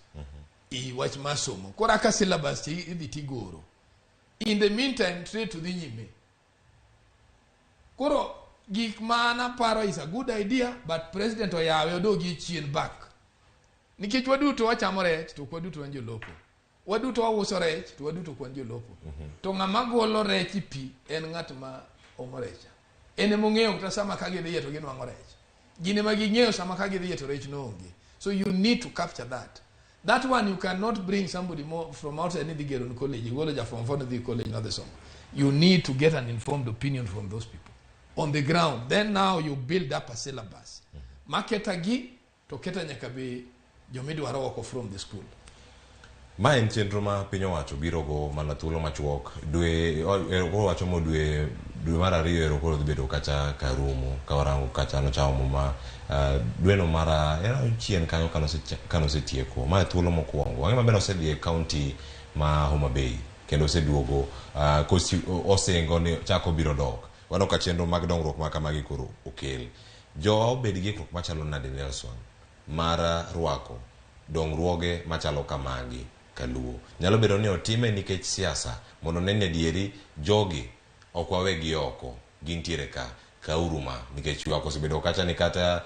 I wach masomo. Kora ka syllabus idhi tigoro. In the meantime, trade to the nyime. Koro, gik mana paro is a good idea, but President Oyawe odogi chien back. Nikech waduto wachamo rech, to waduto wanjo lopo. Waduto wauso rech, to waduto wanjo lopo. To ng'ama golo rech pi, en ng'at ma omo recha. Ene mong'eyo kata sama ka gidhiye to ginwang'o rech. Gine ma ging'eyo sama ka gidhiye to rech no onge. So you need to capture that. That one you cannot bring somebody more from outside the Geron college. You go from the college, not the song. You need to get an informed opinion from those people on the ground. Then now you build up a syllabus. Maketagi to keta nyakabe jomidu harawako from the school. Ma en chenro ma piny owacho biro go mana thuolo machuok dwe wacho mo dwe mar ariyo ero koro bedo kacha karumo ka warango kacha no chao ma dwe no mara era chien kanyo kano se tieko ma thuolo mokwongo wange mabeno se die county ma Homa Bay kendo se duogo kosi osengo ni chako biro dok wano ka chenro mag dongruok ma kamagi koro okel jo obed gi gik machalo nade Nelson mara rwako dongruoge machalo kamagi kaluo nyalo bedo ni otime nikech siasa mondo nene dieri jogi okwawe gi oko gintiere ka uruma nikech wako sebedo kacha ni kata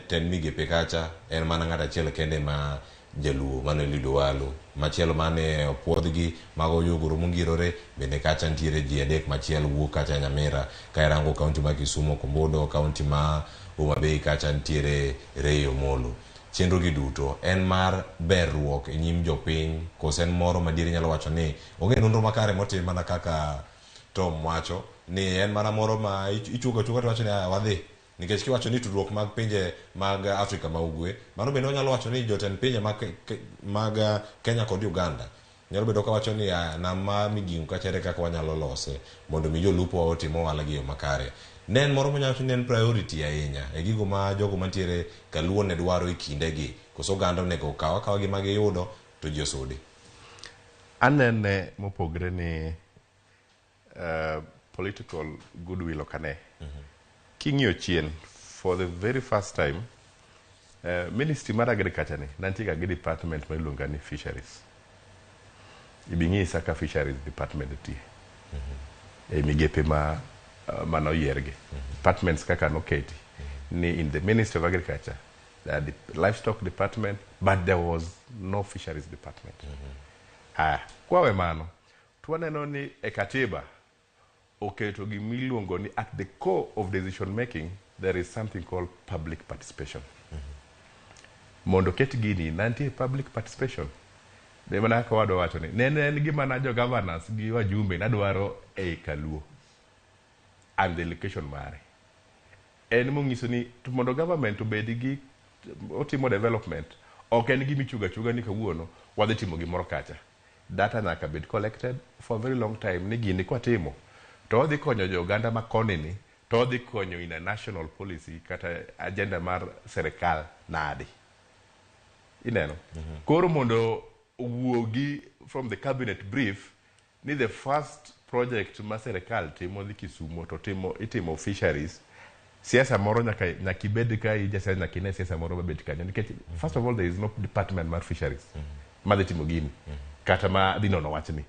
ten migepe kacha en mana ng'ata achiel kende ma jaluo mane lido walo machielo mane opuodhgi mago yogoro mongirore bende kacha ntiere ji adek machiel wuok kacha Nyamira ka irango kaunti ma Kisumo Kombodo kaunti ma Homa Bay kacha ntiere Reyo Molo chenro gi duto en mar berruok e nyim jopiny kose en moro madiere nyalo wacho ni onge nonro makare motim mana kaka Tom wacho ni en mana moro ma ichuga to wacho ni wadhi nikech kiwacho ni tudruok mag pinje mag Afrika ma ugwe mano bende onyalo wacho ni jotend pinje mag Kenya kod Uganda nyalo bedo ka wacho ni na ma migingo kachere kaka wanyalo lose mondo mi jolupo otimo wala gi makare nen moro manyalo nen priority ahinya e gigo ma jogo mantiere kaluo ne dwaro e kindegi koso gando ne go kawa gi magi yudo to ji osudi anene mopogre ni political goodwill okane king'iyo chien for the very first time ministry mar agriculture ni nantie ga gi department ma iluonga ni fisheries ibing'isa ka fisheries department tie e migepe manoyiergi departments kaka noketi ni in the Ministry of Agriculture there are the livestock department but there was no fisheries department kwawe mano twaneno ni e katiba oketo gimiluongo ni at the core of decision making there is something called public participation mondo ket gini nantie public participation de mana ka wado wacho ni ne en gima na jo governors gi wajumbe na dwaro e Kaluo and the location mare en mongiso ni mondo government obed gi otimo development ok en gimi chuga ni kawuono wadhi timo gimoro kacha. Data nyaka bed collected for a very long time ni gini kwa timo to odhi konyo jo Uganda ma koni ni to odhi konyo in a national policy kata agenda mar serikal nadi ineno. Koro mondo wuogi from the cabinet brief ni the first project ma serikal timo dhi Kisumo to itimo fisheries. Siasa moro nyaka ibed ka ijasa nyaka ne siasa moro mabed kanyo nikech first of all there is no department mar fisheries ma dhi timo gini kata ma dhi nono wachni.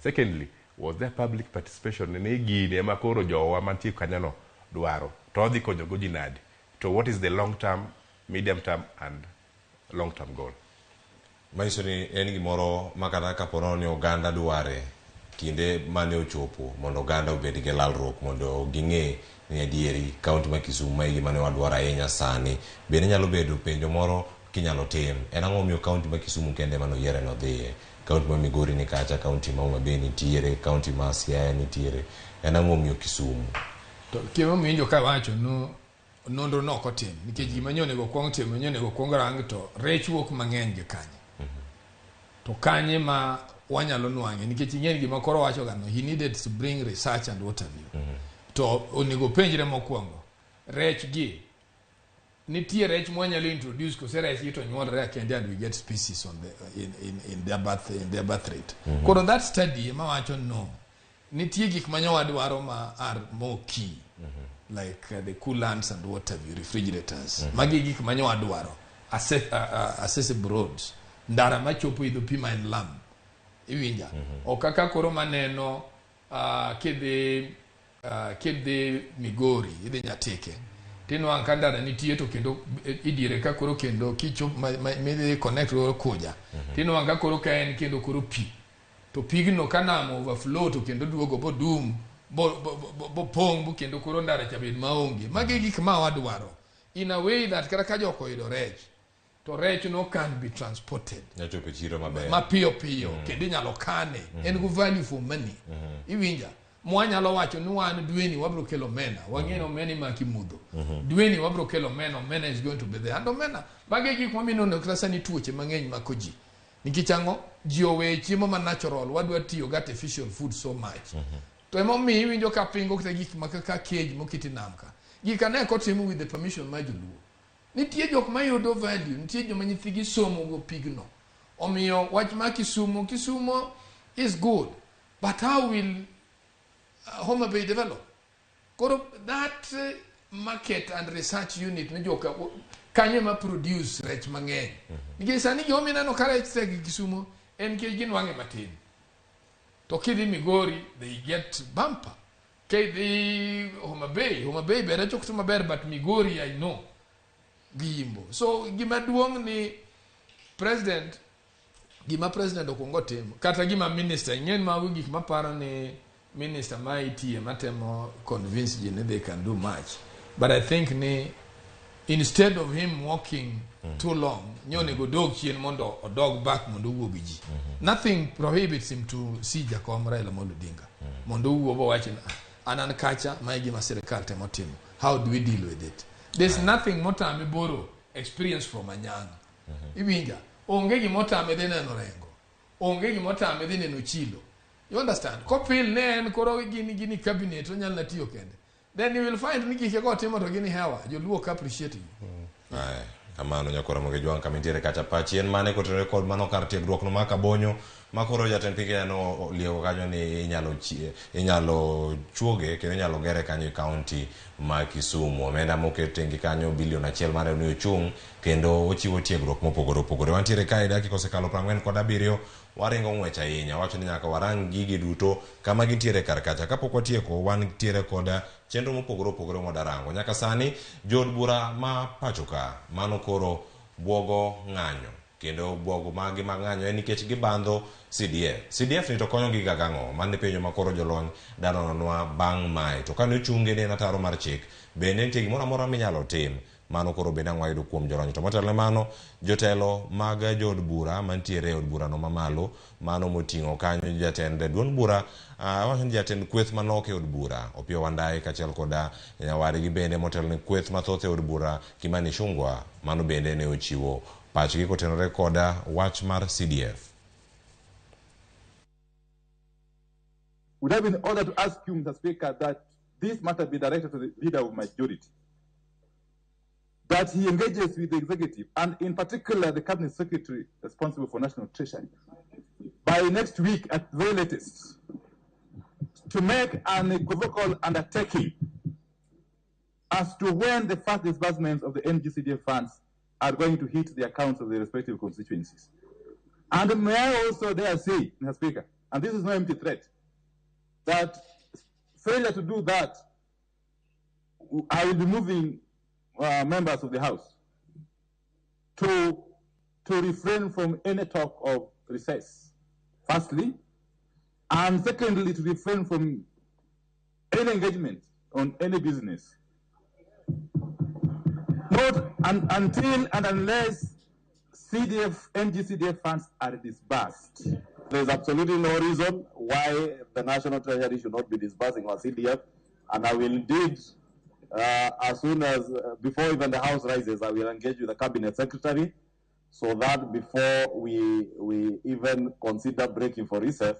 Secondly, was there public participation ni gini ema koro jowa mantie kanyono dwaro to odhi konyo go ji nadi to what is the long term, medium term and long term goal. Maiso ni en gimoro makata kapono ni Uganda dware kinde mane ochopo mondo Uganda obed gi lalruok mondo ging'e ni adieri kaunti ma Kisumu ma igi mane wadwaro ahinya sani bende nyalo bedo penjo moro kinyalo tim. En ang'o miyo kaunti ma Kisumu kende mano yiere no dhiye, kaunti ma Migori ni kacha, kaunti ma Homa Bay nitiere, kaunti ma Siaya nitiere, en ang'o miyo Kisumu? To kemo minjo ka wacho no nonro no kotim nikech gima nyone go kwong timo nyone go kwong rang to rech wuok mang'eny gi kanye to kanye ma wanyalo nwang'e nikech ing'en gima koro wacho gano he needed to bring research and what have you. To onego penjre mokwongo rech gi nitie rech mwanyalo introduce kose rech ito nyuolre kende and we get species on the in their birth rate. Koro that study ma wacho no nitie gik manyowa dwaro ma are more key like the coolants and what have you, refrigerators. Magi gik manyowa dwaro accessible roads ndara machopo idho pima en lam iwinja o kaka koro maneno kidhi Migori idhi Nyatike tino ankandara nitie to kendo idire ka koro kendo kicho me connect ro koja tino anga koro ka en kendo koro pi to pigno kanamo overflow to kendo duogo bodum bo pong bu kendo koro ndara chabed maonge magi gik ma wadwaro in a way that kara ka joko ido rech to rech no can be transported nyacho pe chiro maber mapiyo kendo inyalo kane en go value for money iwinja mwanyalo wacho ni wan dweni wabro kelo mena wang'eno omena ma kimudho dweni wabro kelo mena is going to be there and omena mage gik mamino no klasa ni tuoche mang'eny makoji nikech ang'o ji owe chiemo ma natural wadwa tiyo ga artificial food so much to emo mi winjo ka pingo kata gik makaka cage mokiti namka gikane ko timo with the permission ma joluo nitie jok ma yudo value nitie joma nyithigi somo go pigno omiyo wach ma Kisumu is good but how will Homa Bay develop? Koro that market and research unit ni joka kanye ma produce rech mang'eny nikech sani jomi nano ka rech segi Kisumu en ke gin wang'e matin to kidhi Migori they get bumper kidhi Homa Bay bere chokto maber but Migori I know gimbo so gima duong' ni president okwongo timo kata gima minister ng'en ma gik maparo ni minister ma itie matemo convince you they can do much but I think instead of him walking too long nyone go dog chien mondo odog back mondo wuo gi ji nothing prohibits him to see Jakom Raila Amolo Odinga mondo wuo bo wacho anan kacha ma gima serikal temo timo how do we deal with it. There's nothing motame boro experience from Anyang iwinja onge gi motame dene no rengo onge gi motame dene no chilo. You understand? Kopil nen koro gini cabinet onyal na tiyo kende. Then you will find ni gike go timo to gini hewa. Joluo ka appreciate you. Aye. Kamano nyakora moge jwang kamitiere kacha pachi en mane ko record mano kar tiegruok no maka bonyo makoro jatend pige no liego kanyo ni inyalo chuoge kendo inyalo gere kanyo county ma Kisumu omenda moketengi kanyo bilion 1 mare ni ochung kendo ochiwo tiegruok mopogore opogore. Wantiere kae dakika osekalo 47 waringo ng'wech ahinya wacho ni nyaka warang gigi duto kama gintiere kar kacha kapok watieko wan tiere koda chenro mopogore opogore modarango nyaka sani jod bura ma pachoka mano koro bwogo ng'anyo kendo bwogo magi mang'anyo en nikech gibandho CDF ni to konyo gi gang'o man penjo makoro jolony dano nwa bang' mai to kane ochunge ne nataro mar chik bende nitie gimoro amora minyalo tim mano koro bende ang'wa yudo kuom jolony. To motelo mano, jotelo mag jood bura mantiere od bura no mamalo, mano moting'o kanyo jatend duond bura, jatend kweth manok e od bura Opiyo Wandayi kaachiel koda nyawadgi bende motelo ne kweth mathoth e od bura Kimani Ichung'wah, mano bende ne ochiwo pachgi kotenore koda wach mar CDF. Would have been in order to ask you, Mr. Speaker, that this matter be directed to the leader of majority, that he engages with the executive, and in particular the cabinet secretary responsible for national treasury, by next week at the very latest, to make an equivocal undertaking as to when the first disbursements of the NGCDF funds are going to hit the accounts of the respective constituencies. And may I also dare say, Mr. Speaker, and this is no empty threat, that failure to do that, I will be moving members of the House to refrain from any talk of recess, firstly, and secondly, to refrain from any engagement on any business, not until and unless NGCDF funds are disbursed. There's absolutely no reason why the National Treasury should not be disbursing our CDF, and I will indeed, as soon as, before even the House rises, I will engage with the Cabinet Secretary so that before we even consider breaking for recess,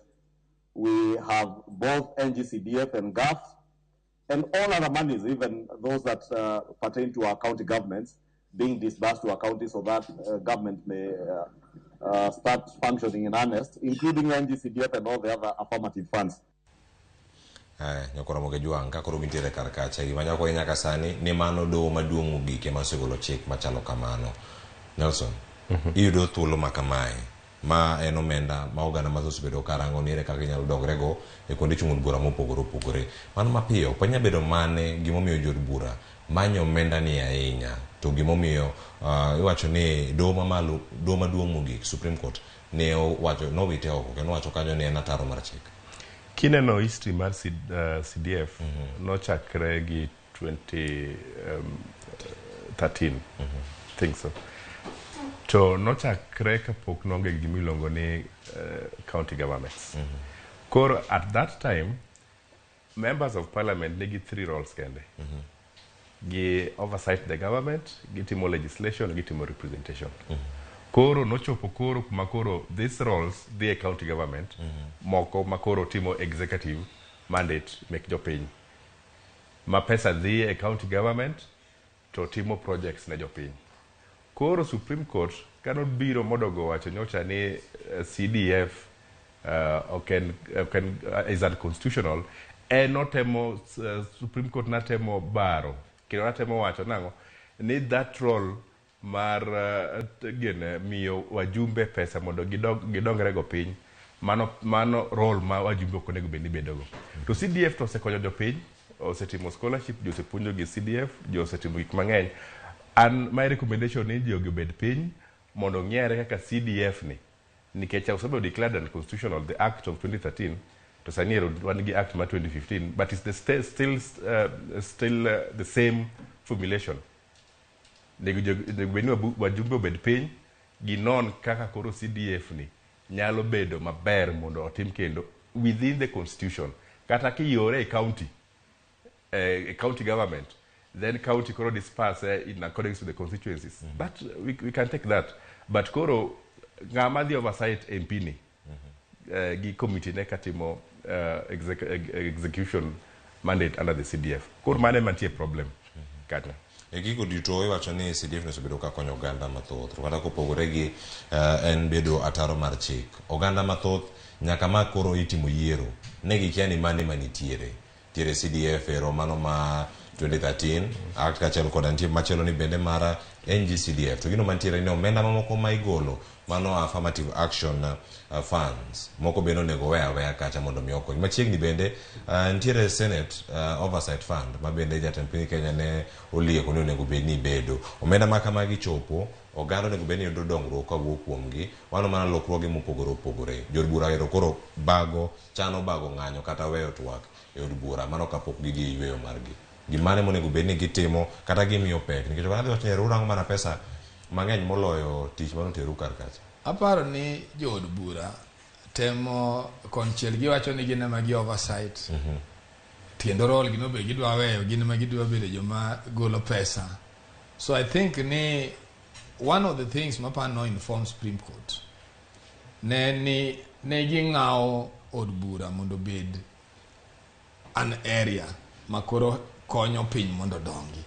we have both NGCDF and GAF and all other monies, even those that pertain to our county governments, being disbursed to our county so that government may start functioning in earnest, including NGCDF and all the other affirmative funds. Nyakora Ramogi juang ka koro gintiere kar kacha gima nyako nyaka sani ni mano doho maduong' mogik ema osegolo chik machalo kamano. Nelson, iyudo thuolo ma kamae ma en omenda ma oganda mathoth osebedo karango nire kaka inyalo dongre go e kuonde chung' od bura mopogore opogore. Mano mapiyo panya bedo mane gimomiyo jood bura manyo omenda ni ahinya, to gimomiyo iwacho ni doho mamalo, doho maduong' mogik, Supreme Court, ne owacho nowite oko kendo owacho kanyo ni en ataro mar chik. Kineno history mar CDF nochakre gi 2013, think so. To nochakre kapok nonge gimiluongo ni county governments. Koro at that time, members of parliament nigi 3 roles kende. Gi oversight the government, gitimo legislation, gitimo representation. Koro nochopo koro kuma koro these roles the county government, moko makoro timo executive mandate mek jopiny. Ma pesa dhi county government to timo projects ne jopiny. Koro Supreme Court cannot biro modogo wacho nyocha ni CDF is unconstitutional, notemo Supreme Court natemo baro kendo natemo wacho nango ni that role mar miyo wajumbe pesa mondo gidongre go piny, mano role ma wajumbe ok onego bed ni bedogo. To CDF to osekonyo jopiny, osetimo scholarship, josepuonjo gi CDF, josetimo gik mang'eny. And my recommendation ni jogi obed piny mondo ng'ere kaka CDF ni, nikech osebedo declared unconstitutional, the Act of 2013, to sani wan gi Act ma 2015, but it's still the same formulation. Wajumbe obed piny ginon kaka koro CDF ni nyalo bedo maber mondo otim kendo within the constitution. Kata kiyore county government, then county koro disperse in accordance to the constituencies. But we can take that. But koro ngama the oversight MP ni gi committee ne katimo execution mandate under the CDF. Koro mane mantie problem kata. Gigo duto iwacho ni CDF nosebedo ka konyo oganda mathoth, kata kopogore gi en bedo ataro mar chik. Oganda mathoth nyaka ma koro itimo yiero ne gikia ni mane manitiere. Tiere CDF ero mano ma 2013, Act kachel koda nitie machielo ni bende mara NGCDF. To gino mantiere ni omenda mamoko ma igolo mano affirmative action funds. Moko bende onego weya kacha mondo mi okony. Machiegni bende nitie Senate oversight fund ma bende jatend piny Kenya ne olieko ni onego bed ni bedo. Omenda ma kamagi chopo, oganda onego bed ni yudo dongruok kawuok kuomgi. Mano mana lokruoge mopogore opogore. Jood bura ero koro chano bago ng'anyo kata weyo twak e od bura mano kapok gidhi yweyo margi. gimane monego bed ni gitimo kata gimiyo pek nikech wadhi wacho ni urango mana pesa mang'eny moloyo tich manoteru kar kacha. Aparo ni jood bura temo konchiel giwacho ni gin ema gi oversight tiendo rol gino be gidwa weyo gin ema gidwa bedo joma golo pesa. So I think ni one of the things mapano inform Supreme Court ne ging'awo od bura mondo bed an area makoro konyo piny mondo dongi.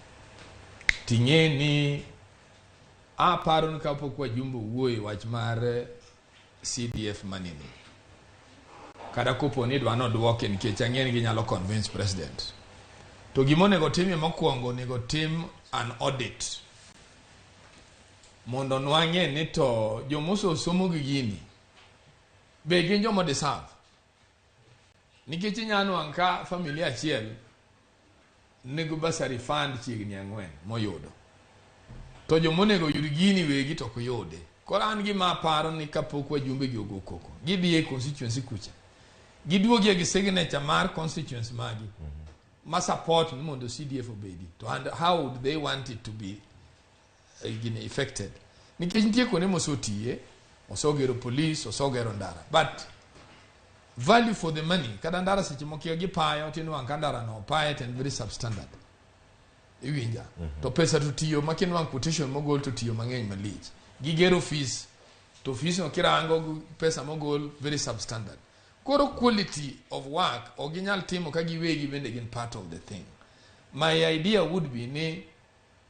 Ting'e ni aparo ni kapok wajumbe wuoyi wach mar CDF manini kada kopo ni dwa nodwoke nikech ang'e ni ginyalo convince president. To gimonego timie mokwongo onego tim an audit mondo nwang'e ni to jomoso somo gi gini be gin jomo deserve. Nikech inyalo anka familia achiel nego basari fund chiegni 4 moyudo. To jomonego yud gini wegi to koyude. Koro an gima aparo ni kapok wajumbe gi ogo koko. Gidhi e constituency kucha. Giduogi gi signature mar constituency magi. Ma support ni mondo CDF obedi. To and how would they want it to be affected? Nikech nitie kone mosotie, osogero police, osogero ndara. But value for the money, kada ndara seche mokio gi payo, tinu anka ndara no payo and very substandard. Iwinja. To pesa tutiyo, makinu an quotation mogol tutiyo mang'eny malich. Gigero fees, to fees no kirango pesa mogol very substandard. Koro quality of work, original team okagiwegi bende gin part of the thing. My idea would be ni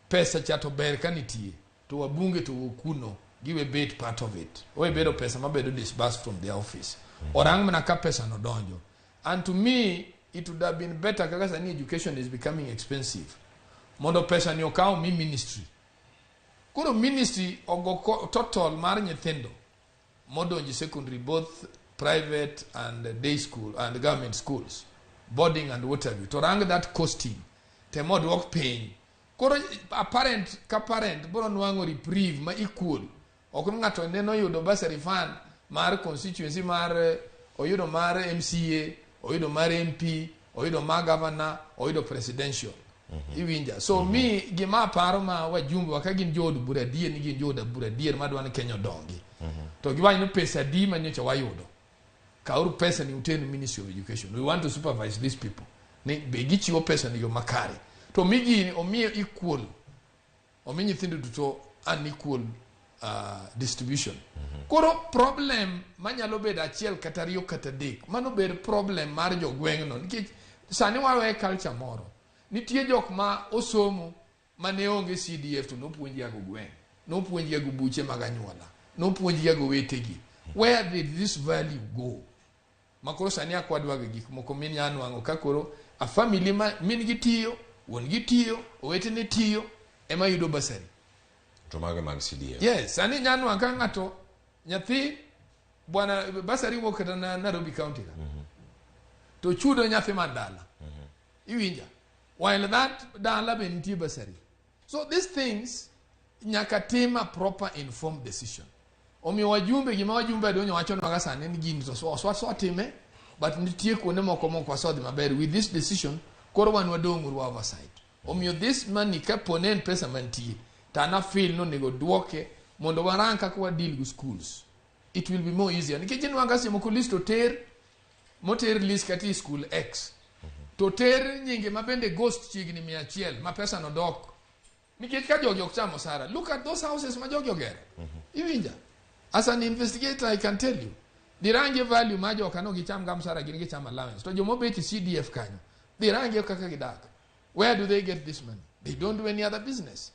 pesa chato ber kanitie, to wabunge to kuno, give a bit part of it. Owe bedo pesa mabedo disbursed from the office. Orang mena ka pesa no donjo. And to me, it would have been better because any education is becoming expensive. Mondo pesa ni okao mi ministry. Kuro ministry ogo total mar nyithindo. Modonji secondary, both private and day school and government schools. Boarding and whatever. To rang that costing. Temod work paying. Kuro a parent boro nwango reprieve ma equal. Okun ngato neno yudo basari fund mar constituency mar oyudo mar MCA, oyudo mar MP, oyudo mar governor, oyudo presidential. Iwinja. So mi gima paro ma wajumbe wakagin jood bura dier ni gin jood bura dier madwa ni Kenya dongi. To giwa ino pesa di manyocha wayudo. Kauru pesa ni utenu Ministry of Education. We want to supervise these people. Ni begichiwo pesa ni yo makare. To migi omiye equal. Omiye nyithindo duto unequal distribution. Koro problem manyalo bedo achiel kata riyo kata dek. Mano bedo problem mar jo gweng'no. Nikech sani wawe culture moro. Nitie jok ma osomo mane onge CDF to nopuonji ago gweng'. Nopuonji ago buche mag anyuola. Nopuonji ago wetegi. Where did this value go? Makoro sani akwadwa gik moko min yanwango kakoro a family ma min gitiyo, won gitiyo, owetene tiyo, ema yudo basari. To mage mag CDF. Yes, sani nyanwanga ngato nyathi bwana basari wuok kata na Nairobi County. To chudo nyathi mandala. Iwinja. While that dala be nitie basari. So these things nyaka tim a proper informed decision. Omi wajumbe gima wajumbe donyo wacho na sani ni gini to so time but nitie kuonde moko waso dhi maber with this decision koro wan wadong' ru oversight. Omi this money kaponen pesa mantie tana feel no nego duoke mondo warang kaka wa deal with schools. It will be more easier. Nikech nwanga simo ko list moter list kati school X. To ter nyinge mabende ghost chigni 100 ma pesa no dok. Nikech ka jogi ok chamo sara. Look at those houses ma jogi ogero. Iwinja. As an investigator, I can tell you, the range value majo kano gicham gamsara gini gicham allowance. To jomo beti CDF kanyo. The range kaka gidak. Where do they get this money? They don't do any other business.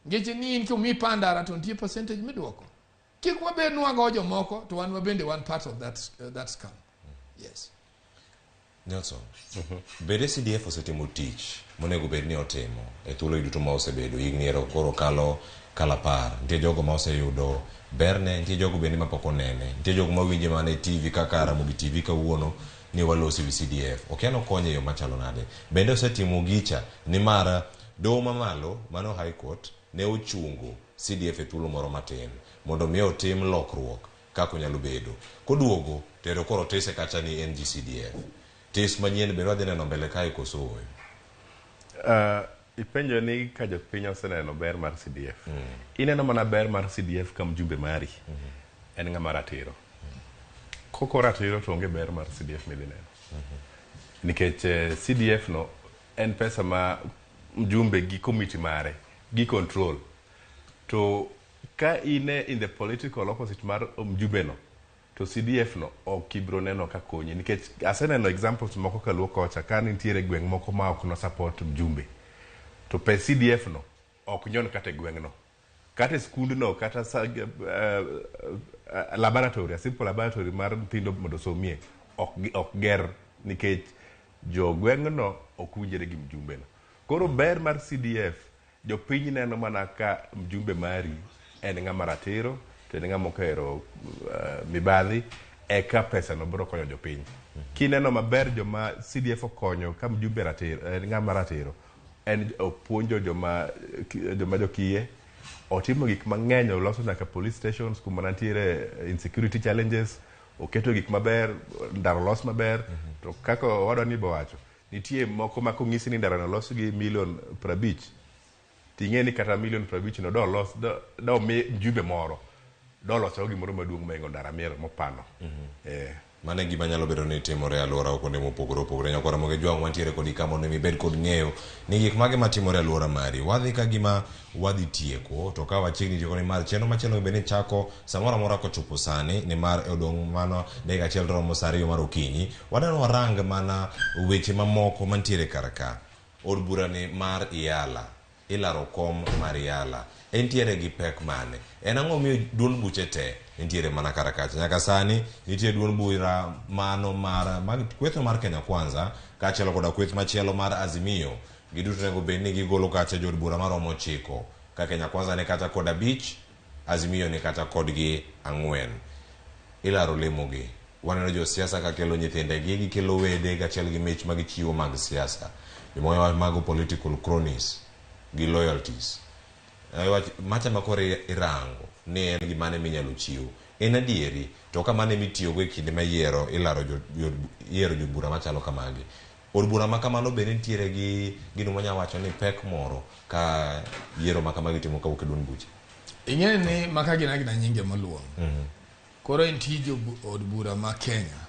Ngeche ni inko mi pandara 20% midwoko. Kikwa be nuago jomoko to one wabende one part of that scam. Yes. Nelson. Bede CDF osetimo tich monego bed ni otimo e thuolo iduto ma osebedo igniero koro kalapar. Nitie jogo ma oseyudo berne, nitie jogo bende mapok onene, nitie jogo mawinje mana e TV kaka RamogiTV kawuono ni walosi wi CDF. Okiano konye yo machalo nade. Bende osetimo gicha ni mara doho mamalo mano High Court ne ochungo CDF e thuolo moro matin mondo mi otim lokruok kako nyalo bedo. Koduogo tero koro tese kacha ni NGCDF. Tes manyien bende wadhi neno mbele kae koso. Ipenjo ni ka jopiny oseneno ber mar CDF. Ineno mana ber mar CDF ka mjumbe mari. En ng'ama ratiro. Koko ratiro to onge ber mar CDF midhi neno. Nikech CDF no en pesa ma mjumbe gi committee mare gi control. To ka ine in the political opposite mar mjumbe no, to CDF no okibro neno ka konyi. Nikech aseneno examples moko ka luo kocha ka nitiere gweng' moko ma ok no support mjumbe. To pe CDF no ok nyon kate gweng' no. Kate skund no kata laboratory, a simple laboratory mar nthindo mondo somie ok ger nikech jo gweng' no ok winjere gi mjumbe no. Koro ber mar CDF jopiny neno mana ka mjumbe mari en ng'ama ratiro, to en ng'ama okero mibadhi, eka pesa no biro konyo jopiny. Kineno maber joma CDF okonyo ka mjumbe ratiro, en ng'ama ratiro, en opuonjo joma jokiye, otimo gik mang'eny, oloso nyaka police stations kuma nitiere insecurity challenges, oketo gik maber, ndaro los maber, to kako wadwa ni bowacho, nitie moko ma kong'isi ni ndaro no los gi $50,000, ting'e ni kata $50,000 no do omi mjumbe moro, do loso gimoro maduong' maingo ndara mier mopano. Mane gima nyalo bedo ni timore e alwora kuonde mopogore opogore. Nyakora moge jwang' mantiere kod ika mondo mi bed kod ng'eyo ni gik mage matimore e alwora mari. Wadhi ka gima wadhi tieko, to ka wachiegni tieko ni mar chenro machielo bende chako samora mora kochopo sani, ni mar odong' mano dakika achiel romo sa 2 mar okinyi. Wadano warang mana weche mamoko mantiere karaka. Od bura ni mar Iala, ilaro kom mar Iala, entiere gi pek mane? En ang'o miyo duond buche te entiere mana karakacha? Nyaka sani nitie duond bura mano mar kwetho mar Kenya Kwanza, kaachiel koda kweth machielo mar Azimio. Giduto nego bed ni gigolo kacha jod bura maromo 9. Ka Kenya Kwanza ne kata kod 5, Azimio ne kata kodgi 4. Ilaro lemogi. Waneno jo siasa ka kelo nyithindegi, gikelo wede kaachiel gi mich magichiwo mag siasa. Jomoyo mag political cronies gi loyalties. Macha makore irango ni en gimane minyalo chiwo. En adieri, to kamane mitiyogo e kinde ma ilaro jod bura machalo kamagi. Od bura makamano bende nitiere gi gino manya wacho ni pek moro ka yiero makamagi timo kawuok e duond buche. Ing'e ni maka gina nyinge maluong. Koro en tijo od bura ma Kenya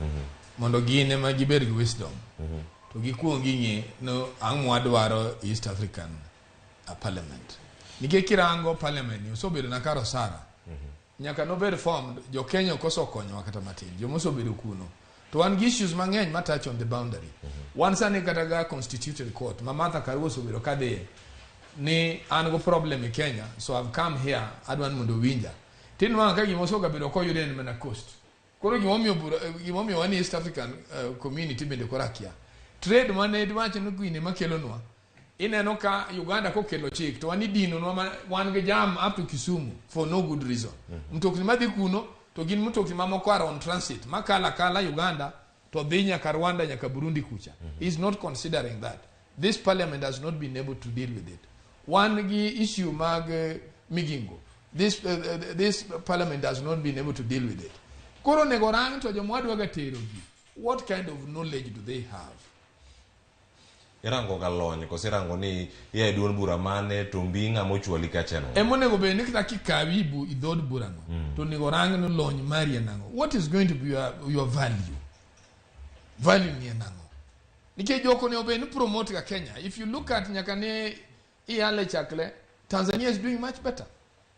mondo gine ma gibed gi wisdom. To gikuong ging'e no ang' mwadwaro East African Parliament. Nikech kirango parliament ni osebedo na karo Sara. Nyaka nobed formed, jo Kenya koso konyo kata matin. Jo mosebedo kuno. To wan gi issues mang'eny ma touch on the boundary. Wan sani kata ga constituted court, Martha Karua osebedo kadhi ni an go problem in Kenya, so I've come here adwan mondo winja. Tin wan ka gimo soga bedo ko yude na coast. Koro gimomiyo wan East African community bende korakia. Trade mane dwache no gwine makelo nwa. Ineno ka Uganda kokelo chik to wani dino wan ge jam up to Kisumu for no good reason. Mtokni madhi kuno to gin mtokni mamoko are on transit makala Uganda to dhi nyaka Rwanda nyaka Burundi kucha. Is not considering that. This parliament has not been able to deal with it. One issue mag migingo. This parliament has not been able to deal with it. Koro nego rang to jomwadwa gatero gi. What kind of knowledge do they have? Irango galony ko sirango ni ye duond bura mane to mbinga mochwali kacheno. Emonego be ni kaka kikawi bu idod bura no. To nego rang no lony mari nango. What is going to be your value? Value ni nango. Nike joko ne obe ni promote ka Kenya. If you look at nyakane Iale chakle, Tanzania is doing much better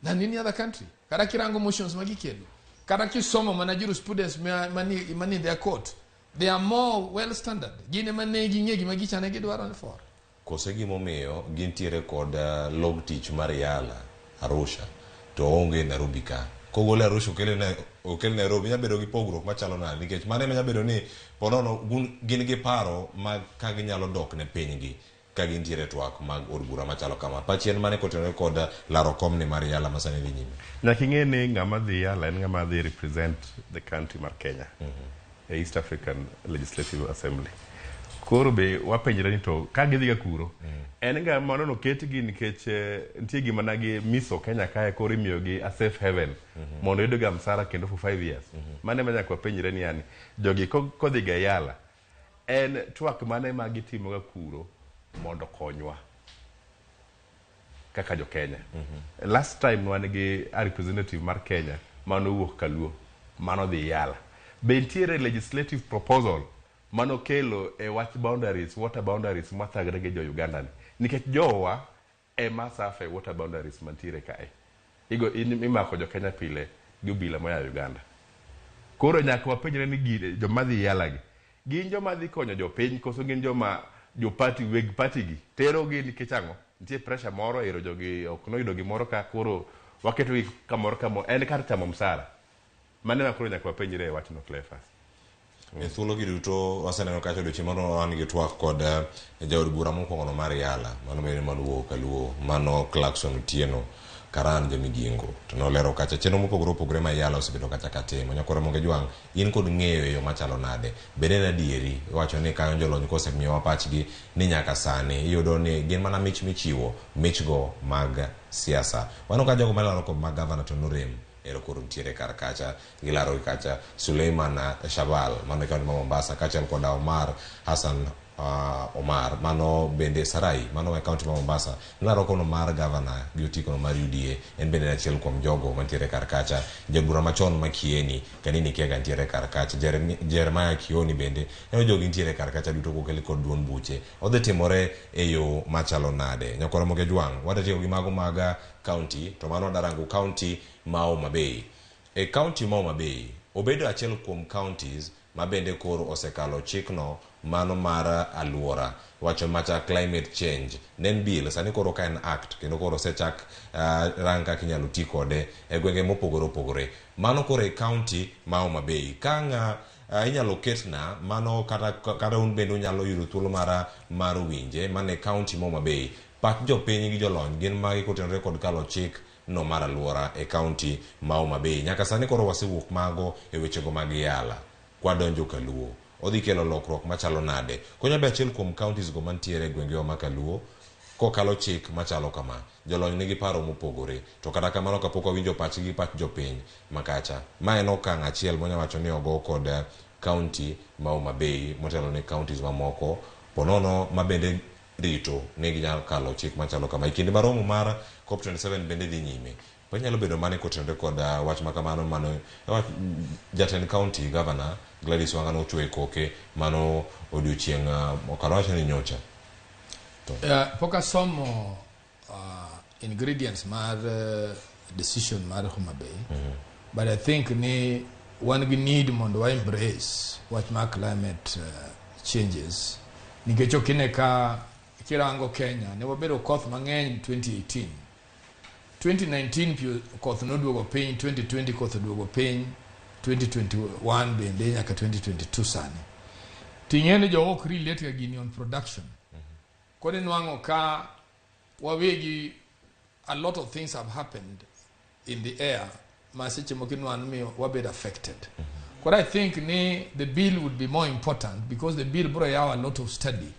than any other country. Kada kirango motions magikelo. Kada kisomo mana jurisprudence mani in their court. They are more well standard. Gine manegi ngegi magichane gidwaro for. Kose gimomiyo gintiere kod log tich mar Iala Arusha to onge Nairobi ka. Kogole Arusha okel Nairobi nyabedo gi pogruok machalo nade nikech mane nyabedo ni ponono gin gi paro ma ka ginyalo dok ne pinygi ka gintiere twak mag od bura machalo kama. Pachien mane kotenore kod laro kom ni mar Iala masane dhi nyime. Nyaka ing'e ni ng'ama dhi Iala en ng'ama dhi represent the country mar Kenya. East African Legislative Assembly. Koro be wapenjre ni to ka gidhi ga kuro. En ga mono no ketgi nikech nitie gima nagi miso Kenya kae koro imiyo gi a safe haven. Mondo yudo ga msara kendo for 5 years. Mane manya kwa penjre ni yani jogi kodhi ga Iala. En twak mane ma gitimo ga kuro mondo konywa kaka jo Kenya. Last time wan gi a representative mar Kenya mano wuok Kaluo mano dhi Yala. Be nitiere legislative proposal mano kelo e wach boundaries, water boundaries mathagre gi jo Uganda ni. Nikech jowa e masafe water boundaries mantiere kae. Igo imako jo Kenya pile gi obila moya Uganda. Koro nyaka wapenjre ni gire joma dhi Yala gi. Gin joma dhi konyo jo piny koso gin joma jo party weg party gi. Tero gi nikech ang'o? Nitie pressure moro ero jogi ok noyudo gimoro ka koro waketo gi kamoro kamo en kar chamo msara. Mane makoro nyaka wapenjre e wachno Cleophas. E thuolo gi duto waseneno kacha odiochieng' moro wan gi twak kod jaod bura mokwongo mar Yala mano mene maluwo Kaluo mano Clarkson Otieno Karan Jamigingo to nolero kacha chenro mopogore opogore ma Yala osebedo kacha katimo. Nyakore Ramogi Jwang, in kod ng'eyo e yo machalo nade? Bende en adieri iwacho ni kanyo jolony kosemiyowa pachgi ni nyaka sani iyudo ni gin mana mich michiwo michgo mag siasa. Wano ka jogo malaro kod mag gavana to norem ero koro ntiere kar kacha gilaro kacha Suleiman Shabal mano kaunti ma Mombasa kacha kod Omar Hassan Omar mano bende Sarai mano e kaunti ma Mombasa laro kono mar gavana gi otikono mar UDA en bende achiel kuom jogo mantiere kar kacha. Jabura machon ma Kieni Kanini Kiega ntiere kar kacha. Jeremiah Kioni bende eno jogi ntiere kar kacha duto kokeli kod duon buche. Odhi timore e yo machalo nade? Nyakore Ramogi Jwang, wadatiyo gi mago mag county to mano darango county ma Homa Bay. E county ma Homa Bay obedo achiel kuom counties ma bende koro osekalo chikno mano mar aluora wacho macha climate change nen bill sani koro ka en act kendo koro osechak rang kaka inyalo ti kode e gwenge mopogore opogore. Mano koro e county ma Homa Bay kanga inyalo ketna mano kata un bende unyalo yudo thuolo mar winje mane county ma Homa Bay pach jopiny gi jolony gin magi kotenore kod kalo chik no mar aluora e county ma Homa Bay. Nyaka sani koro wasewuok mago e wechego mag Yala kwadonjo Kaluo odhi kelo lokruok machalo nade? Konya be achiel kuom counties go mantiere gwengewa ma Kaluo kokalo chik machalo kama jolony nigi paro mopogore to kata kamano kapok wawinjo pachgi pach jopiny makacha. Ma en okang' achiel monya wacho ni ogo kod county ma Homa Bay motelo ne counties mamoko ponono ma bende rito ne ginyalo kalo chik machalo kama. Kinde maromo mar COP27 bende dhi nyime nyalo bedo mane kotenore kod wach makamano mano jatend county governor Gladys Wanga nochwe koke mano odiochieng' okalo wacho ni nyocha. Pok asomo ingredients mar decision mar Homa Bay but I think ni wan gi need mondo wa embrace wach mar climate changes nikech okine ka kirango Kenya ne wabedo koth mang'eny 2018 2019 koth noduogo piny 2020 koth oduogo piny 2021 bende nyaka 2022 sani ting'eni jo ok relate ga gini on production kodi nwang'o ka wawegi a lot of things have happened in the air ma seche moko inwano miyo wabed affected. But I think the bill would be more important because the bill bro yaw a lot of study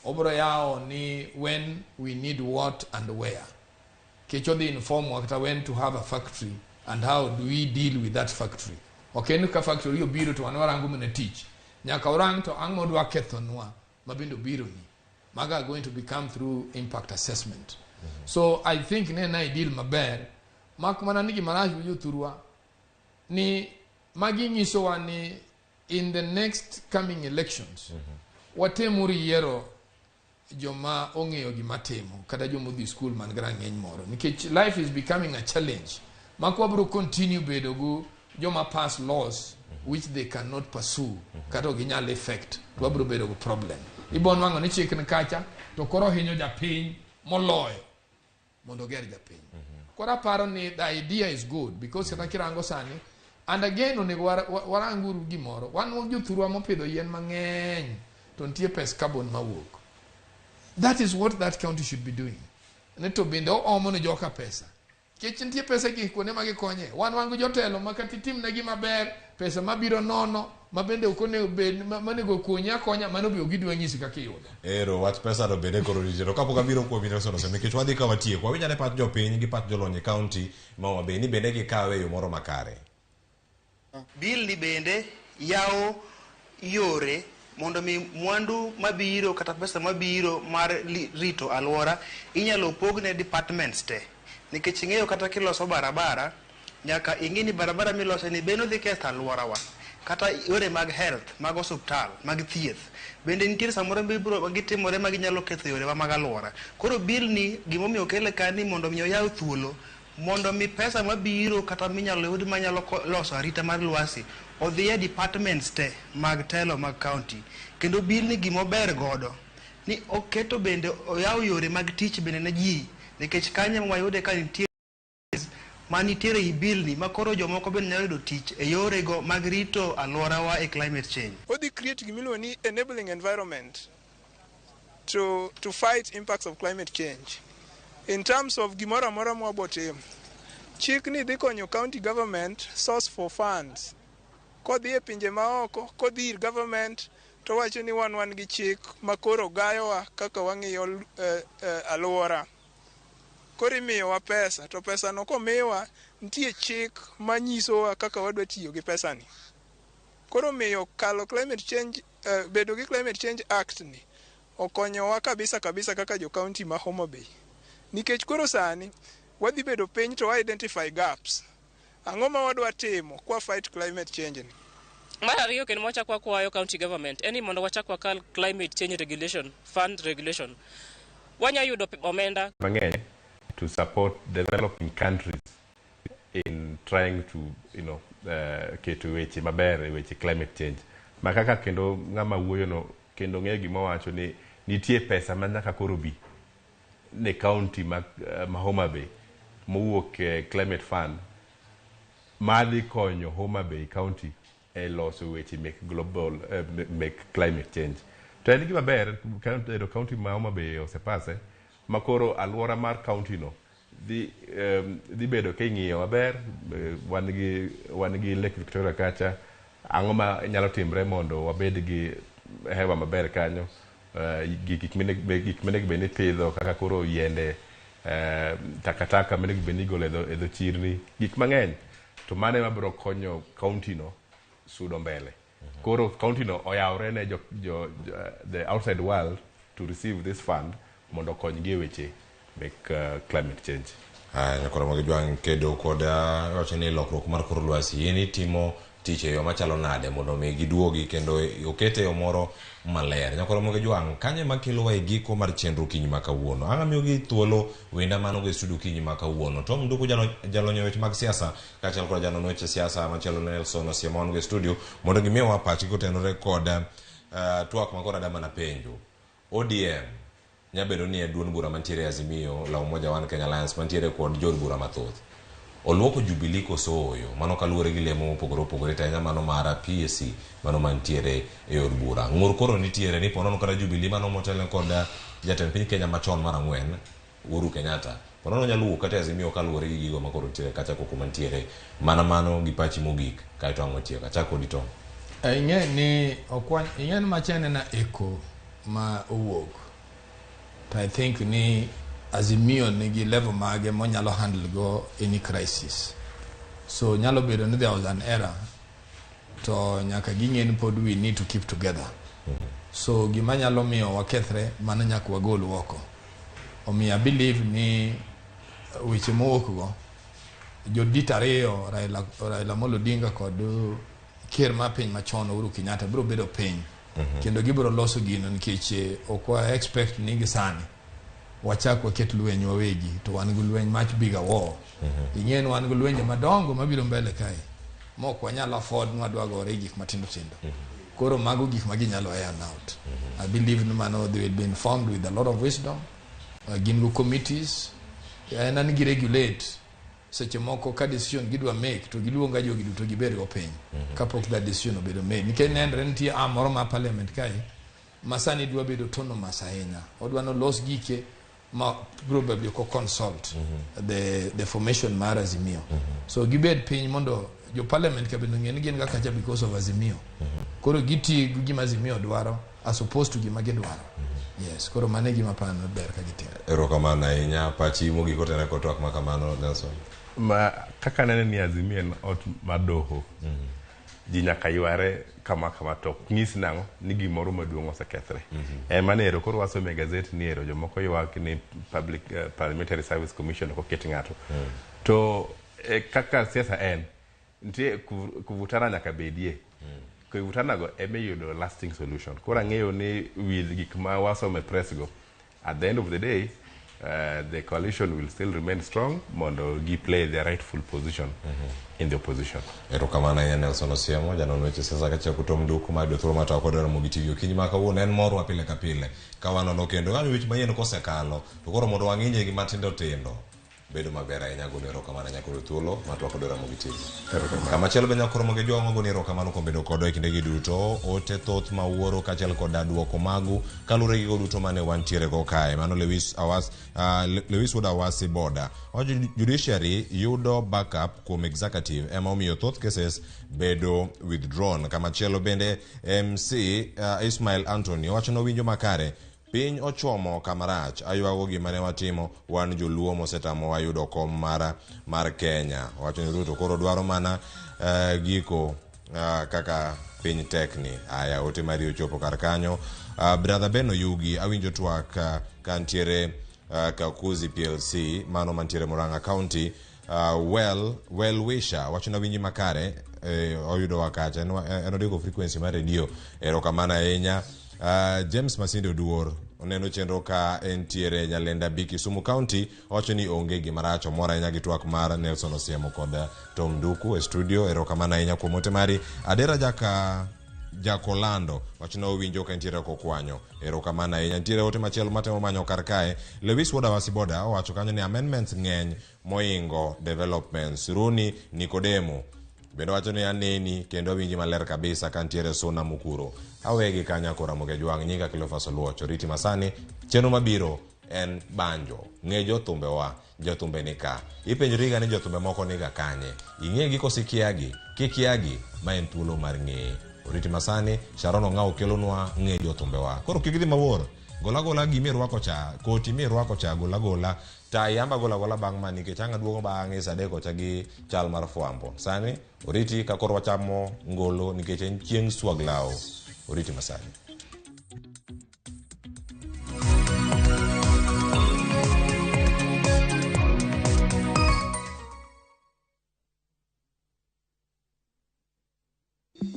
obro yaw ni when we need what and where kecho the inform wakata when to have a factory and how do we deal with that factory. Okay, nuka factory yo biro to anwara angu mene teach nyaka orang to ang modwa kethonwa mabindo biro ni maga going to become through impact assessment. So I think na ideal maber mak mana nigi maraj yu thurwa ni magi nyiso wa ni in the next coming elections watemuri yero joma ong'eyo gima timo kada jomo dhi school man gran ng'eny moro nikech life is becoming a challenge makwa bro continue bedo go joma pass laws which they cannot pursue kata ginyal effect to bro bedo go problem ibon wango ni chik kacha to koro hinyo japiny moloyo mondo ger japiny kora paro ni the idea is good because kata kirango sani and again onego waranguru gimoro wan jothurwa mopidho yien mang'eny to nitie pes carbon mawuok. That is what that county should be doing. Neto bende omo ne joka pesa. Kech nitie pesa gi kuonde ma gikonye. Wan wango jotelo makati tim ne gima ber, pesa mabiro nono, mabende okone bed manego konya konya mano bi ogidwa nyisi kaka iyudo. Ero wach pesa do bende koro rijero kapo kabiro kuom biro sono seme kech wadhi kawa tie kwa winyane pat jopiny gi pat jolony county ma Homa Bay ni bende gikawe yo moro makare. Bill ni bende yawo yore mondo mi mwandu mabiro kata pesa mabiro mar rito alwora inyalo pogne departments te nikech ing'eyo kata kiloso barabara nyaka ing'i ni barabara miloso ni beno dhi ketho alworawa kata yore mag health mag osuptal mag thieth bende nitiere samoro bibro gitimore ma ginyalo ketho yore mag alwora. Koro bill ni gimomiyo kele kani mondo mi oyaw thuolo mondo mi pesa mabiro kata minyalo yud manyalo loso arita mar lwasi odhi e departments te mag telo mag county. Kendo bill ni gimober godo ni oketo bende oyaw yore mag tich bende na ji nikech kanye mwayude ka nitie manitiere i bill ni makoro jomoko bende nyalo yudo tich e yore go mag rito alworawa e climate change. Odi create gimiluongo ni enabling environment to fight impacts of climate change. In terms of gimoro amora mwabotim, chik ni dhi konyo county government source for funds. Kodhi e pinje maoko, kodhi ir government, to wacho ni wan gi chik makoro gayowa kaka wang'iyo alwora. Koro imiyowa pesa, to pesa no komiwa nitie chik manyisowa kaka wadwa tiyo gi pesa ni. Koro miyo kalo climate change, bedo gi climate change act ni okonyowa kabisa kaka jo county ma Homa Bay. Nikech koro sani wadhi bedo piny to identify gaps. Ang'o ma wadwa timo kwa fight climate change ni? Mar ariyo kendo wachakwa kwayo county government eni mondo wachakwa kal climate change regulation fund regulation. Wanya yudo omenda mang'eny to support developing countries in trying to keto weche maber e weche climate change. Makaka kendo ng'ama wuoyo no kendo ng'e gima wacho ni nitie pesa ma nyaka koro bi ne county ma Homa Bay mowuok climate fund madhi konyo Homa Bay county e loso weche make climate change. To en gima ber county ma Homa Bay osepase makoro alwora mar county no dhi bedo king'iyo maber. Wan gi Lake Victoria kacha, ang'o ma nyalo timre mondo wabed gi hewa maber kanyo. Gik mene bende pidho kaka koro yiende, takataka mene bende igolo e dho chirni, gik mang'eny. To mane mabiro konyo county no sudo mbele. Koro county no oyawre ne the outside world to receive this fund mondo konygi weche make climate change. Nyakoro Ramogi Jwang kedo koda wacho ni lokruok mar kor lwasi yeni timo tich e yo machalo nade mondo mi giduogi kendo okete yo moro maler. Nyakoro Ramogi Jwang kanye makelo wa giko mar chenro kinyi makawuono. Anga miyo gi thuolo wenda mano go studio kinyi makawuono. Tom Nduku jalonyo weche mag siasa kachal koda jano weche siasa machalo Nelson Osiemon go studio mondo gimiyo wa pachi kotenore koda twak makora dama na penjo. ODM nyabedo ni duon bura mantiere Azimio la Umoja One Kenya Alliance mantiere kod jod bura mathoth olwoko Jubilee kosoyo mano kaluwore gi lemo opogore tanya mano mara PSC mano mantiere e od bura. Ng'ur koro nitiere ni ponono kata Jubilee mano motelo kod jatend piny Kenya machon mar ang'wen Uhuru Kenyatta ponono nyalo wuok kata Azimio kaluwore gi gigo makoro nitiere kacha koko mantiere mano gi pachi mogik kaito ang'o tiyo kacha kodi to ing'e ni ing'e machane na eko ma owuok. I think ni Azimio nigi level mage monyalo handle go any crisis. So nyalo bedo ni there was an error. To nyaka ging'e ni pod we need to keep together. So gima nyalo miyo wakethre mana nyaka wagol oko. I believe ni weche mowuok go jodit ariyo Raila Amolo Odinga kod ker ma piny machon Uhuru Kenyatta biro bedo piny. Kendo gibiro loso gino nikech okwa expect ni gisani wachak waket lweny wawegi to wan gi lweny much bigger war. Ing'en wan gi lwenje madongo mabiro mbele kae mok wanyalo afford nwadwa gore gik matindo tindo. Koro mago gik ma ginyalo iron out. I believe ni mano they will be informed with a lot of wisdom. Gin go committees and gi regulate seche moko ka decision gidwa make to giluonga jogi duto gibed go piny kapok that decision obedo made. Nikech nendre nitie moro ma parliament kae masani dwa bedo autonomous ahinya. Odwa no los gike ma probably ko consult the formation mar Azimio. So gibed piny mondo jo parliament ka bendo ng'eni gin kaka cha because of Azimio. Koro giti gima Azimio dwaro as opposed to gima gidwaro. Yes, koro mane gima pano ber ka gitero. Erokamano ahinya pachi mogiko tena kotwak makamano Nelson. Ma kaka nene ni Azimio en ot madoho. ji nyaka yware kama to ng'is nang'o ni gimoro maduong' osekethre. Manero koro wasome gazet ni ero jomoko ywak ni Public Parliamentary Service Commission ok oket ng'ato. To kaka siasa en nitie kuvutana nyaka bedie. Kuvutana go eme yudo lasting solution. Koro ang'eyo ni with gik ma wasome press go, at the end of the day the coalition will still remain strong mondo gi play their rightful position in the opposition. Erokamano ya Nelson Osiemo janon weche siasa kacha kutom duku ma dothuro mata kod RamogiTV kinyi ma kawuono en morwa pile ka pile ka wanono kendo kanyo weche mayeno kosekalo to koro mondo wang'inje gi matindo tindo bedo maber ahinya golo erokamano nyakoro thuolo matwa kod RamogiTV. Kama chielo be nyakoro moge jwang'o golo erokamano kuom bedo kodwa e kinde gi duto ote thoth ma wuoro kachiel kod duoko magu kalure gi duto mane wantiere go kae mano Lewis Wood Awasi Boda judiciary yudo backup kuom executive ema omiyo thoth cases bedo withdrawn. Kama chielo bende MC Ismail Anthony wacho no winjo makare piny ochomo kamarach aywago gima ne watimo wan joluo mosetamo wayudo kom mar Kenya. Wacho ni Ruto koro dwaro mana giko kaka piny tekni. Aya ote mari ochopo kar kanyo. Brother Beno Yugi awinjo twak kantiere Kakuzi PLC mano mantiere Murang'a County. Well wisher wacho na winji makare oyudo wakacha en odiko frequency mar radio erokamano ahinya. James Masindo Duor oneno chenro ka entiere Nyalenda Bi Kisumu County wacho ni onge gima rach mora ahinya gi twak mar Nelson Osiemo kod Tom Duku e studio erokamano ahinya kuom ote mari. Adera Jakolando wacho na owinjo ka entiere kokwanyo erokamano ahinya. Nitiere ote machielo matemo manyo kar kae. Lewis Wood Awasi Boda wacho kanyo ni amendments ng'eny moingo developments. Runi Nikodemo bendo wacho ni aneni kendo winji maler kabisa kantiere Sona Mukuro awegi kanya kora moge jwang' nyinga Cleophas Oluoch riti masani chenro mabiro en banjo ng'e jothumbe wa jothumbe ni ka ipenjri ga ni jothumbe moko niga kanye ing'e gi kosikiagi kikiagi ma en thuolo mar ng'e riti masani Sharon Ong'ao kelonwa ng'e jothumbe wa koro kik dhi mabor gola gimi rwako cha koti mi rwako cha gola ta yamba gola bang' mani ke changa duogo bang' sa deko cha gi chal mar fwambo sani oriti ka koro wachamo ngolo nikech en chieng' swaglao oriti masani.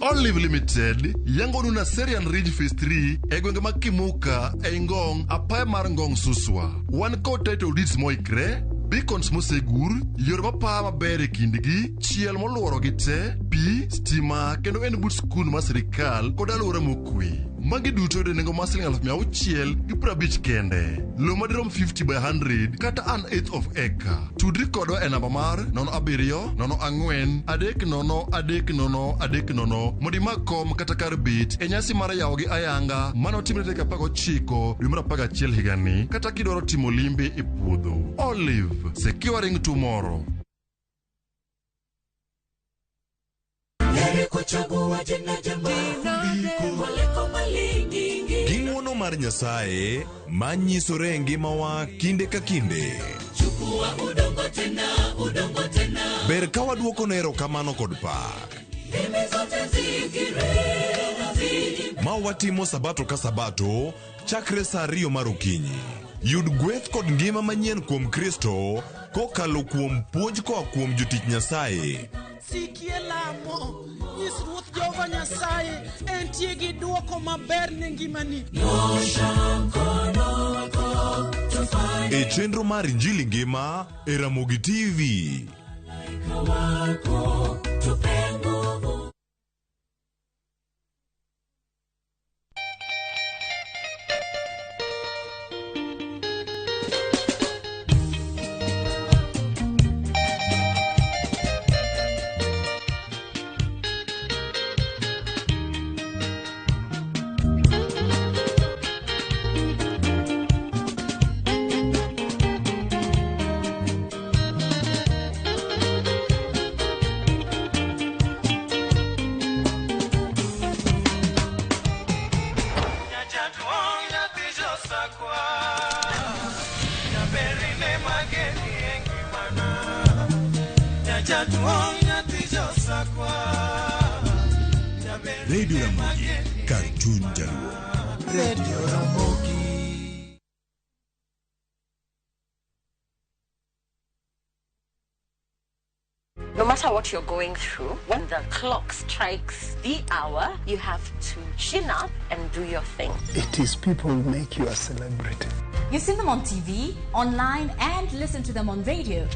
Olive Limited yango nuna Serian Ridge Phase 3 e gwenge ma Kimuka e Ngong apaya mar Ngong Suswa. Wan kod title deeds moikre, beacons mosegur, yore mapaya maber e kindgi, chiel moluoro gi te, pi, stima kendo en but skul mar sirikal kod alwora mokwe. Magi duto yudo nengo mar Sh650 kende. Lowo madirom 50 by 100 kata an 1/8 of acre. Tudri kodwa e namba mar 0704303030 mondo imak kom kata kar bet e nyasi mar yawo gi ayanga manotimre tarik 19 dwe mar 11 higani kata kidwaro timo limbe e puodho. Olive, securing tomorrow. Ging'wono mar Nyasaye manyisore e ngimawa kinde ka kinde. Ber ka waduoko ne erokamano kod pak. Ma watimo sabato ka sabato chakre sa 2 mar okinyi. Yud gweth kod ngima manyien kuom Kristo kokalo kuom puonj koa kuom jotich Nyasaye. Sikie lamo, nyis Ruoth Jehova Nyasaye entie gi duoko maber ne ngimani. E chenro mar Injili ngima e RamogiTV. Radio Ramogi, Cartoon Jaluo. Radio Ramogi. No matter what you're going through, when the clock strikes the hour, you have to chin up and do your thing. It is people who make you a celebrity. You see them on TV, online, and listen to them on radio.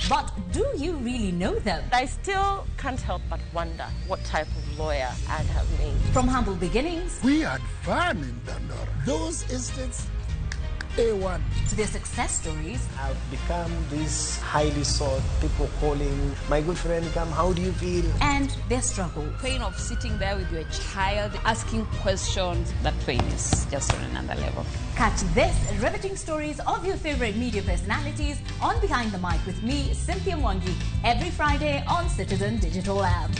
But do you really know them? I still can't help but wonder what type of lawyer I'd have made. From humble beginnings, We had fun in Dandora. Those instances, A1. to their success stories, I've become this highly sought, people calling, my good friend, come, how do you feel? and their struggle. Pain of sitting there with your child, asking questions, that pain is just on another level. Catch this riveting stories of your favorite media personalities on Behind the Mic with me, Cynthia Mwangi, every Friday on Citizen Digital app.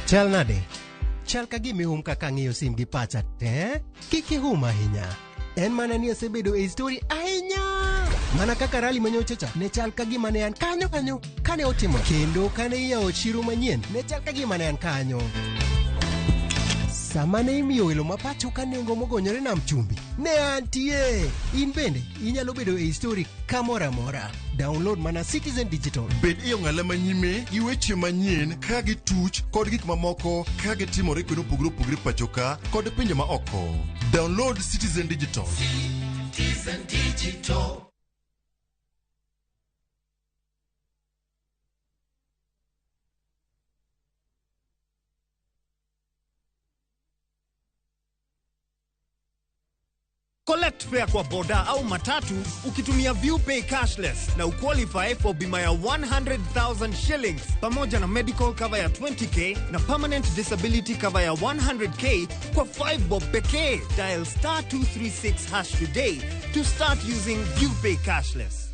Chal nade? Chal ka gimi hum kaka ng'iyo sim gi pacha te? Kiki hum ahinya. En mana ni asebedo e story ahinya. Mana kaka rali manyochacha ne chal ka gima ne an kanyo kane otimo. Kendo kane iyawo chiro manyien ne chal ka gima ne an kanyo. Sama ne imiyo welo mapacho ka nengo mogonyore nam chumbi ne antie. In bende inyalo bedo e story kamora mora. Download mana Citizen Digital. Bed iyo ng'ala manyime gi weche manyien ka gi tuch kod gik mamoko ka gi timore kendo opogore pacho ka kod pinje ma oko. Download Citizen Digital. Citizen Digital. Collect fare kwa boda au matatu ukitumia ViewPay cashless na uqualify for bima ya 100,000 shillings pamoja na medical cover ya 20k na permanent disability cover ya 100k kwa 5 bob pekee. Dial *236# today to start using ViewPay cashless.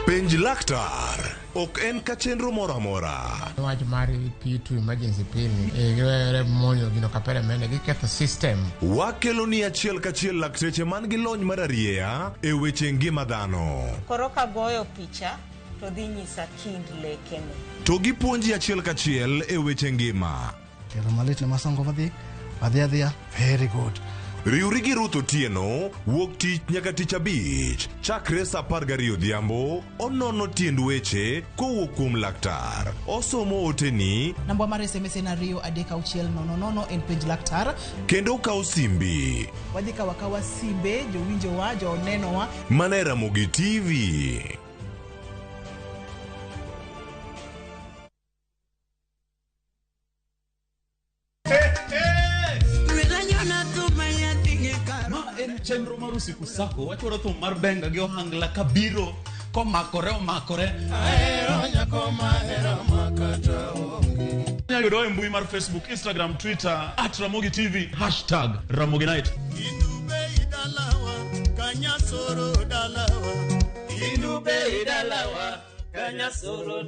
Penj laktar ok en ka chenro moro amora. Wach mar P2 emergency pill ni monyo gino kapere mene giketho system. Wakelo ni achiel kachiel lakteche man gi lony mar arieya e weche ngima dhano. Koro ka goyo picha to dhi nyisa kind lekene. To gipuonji achiel kachiel e weche ngima. Kero malit ne masongo adhia. Very good. Riuri gi Ruth Otieno wuok tich nyaka tich abich chakre sa 12 odhiambo. Onono tiend weche kowuok kuom laktar. Osomo oteni Namba mar SMS en 23600 en page laktar. kendo kawo simbi. Wadhi kawa simbe jowinjowa jonenowa. Mana e Ramogi TV. En chenro mar usiku sako wachoro thum mar benga gi ohangla kabiro komakore Ahero nyako mahero makata onge. Nyayudo e mbui mar Facebook, Instagram, Twitter @RamogiTV #RamogiNight. Indube idalawa kanyasoro dalawa. Indube idalawa kanyasoro